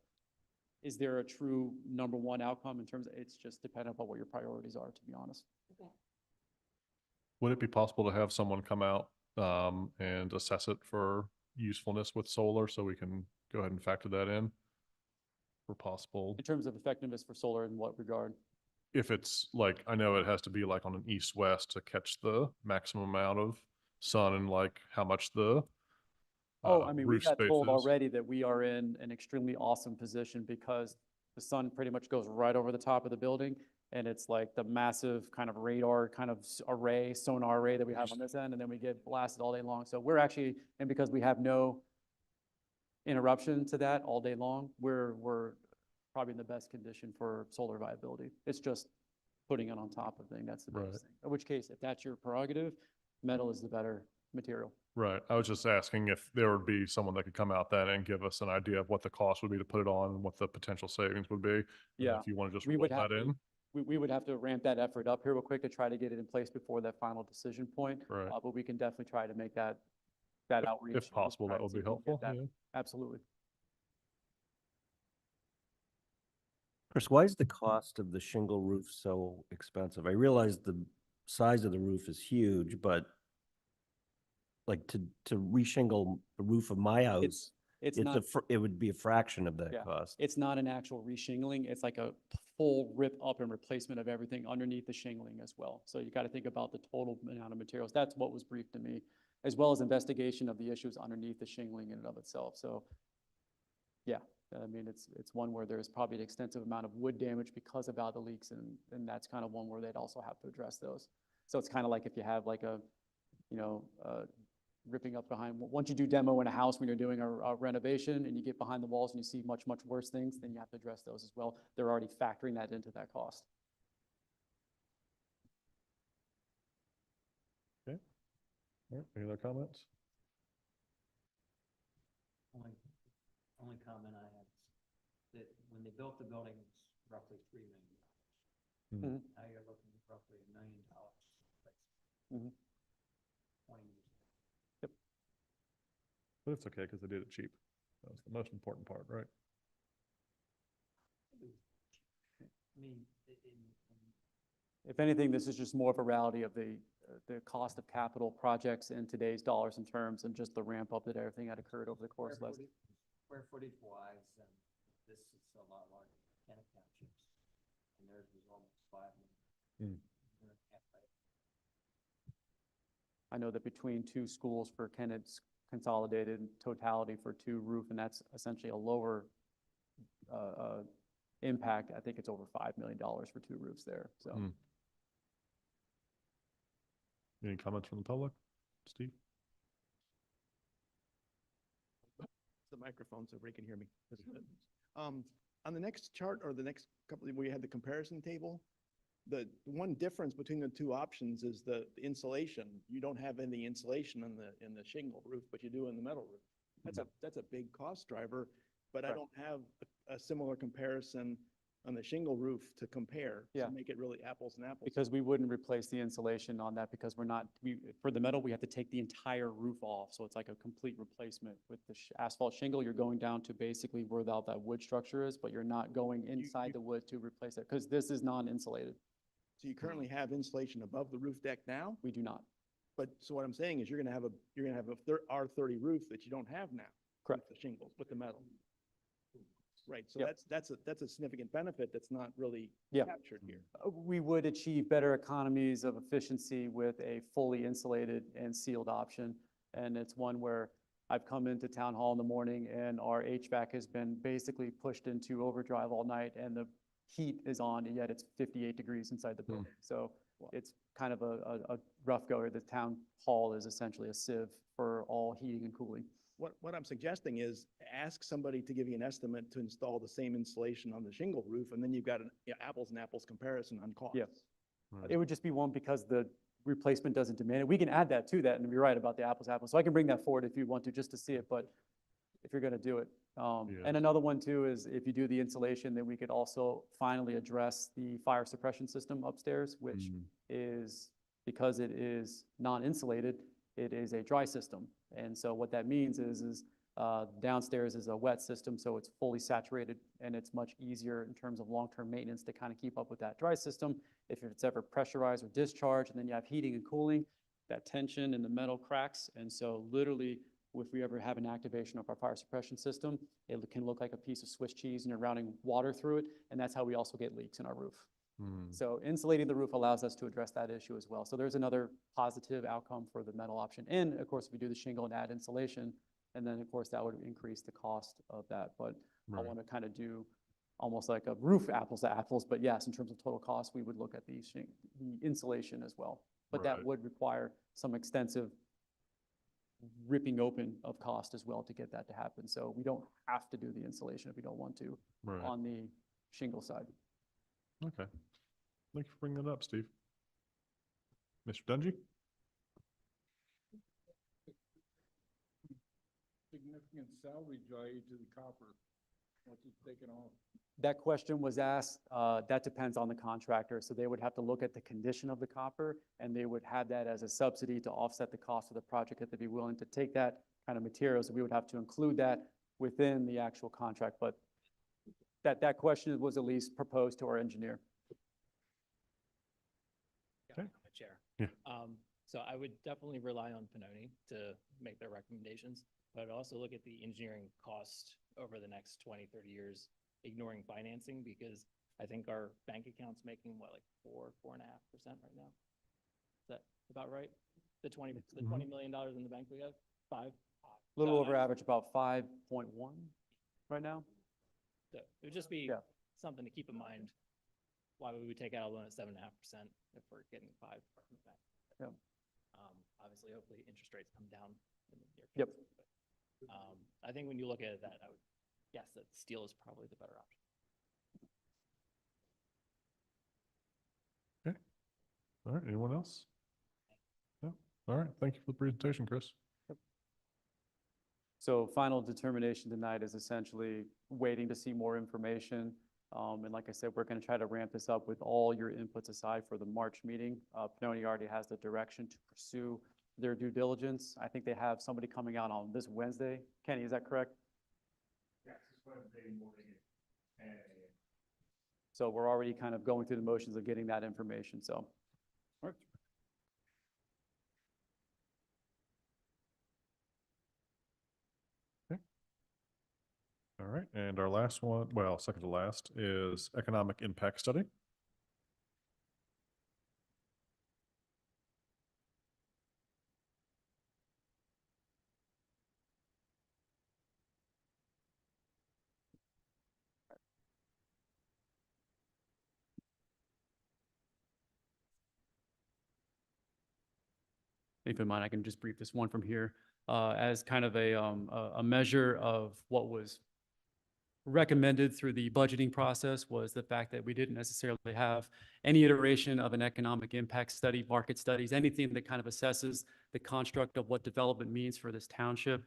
Is there a true number one outcome in terms of, it's just dependent upon what your priorities are, to be honest. Would it be possible to have someone come out and assess it for usefulness with solar so we can go ahead and factor that in? For possible, In terms of effectiveness for solar, in what regard? if it's like, I know it has to be like on an east-west to catch the maximum amount of sun and like how much the Oh, I mean, we roof got space told is. already that we are in an extremely awesome position because the sun pretty much goes right over the top of the building. And it's like the massive kind of radar kind of array, sonar array that we have on this end, and then we get blasted all day long. So we're actually, and because we have no interruption to that all day long, we're probably in the best condition for solar viability. It's just putting it on top of thing. That's the biggest thing. In which case, if that's your prerogative, metal is the better material. Right. I was just asking if there would be someone that could come out then and give us an idea of what the cost would be to put it on and what the potential savings would be. And Yeah. If you want to just We roll would have that in. We would have to ramp that effort up here real quick to try to get it in place before that final decision point. Right. But we can definitely try to make that outreach. If possible, try that to would see be if we can get helpful. that. Yeah. Absolutely. Chris, why is the cost of the shingle roof so expensive? I realize the size of the roof is huge, but like to reshingle the roof of my house, It's not, it would be a fraction of that yeah, cost. it's not an actual reshingling. It's like a full rip up and replacement of everything underneath the shingling as well. So you got to think about the total amount of materials. That's what was briefed to me, as well as investigation of the issues underneath the shingling in and of itself. So yeah, I mean, it's one where there's probably an extensive amount of wood damage because of all the leaks, and that's kind of one where they'd also have to address those. So it's kind of like if you have like a, ripping up behind, once you do demo in a house when you're doing a renovation and you get behind the walls and you see much, much worse things, then you have to address those as well. They're already factoring that into that cost. Okay. All right. Any other comments? Only comment I have is that when they built the building, it was roughly $3 million. Now you're looking at roughly $1 million. 20 years. But it's okay because they did it cheap. That's the most important part, right? I mean, If anything, this is just more of a reality of the cost of capital projects in today's dollars and terms and just the ramp up that everything had occurred over the course of last. square footage wise, and this is a lot larger than Kennett Townships, and theirs was almost 5 million. I know that between two schools for Kennett's consolidated totality for 2 roof, and that's essentially a lower impact. I think it's over $5 million for 2 roofs there, so. Any comments from the public? Steve? The microphone so everybody can hear me. On the next chart or the next couple, where you had the comparison table, the one difference between the 2 options is the insulation. You don't have any insulation in the shingle roof, but you do in the metal roof. That's a big cost driver, but I don't have a similar comparison on the shingle roof to compare. Yeah. To make it really apples and apples. Because we wouldn't replace the insulation on that because for the metal, we have to take the entire roof off. So it's like a complete replacement. With the asphalt shingle, you're going down to basically where that wood structure is, but you're not going inside the wood to replace it because this is non-insulated. So you currently have insulation above the roof deck now? We do not. But, so what I'm saying is you're gonna have a R30 roof that you don't have now. Correct. With the shingles, with the metal. Right, so Yep. that's a significant benefit that's not really Yeah. captured here. We would achieve better economies of efficiency with a fully insulated and sealed option. And it's one where I've come into town hall in the morning and our HVAC has been basically pushed into overdrive all night and the heat is on, and yet it's 58 degrees inside the building. So it's kind of a rough go. The town hall is essentially a sieve for all heating and cooling. What I'm suggesting is ask somebody to give you an estimate to install the same insulation on the shingle roof, and then you've got an apples and apples comparison on costs. Yeah. It would just be one because the replacement doesn't demand it. We can add that to that, and you're right about the apples to apples. So I can bring that forward if you want to, just to see it, but if you're gonna do it. And another one too is if you do the insulation, then we could also finally address the fire suppression system upstairs, which is, because it is non-insulated, it is a dry system. And so what that means is downstairs is a wet system, so it's fully saturated and it's much easier in terms of long-term maintenance to kind of keep up with that dry system. If it's ever pressurized or discharged, and then you have heating and cooling, that tension in the metal cracks. And so literally, if we ever have an activation of our fire suppression system, it can look like a piece of Swiss cheese and you're routing water through it. And that's how we also get leaks in our roof. So insulating the roof allows us to address that issue as well. So there's another positive outcome for the metal option. And of course, if we do the shingle and add insulation, and then of course that would increase the cost of that. But I want to kind of do almost like a roof apples to apples. But yes, in terms of total cost, we would look at the insulation as well. But that would require some extensive ripping open of cost as well to get that to happen. So we don't have to do the insulation if we don't want to on the shingle side. Okay. Thank you for bringing that up, Steve. Mr. Dungy? Significant salvage value to the copper, once it's taken off. That question was asked, that depends on the contractor. So they would have to look at the condition of the copper and they would have that as a subsidy to offset the cost of the project if they'd be willing to take that kind of materials. We would have to include that within the actual contract, but that question was at least proposed to our engineer. Okay. Chair. Yeah. So I would definitely rely on Pannoni to make their recommendations, but I'd also look at the engineering cost over the next 20, 30 years, ignoring financing, because I think our bank account's making what, like 4.5% right now? Is that about right? The $20 million in the bank we have? 5? A little over average, about 5.1 right now. So it would just be something to keep in mind. Why would we take out a loan at 7.5% if we're getting 5 from the bank? Yeah. Obviously, hopefully interest rates come down in the near Yep. future. But, I think when you look at that, I would guess that steel is probably the better option. Okay. All right. Anyone else? No. All right. Thank you for the presentation, Chris. So final determination tonight is essentially waiting to see more information. And like I said, we're going to try to ramp this up with all your inputs aside for the March meeting. Pannoni already has the direction to pursue their due diligence. I think they have somebody coming out on this Wednesday. Kenny, is that correct? Yes, it's Wednesday morning at 10 a.m. So we're already kind of going through the motions of getting that information, so. All right. All right. And our last one, well, second to last, is economic impact study. If you mind, I can just brief this one from here as kind of a measure of what was recommended through the budgeting process was the fact that we didn't necessarily have any iteration of an economic impact study, market studies, anything that kind of assesses the construct of what development means for this township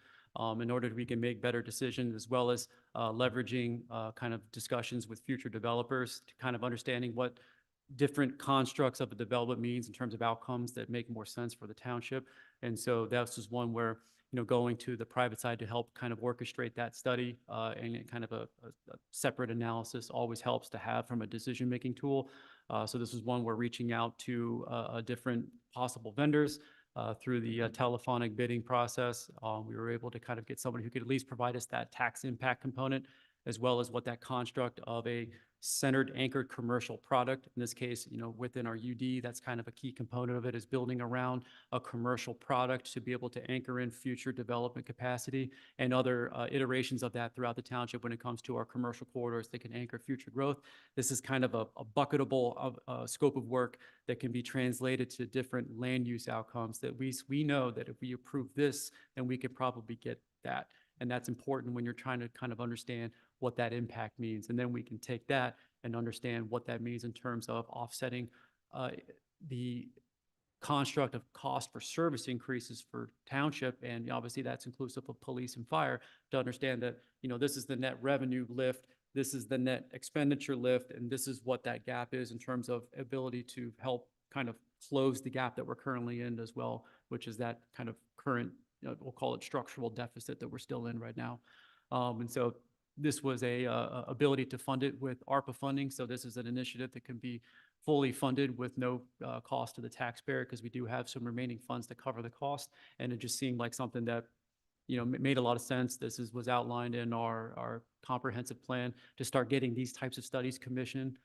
in order that we can make better decisions, as well as leveraging kind of discussions with future developers to kind of understanding what different constructs of a development means in terms of outcomes that make more sense for the township. And so that's just one where, you know, going to the private side to help kind of orchestrate that study and kind of a separate analysis always helps to have from a decision-making tool. So this is one we're reaching out to different possible vendors through the telephonic bidding process. We were able to kind of get somebody who could at least provide us that tax impact component as well as what that construct of a centered anchored commercial product, in this case, within our UD, that's kind of a key component of it, is building around a commercial product to be able to anchor in future development capacity and other iterations of that throughout the township when it comes to our commercial corridors that can anchor future growth. This is kind of a bucketable scope of work that can be translated to different land use outcomes that we know that if we approve this, then we could probably get that. And that's important when you're trying to kind of understand what that impact means. And then we can take that and understand what that means in terms of offsetting the construct of cost for service increases for township. And obviously that's inclusive of police and fire, to understand that, this is the net revenue lift, this is the net expenditure lift, and this is what that gap is in terms of ability to help kind of close the gap that we're currently in as well, which is that kind of current, we'll call it structural deficit that we're still in right now. And so this was a ability to fund it with ARPA funding. So this is an initiative that can be fully funded with no cost to the taxpayer, because we do have some remaining funds to cover the cost. And it just seemed like something that, made a lot of sense. This was outlined in our comprehensive plan to start getting these types of studies commissioned.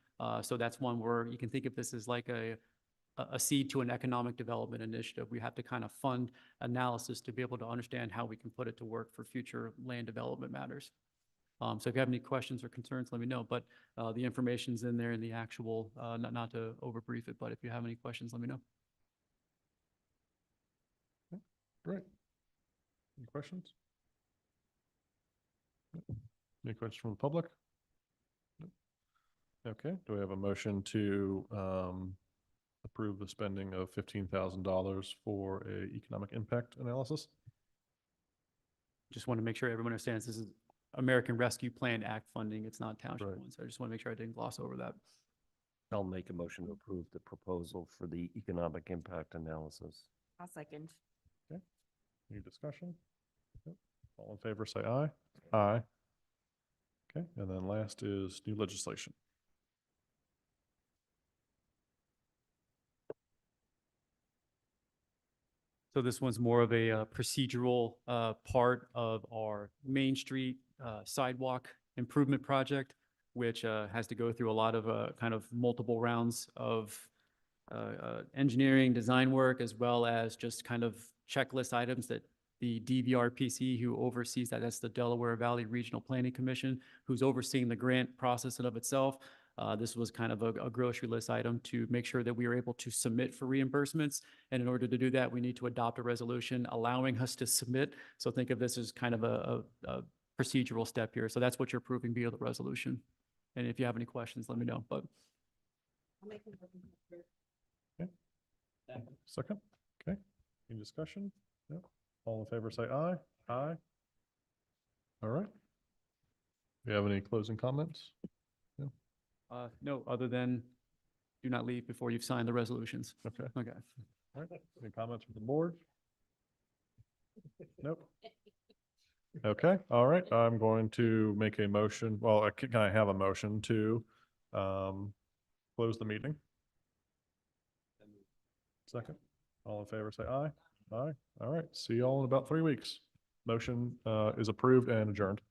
So that's one where you can think of this as like a seed to an economic development initiative. We have to kind of fund analysis to be able to understand how we can put it to work for future land development matters. So if you have any questions or concerns, let me know. But the information's in there in the actual, not to overbrief it, but if you have any questions, let me know. Great. Any questions? Any questions from the public? Okay, do we have a motion to approve the spending of $15,000 for a economic impact analysis? Just want to make sure everyone understands this is American Rescue Plan Act funding. It's not township Right. one. So I just want to make sure I didn't gloss over that. I'll make a motion to approve the proposal for the economic impact analysis. I'll second. Any discussion? Yep. All in favor, say aye. Aye. Okay, and then last is new legislation. So this one's more of a procedural part of our Main Street sidewalk improvement project, which has to go through a lot of kind of multiple rounds of engineering, design work, as well as just kind of checklist items that the DVRPC, who oversees that, that's the Delaware Valley Regional Planning Commission, who's overseeing the grant process in of itself. This was kind of a grocery list item to make sure that we are able to submit for reimbursements. And in order to do that, we need to adopt a resolution allowing us to submit. So think of this as kind of a procedural step here. So that's what you're approving via the resolution. And if you have any questions, let me know. But Second? Okay, any discussion? No? All in favor, say aye. Aye. All right. Do you have any closing comments? no, other than do not leave before you've signed the resolutions. Okay. Okay. All right. Any comments from the board? Nope. Okay, all right. I'm going to make a motion. Well, can I have a motion to close the meeting? Second. All in favor, say aye. Aye. All right. See you all in about 3 weeks. Motion is approved and adjourned.